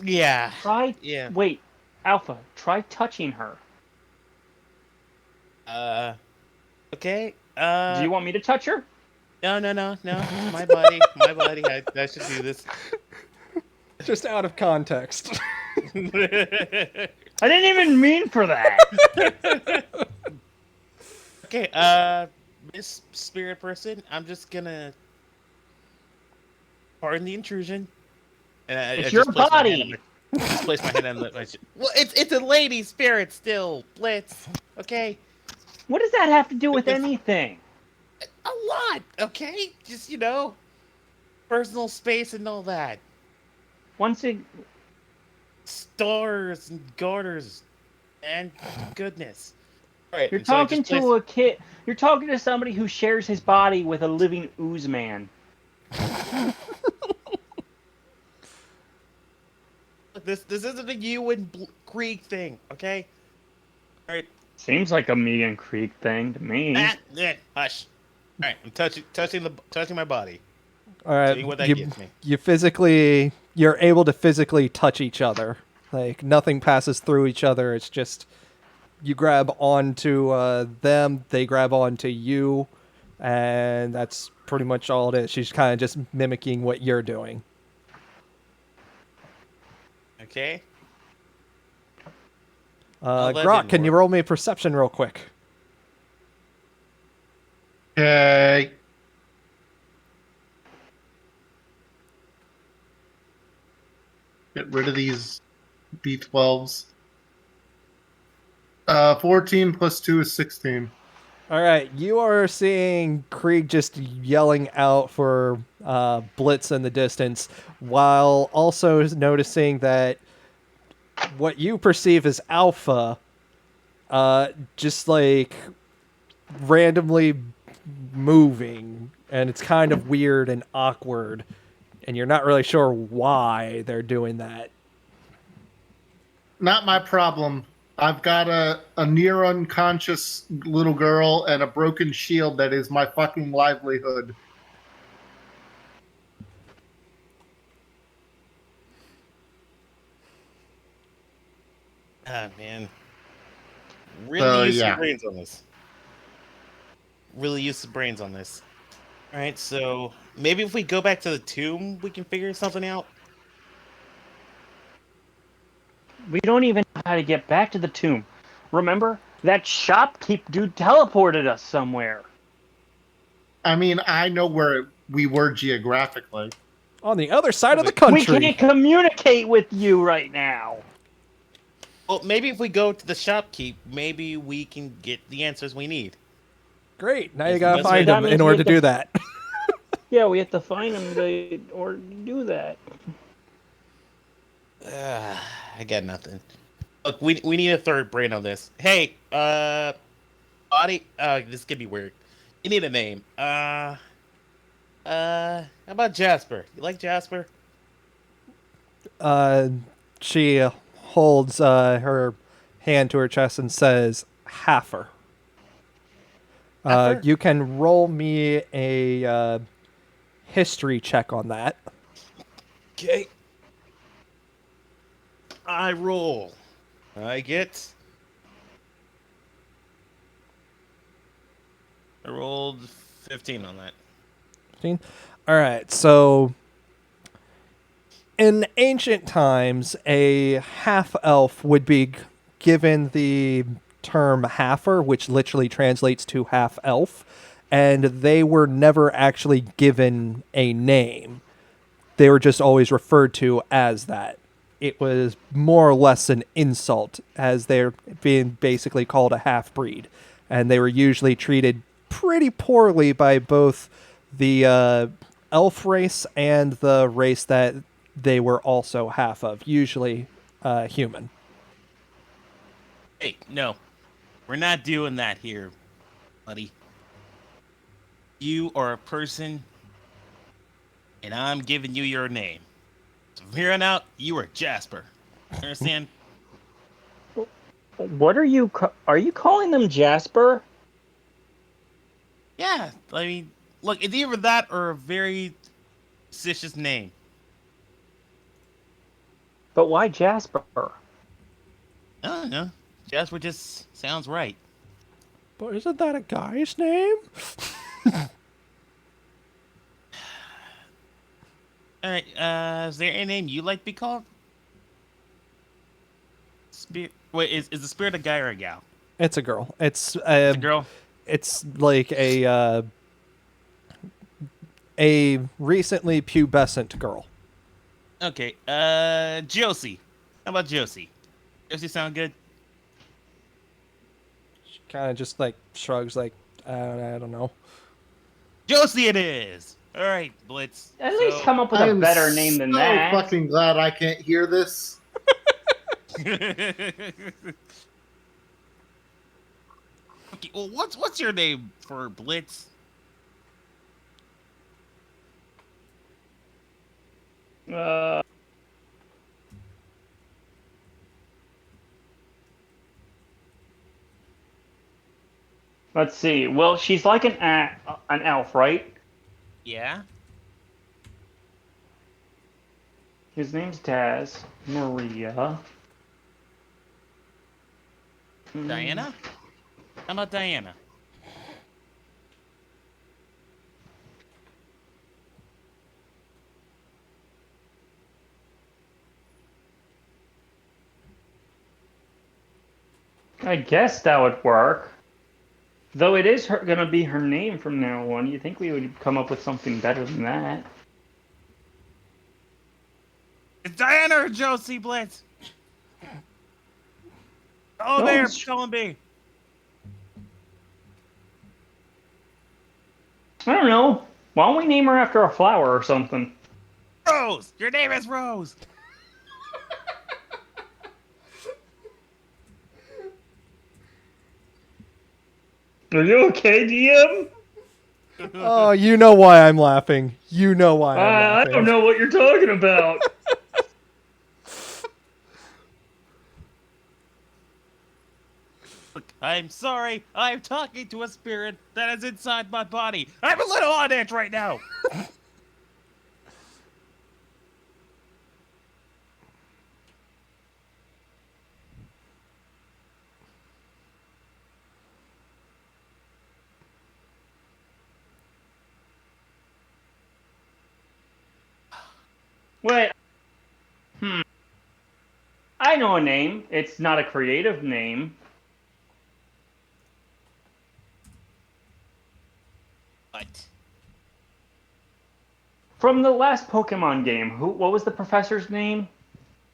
Yeah. Try. Yeah. Wait, Alpha. Try touching her. Okay. Do you want me to touch her? No. My body. My body. I should do this. Just out of context. I didn't even mean for that. Okay, Miss Spirit Person, I'm just gonna pardon the intrusion. And I It's just your place my hand on body. just place my hand on my well, it's a lady spirit still, Blitz. Okay, What does that have to do with It's- anything? a lot. Okay, just personal space and all that. Once it, Stars and garters, and goodness. All right, you're and so I talking just place- to a kid. You're talking to somebody who shares his body with a living ooze man. This isn't a you and Krieg thing, okay? All right. Seems like a me and Krieg thing to me. Hush. All right, I'm touching my body. All right, See what that gets me. you're able to physically touch each other. Like, nothing passes through each other. It's just you grab onto them, they grab onto you, and that's pretty much all it is. She's kind of just mimicking what you're doing. Okay. Well, that Grok, didn't can you work. roll me a perception real quick? Okay. Get rid of these B12s. 14 plus 2 is 16. All right, you are seeing Krieg just yelling out for Blitz in the distance, while also noticing that what you perceive as Alpha, just like randomly moving, and it's kind of weird and awkward, and you're not really sure why they're doing that. Not my problem. I've got a near unconscious little girl and a broken shield that is my fucking livelihood. Ah, man. Really So, use some yeah. brains on this. Really use some brains on this. All right, so maybe if we go back to the tomb, we can figure something out. We don't even know how to get back to the tomb. Remember? That shopkeep dude teleported us somewhere. I mean, I know where we were geographically. On the other side of the We country. can't communicate with you right now. Well, maybe if we go to the shopkeep, maybe we can get the answers we need. Great. Now you That's gotta the best find way. them That in means we order to have to- do that. Yeah, we have to find him or do that. I got nothing. Look, we need a third brain on this. Hey, body. This could be weird. You need a name. How about Jasper? You like Jasper? She holds her hand to her chest and says, Haffer. Haffer? You can roll me a history check on that. Okay. I roll. I rolled 15 on that. 15? All right, so in ancient times, a half elf would be given the term Haffer, which literally translates to half elf, and they were never actually given a name. They were just always referred to as that. It was more or less an insult, as they're being basically called a half breed, and they were usually treated pretty poorly by both the elf race and the race that they were also half of, usually human. Hey, no. We're not doing that here, buddy. You are a person, and I'm giving you your name. So from here on out, you are Jasper. Understand? What are you? Are you calling them Jasper? Yeah, I mean, look, it's either that or a very vicious name. But why Jasper? I don't know. Jasper just sounds right. But isn't that a guy's name? All right, is there any name you like to be called? Spirit. Wait, is the spirit a guy or a gal? It's a girl. It's It's a girl. It's like a recently pubescent girl. Okay, Josie. How about Josie? Josie sound good? She kind of just like shrugs, like I don't know. Josie it is! Alright, Blitz. At least come up with I a am better name than so that. fucking glad I can't hear this. Okay, well, what's your name for Blitz? Uh, let's see. Well, she's like an elf, right? Yeah? His name's Taz. Maria. Diana? How about Diana? I guess that would work. Though it is gonna be her name from now on. You think we would come up with something better than that? It's Diana or Josie, Blitz? Oh, No, there, it's- Colin B. I don't know. Why don't we name her after a flower or something? Rose! Your name is Rose! Are you okay, DM? Oh, you know why I'm laughing. You know why I'm I laughing. don't know what you're talking about. Look, I'm sorry. I'm talking to a spirit that is inside my body. I'm a little on edge right now. Wait. I know a name. It's not a creative name. What? From the last Pokemon game, what was the professor's name?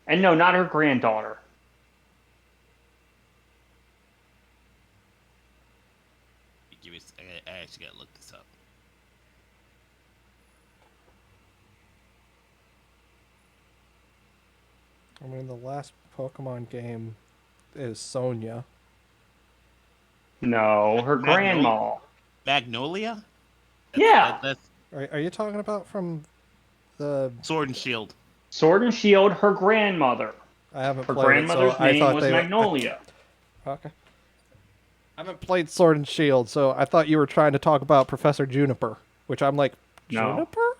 And no, not her granddaughter. Give me. I actually gotta look this up. I mean, the last Pokemon game is Sonya. No, her grandma. Magnolia? Yeah. That's Are you talking about from the... Sword and Shield. Sword and Shield, her grandmother. I haven't Her played it, so grandmother's I name thought was they... Magnolia. Okay. I haven't played Sword and Shield, so I thought you were trying to talk about Professor Juniper, which I'm like, No. Juniper?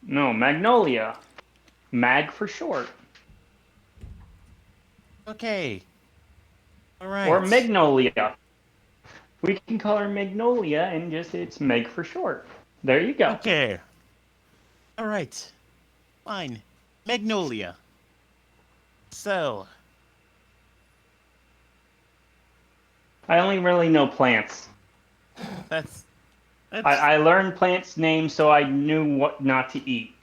No, Magnolia. Mag for short. Okay. All right. Or Magnolia. We can call her Magnolia and just it's Meg for short. There you go. Okay. All right. Fine. Magnolia. So, I only really know plants. that's I learned plants' names so I knew what not to eat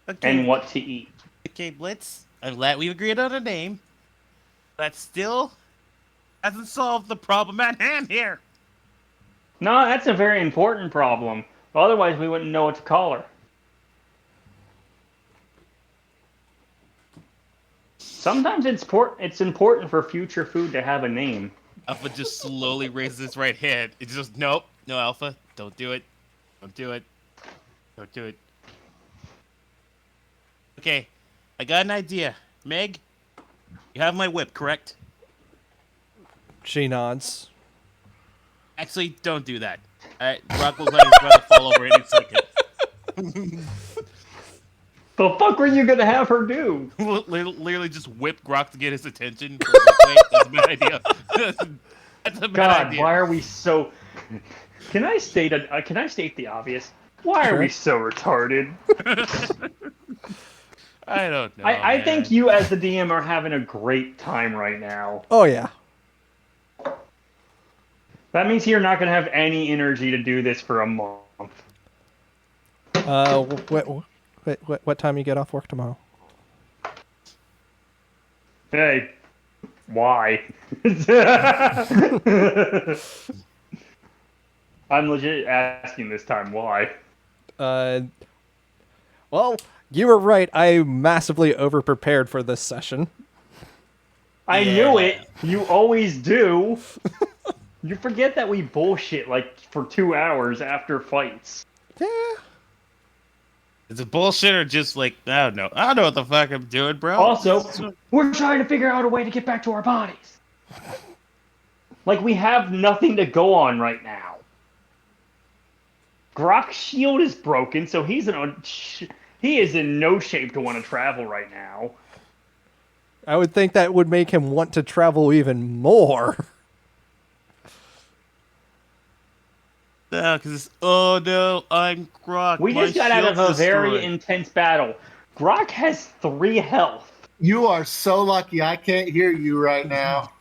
okay. and what to eat. Okay, Blitz. I'm glad we've agreed on a name. That still hasn't solved the problem at hand here. No, that's a very important problem. Otherwise, we wouldn't know what to call her. Sometimes it's important for future food to have a name. Alpha just slowly raises his right hand. It's just nope, no Alpha, don't do it, don't do it, don't do it. Okay, I got an idea. Meg, you have my whip, correct? She nods. Actually, don't do that. Brock will let his brother fall over any second. The fuck were you gonna have her do? Literally just whip Grok to get his attention. Wait, that's a bad idea. That's a bad God, idea. why are we so? Can I state the obvious? Why are we so retarded? I don't know. I man. think you, as the DM, are having a great time right now. Oh, yeah. That means you're not gonna have any energy to do this for a month. What time you get off work tomorrow? Hey, why? I'm legit asking this time why. Well, you were right. I massively overprepared for this session. I knew it. You always do. You forget that we bullshit like for 2 hours after fights. Yeah. Is it bullshit or just like I don't know? I don't know what the fuck I'm doing, bro. Also, we're trying to figure out a way to get back to our bodies. Like we have nothing to go on right now. Grok's shield is broken, so he is in no shape to want to travel right now. I would think that would make him want to travel even more. No, because oh no, I'm Grok. We just got out of a very intense battle. Grok has 3 health. You are so lucky I can't hear you right now.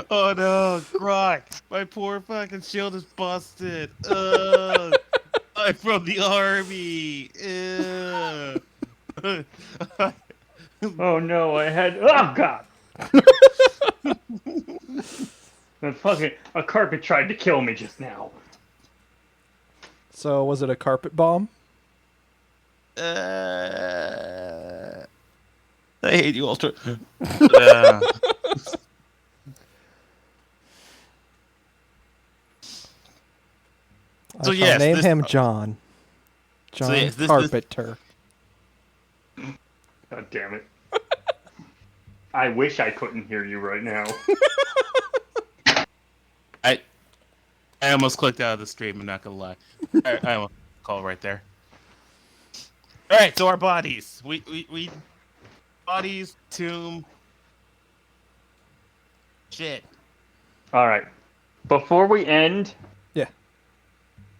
Oh no, Grok! My poor fucking shield is busted. I'm from the army. Oh no, oh god. A carpet tried to kill me just now. So, was it a carpet bomb? I hate you, Ultra. Hmm. yes, name him John. John yes, Carpenter. God damn it. I wish I couldn't hear you right now. I almost clicked out of the stream. I'm not gonna lie. I almost call right there. All right, so our bodies. We bodies, tomb. Shit. All right. Before we end, Yeah.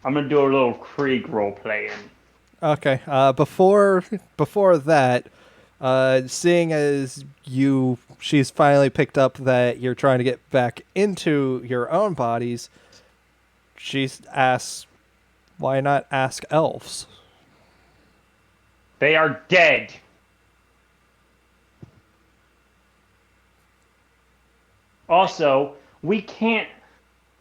I'm gonna do a little Krieg role playing. Okay. Before that, seeing as she's finally picked up that you're trying to get back into your own bodies, she asks, "Why not ask elves?" They are dead. Also, we can't.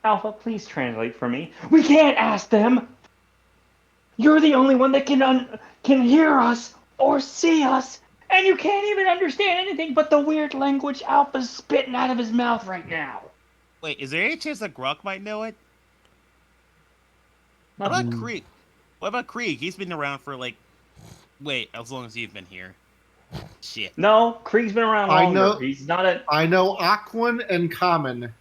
Alpha, please translate for me. We can't ask them. You're the only one that can hear us or see us, and you can't even understand anything but the weird language Alpha's spitting out of his mouth right now. Wait, is there any chance that Grok might know it? What about Krieg? What about Krieg? He's been around for as long as you've been here. Shit. No, Krieg's been around I longer. know- He's not a. I know Aquan and Common.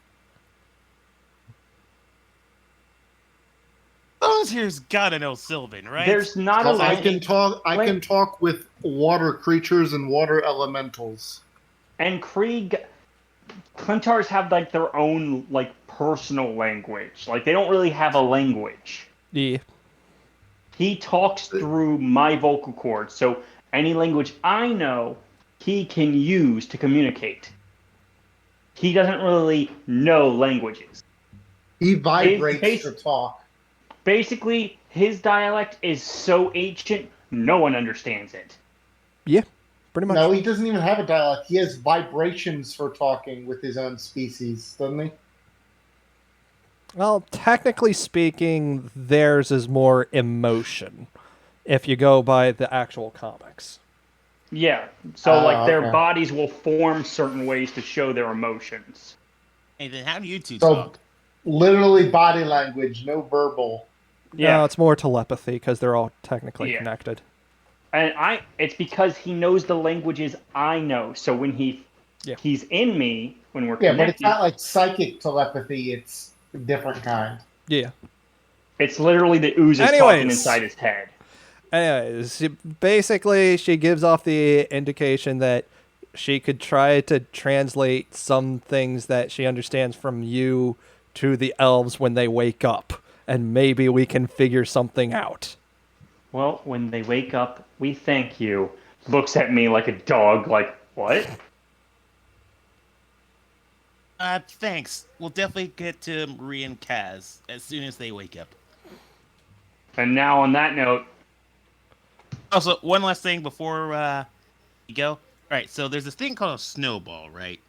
Those here's gotta know Sylvan, right? There's not a. So I can language. talk. I can talk with water creatures and water elementals. And Krieg, Centaurs have their own personal language. They don't really have a language. Yeah. He talks through my vocal cords, so any language I know, he can use to communicate. He doesn't really know languages. He vibrates Bas- to talk. Basically, his dialect is so ancient, no one understands it. Yeah. Pretty much. No, he doesn't even have a dialect. He has vibrations for talking with his own species, doesn't he? Well, technically speaking, theirs is more emotion, if you go by the actual comics. Yeah, so their okay. bodies will form certain ways to show their emotions. Hey, then how do you two So, talk? literally body language, no verbal. Yeah, No, it's more telepathy because they're all technically Yeah. connected. and it's because he knows the languages I know. So when he's in me, when we're Yeah, connected, but it's not like psychic telepathy. It's a different kind. Yeah. it's literally the oozes talking Anyways. inside his head. Anyways, she gives off the indication that she could try to translate some things that she understands from you to the elves when they wake up, and maybe we can figure something out. Well, when they wake up, we thank you. Looks at me like a dog, what? Thanks. We'll definitely get to Marie and Kaz as soon as they wake up. And now, on that note, Also, one last thing before you go. All right, so there's this thing called a snowball, right?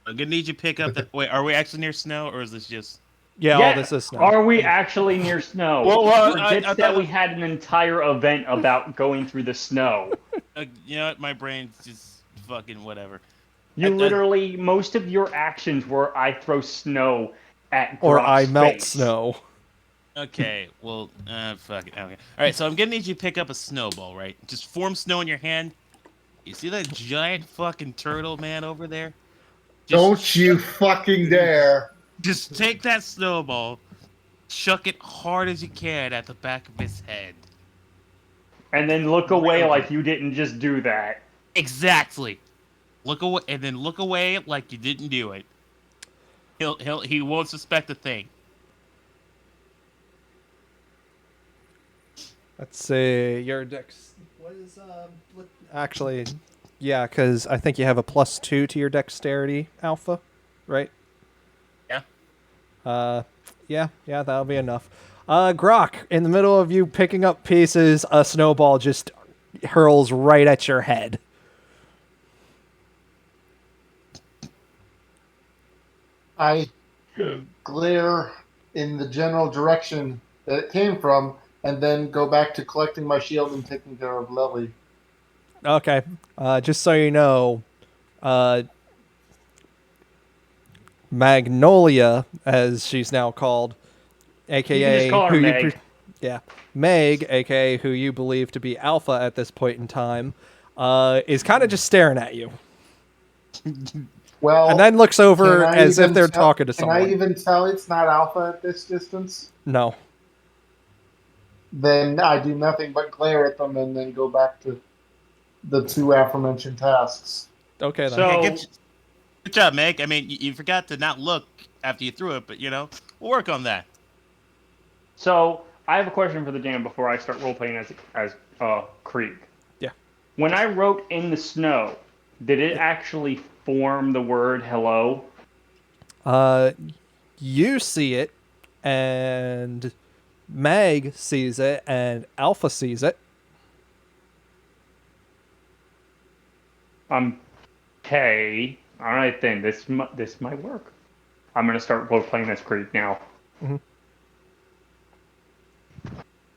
I'm gonna need you to pick up that. Wait, are we actually near snow, or is this just? Yeah, all this is snow. Are we actually near snow? Well, Forget I that thought- we had an entire event about going through the snow. You know what? My brain's just fucking whatever. You I- literally, most of your actions were I throw snow at Or Grok's I melt face. snow. Okay, well, fuck it. Okay. All right, so I'm gonna need you to pick up a snowball, right? Just form snow in your hand. You see that giant fucking turtle man over there? Don't you fucking dare! Just take that snowball, chuck it hard as you can at the back of his head. And then look away like you didn't just do that. Exactly. Look away, and then look away like you didn't do it. He won't suspect a thing. Let's see, your dex. What is actually? Yeah, because I think you have a +2 to your dexterity, Alpha, right? Yeah. Yeah, that'll be enough. Grok, in the middle of you picking up pieces, a snowball just hurls right at your head. I glare in the general direction that it came from, and then go back to collecting my shield and taking care of Lily. Okay, just so you know, Magnolia, as she's now called, You can aka just call her who Meg. Yeah. Meg, aka who you believe to be Alpha at this point in time, is kind of just staring at you. Well, And then looks over as if they're talking to Can I someone. even tell it's not Alpha at this distance? No. Then I do nothing but glare at them and then go back to the two aforementioned tasks. Okay, then. So Hey, good job, Meg. I mean, you forgot to not look after you threw it, but we'll work on that. So I have a question for the jam before I start roleplaying as Krieg. Yeah. When I wrote in the snow, did it actually form the word hello? You see it, and Meg sees it, and Alpha sees it. Okay. All right then. This might work. I'm gonna start roleplaying as Krieg now. Mm-hmm.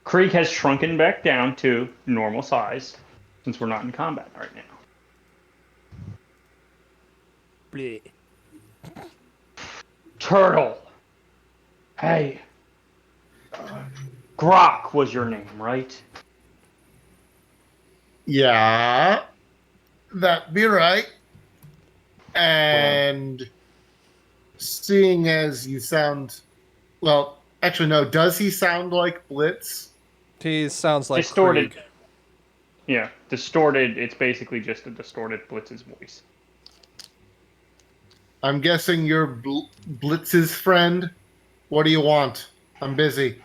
Krieg has shrunken back down to normal size since we're not in combat right now. Bleh. Turtle. Hey. Grok was your name, right? Yeah, that be right. And seeing as you sound, well, actually no, does he sound like Blitz? He sounds like Distorted. Krieg. Yeah, distorted. It's basically just a distorted Blitz's voice. I'm guessing you're Blitz's friend. What do you want? I'm busy.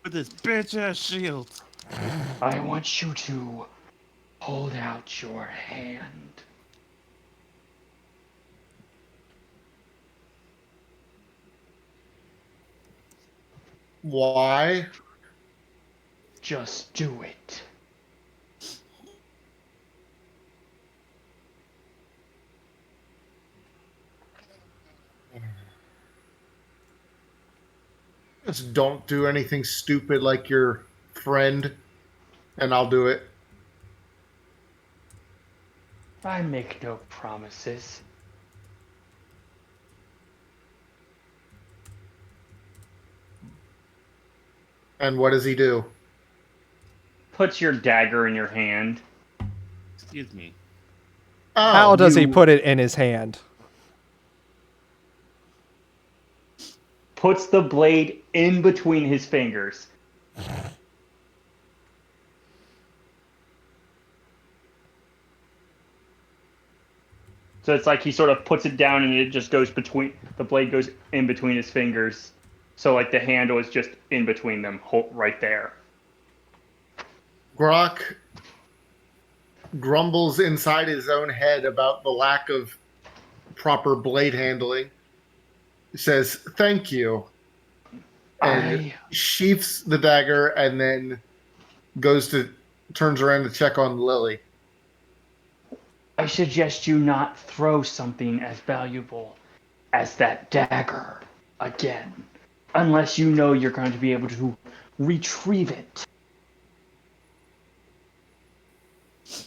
With this bitch ass shield. I want you to hold out your hand. Why? Just do it. Just don't do anything stupid like your friend, and I'll do it. I make no promises. And what does he do? Puts your dagger in your hand. Excuse me. Oh, How does he you- put it in his hand? Puts the blade in between his fingers. So it's like he sort of puts it down and it just goes between, the blade goes in between his fingers. So like the handle is just in between them, right there. Grok grumbles inside his own head about the lack of proper blade handling. He says, "Thank you," and sheaths the dagger, and then turns around to check on Lily. I suggest you not throw something as valuable as that dagger again, unless you know you're going to be able to retrieve it.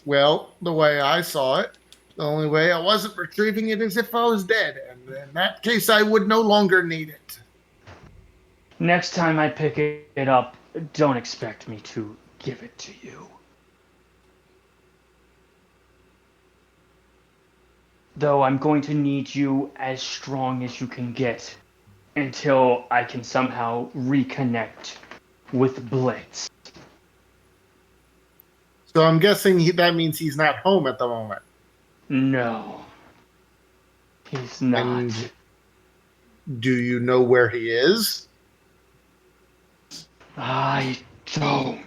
Well, the way I saw it, the only way I wasn't retrieving it is if I was dead, and in that case, I would no longer need it. Next time I pick it up, don't expect me to give it to you. Though I'm going to need you as strong as you can get until I can somehow reconnect with Blitz. So I'm guessing that means he's not home at the moment. No. He's not. And do you know where he is? I don't.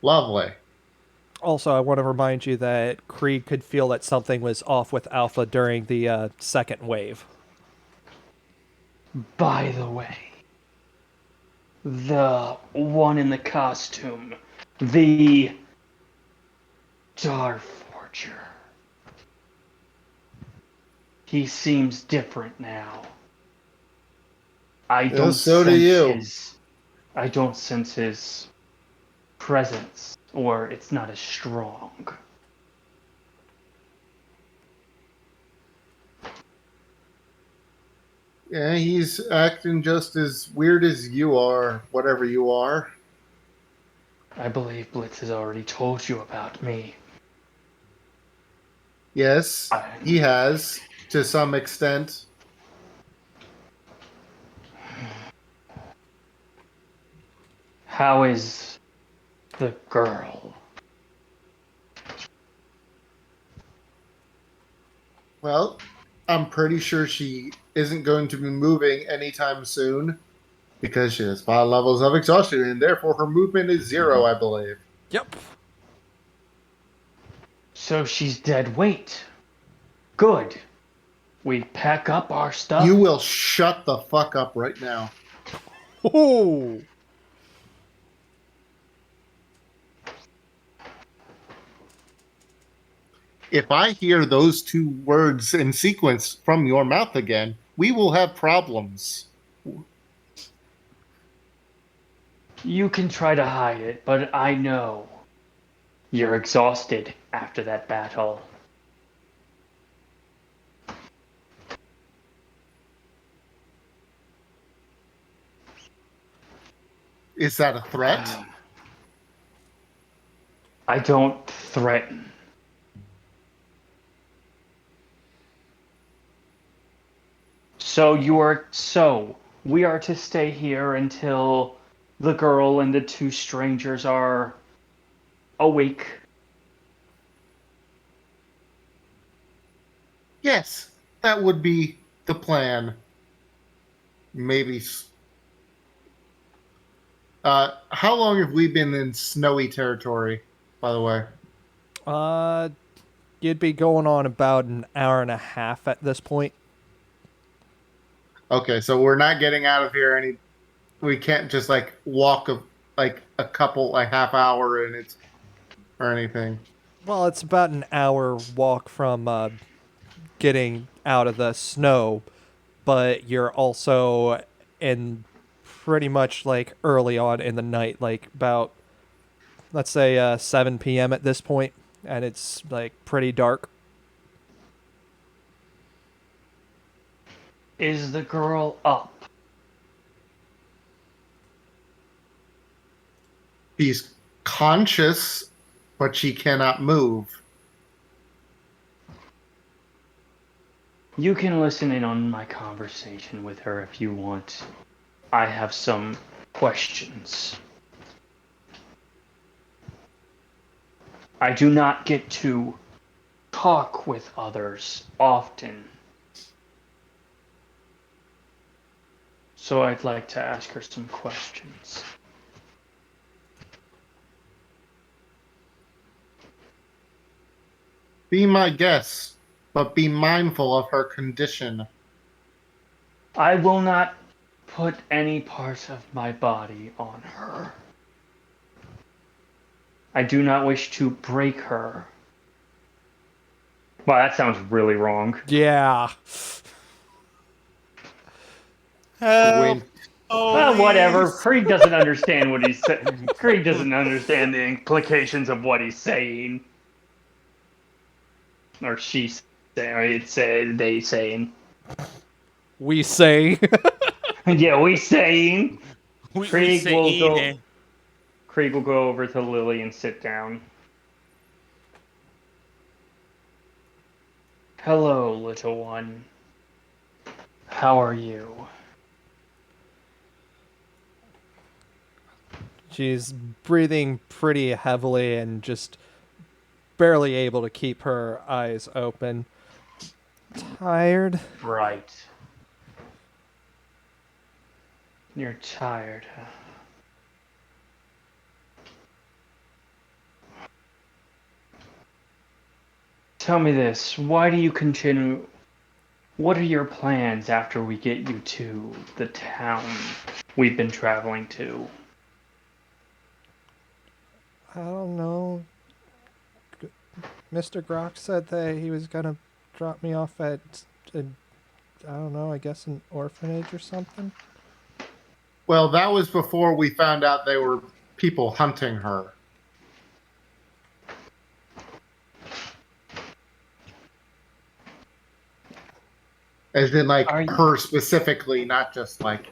Lovely. Also, I want to remind you that Krieg could feel that something was off with Alpha during the second wave. By the way, the one in the costume, the Darforger. He seems different now. I don't so do sense you. I don't sense his presence, or it's not as strong. Yeah, he's acting just as weird as you are, whatever you are. I believe Blitz has already told you about me. Yes, I, he has, to some extent. how is the girl? Well, I'm pretty sure she isn't going to be moving anytime soon because she has 5 levels of exhaustion and therefore her movement is 0, I believe. Yep. So she's dead weight. Good. We pack up our You stuff. will shut the fuck up right now. Oh. If I hear those 2 words in sequence from your mouth again, we will have problems. You can try to hide it, but I know you're exhausted after that battle. Is that a threat? I don't threaten. So we are to stay here until the girl and the 2 strangers are awake. Yes, that would be the plan. Maybe. How long have we been in snowy territory, by the way? Uh, you'd be going on about an hour and a half at this point. Okay, so we're not getting out of here any. We can't just like walk like a couple, like half hour, and it's or anything. Well, it's about an hour walk from getting out of the snow, but you're also in pretty much like early on in the night, like about let's say 7 p.m. at this point, and it's like pretty dark. Is the girl up? She's conscious, but she cannot move. You can listen in on my conversation with her if you want. I have some questions. I do not get to talk with others often. So I'd like to ask her some questions. Be my guest, but be mindful of her condition. I will not put any part of my body on her. I do not wish to break her. Wow, that sounds really wrong. Yeah. Help, Wink. Whatever. police. Krieg doesn't understand what he's saying. Krieg doesn't understand the implications of what he's saying. Or she's saying, or they saying. We say. Yeah, we saying. We Krieg say will go. eating. Krieg will go over to Lily and sit down. Hello, little one. How are you? She's breathing pretty heavily and just barely able to keep her eyes open. Tired? Right. You're tired, huh? Tell me this, why do you continue? What are your plans after we get you to the town we've been traveling to? I don't know. Mr. Grock said that he was gonna drop me off at, I don't know, I guess an orphanage or something. Well, that was before we found out they were people hunting her. As in, like, Are you, her specifically, not just, like,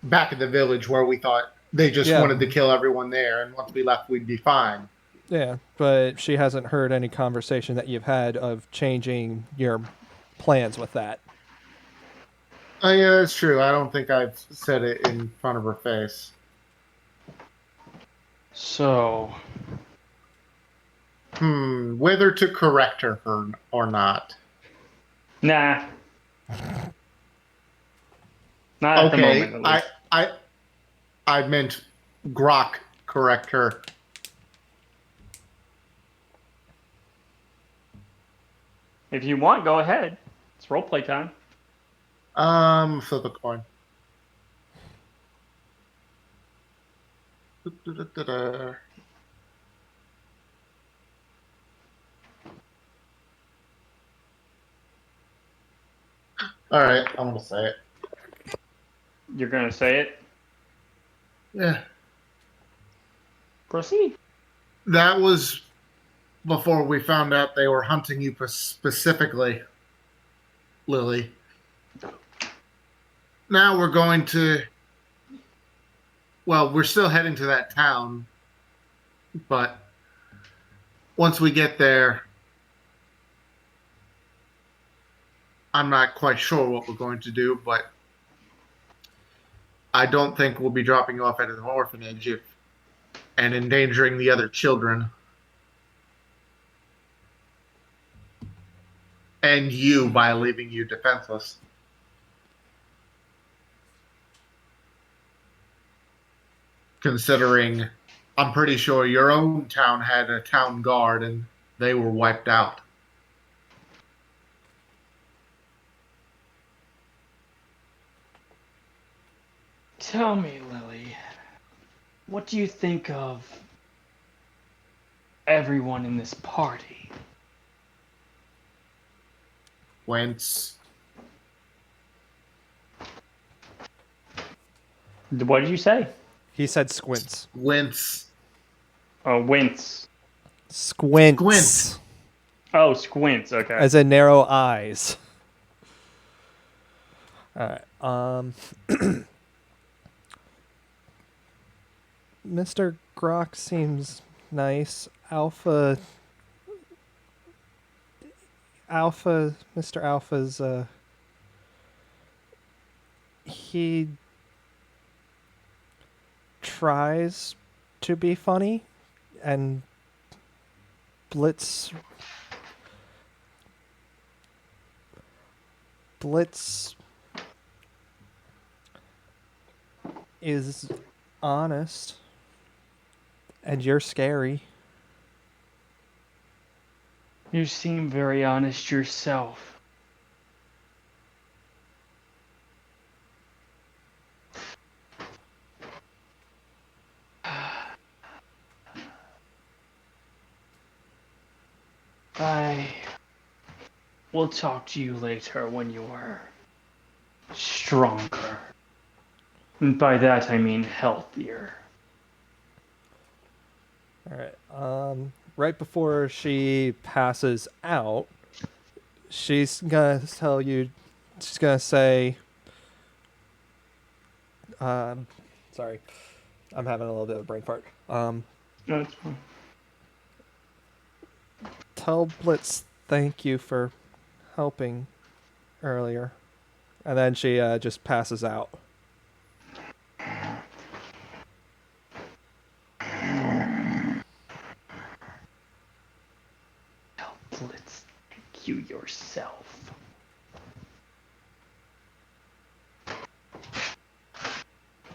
back in the village where we thought they just Yeah. wanted to kill everyone there, and once we left, we'd be fine. Yeah, but she hasn't heard any conversation that you've had of changing your plans with that. Oh, yeah, that's true. I don't think I've said it in front of her face. so Whether to correct her or not. nah, not at the moment Okay, at I least. I I meant Grok correct her. If you want, go ahead. It's roleplay time. Flip a coin. Da-da-da-da. All right, I'm gonna say it. You're gonna say it. Yeah, Proceed. that was before we found out they were hunting you specifically, Lily. Now we're going to. Well, we're still heading to that town, but once we get there, I'm not quite sure what we're going to do, but I don't think we'll be dropping you off at an orphanage and endangering the other children. And you by leaving you defenseless. Considering I'm pretty sure your own town had a town guard and they were wiped out. Tell me, Lily, what do you think of everyone in this party? Whence What did you say? He said squints. Whence Oh, wince. Squints. Squint. Oh, squints. Okay. As in narrow eyes. Alright. Mr. Grok seems nice. Mr. Alpha's, he tries to be funny, and Blitz is honest, and you're scary. You seem very honest yourself. I will talk to you later when you are stronger. And by that I mean healthier. Alright, right before she passes out, she's gonna tell you, she's gonna say, sorry, I'm having a little bit of a brain fart. No, it's fine. Tell Blitz thank you for helping earlier. And then she just passes out. Tell Blitz thank you yourself.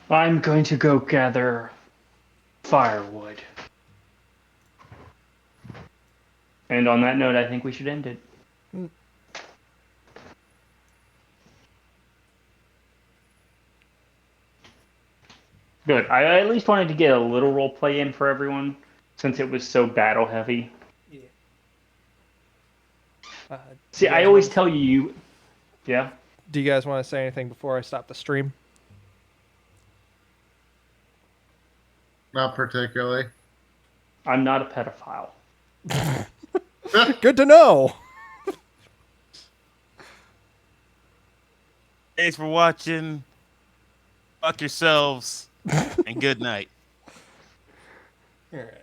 I'm going to go gather firewood. And on that note, I think we should end it. Good. I at least wanted to get a little role play in for everyone, since it was so battle heavy. See, I always tell you, yeah. Do you guys want to say anything before I stop the stream? Not particularly. I'm not a pedophile. Good to know. Thanks for watching. Fuck yourselves, and good night. All right.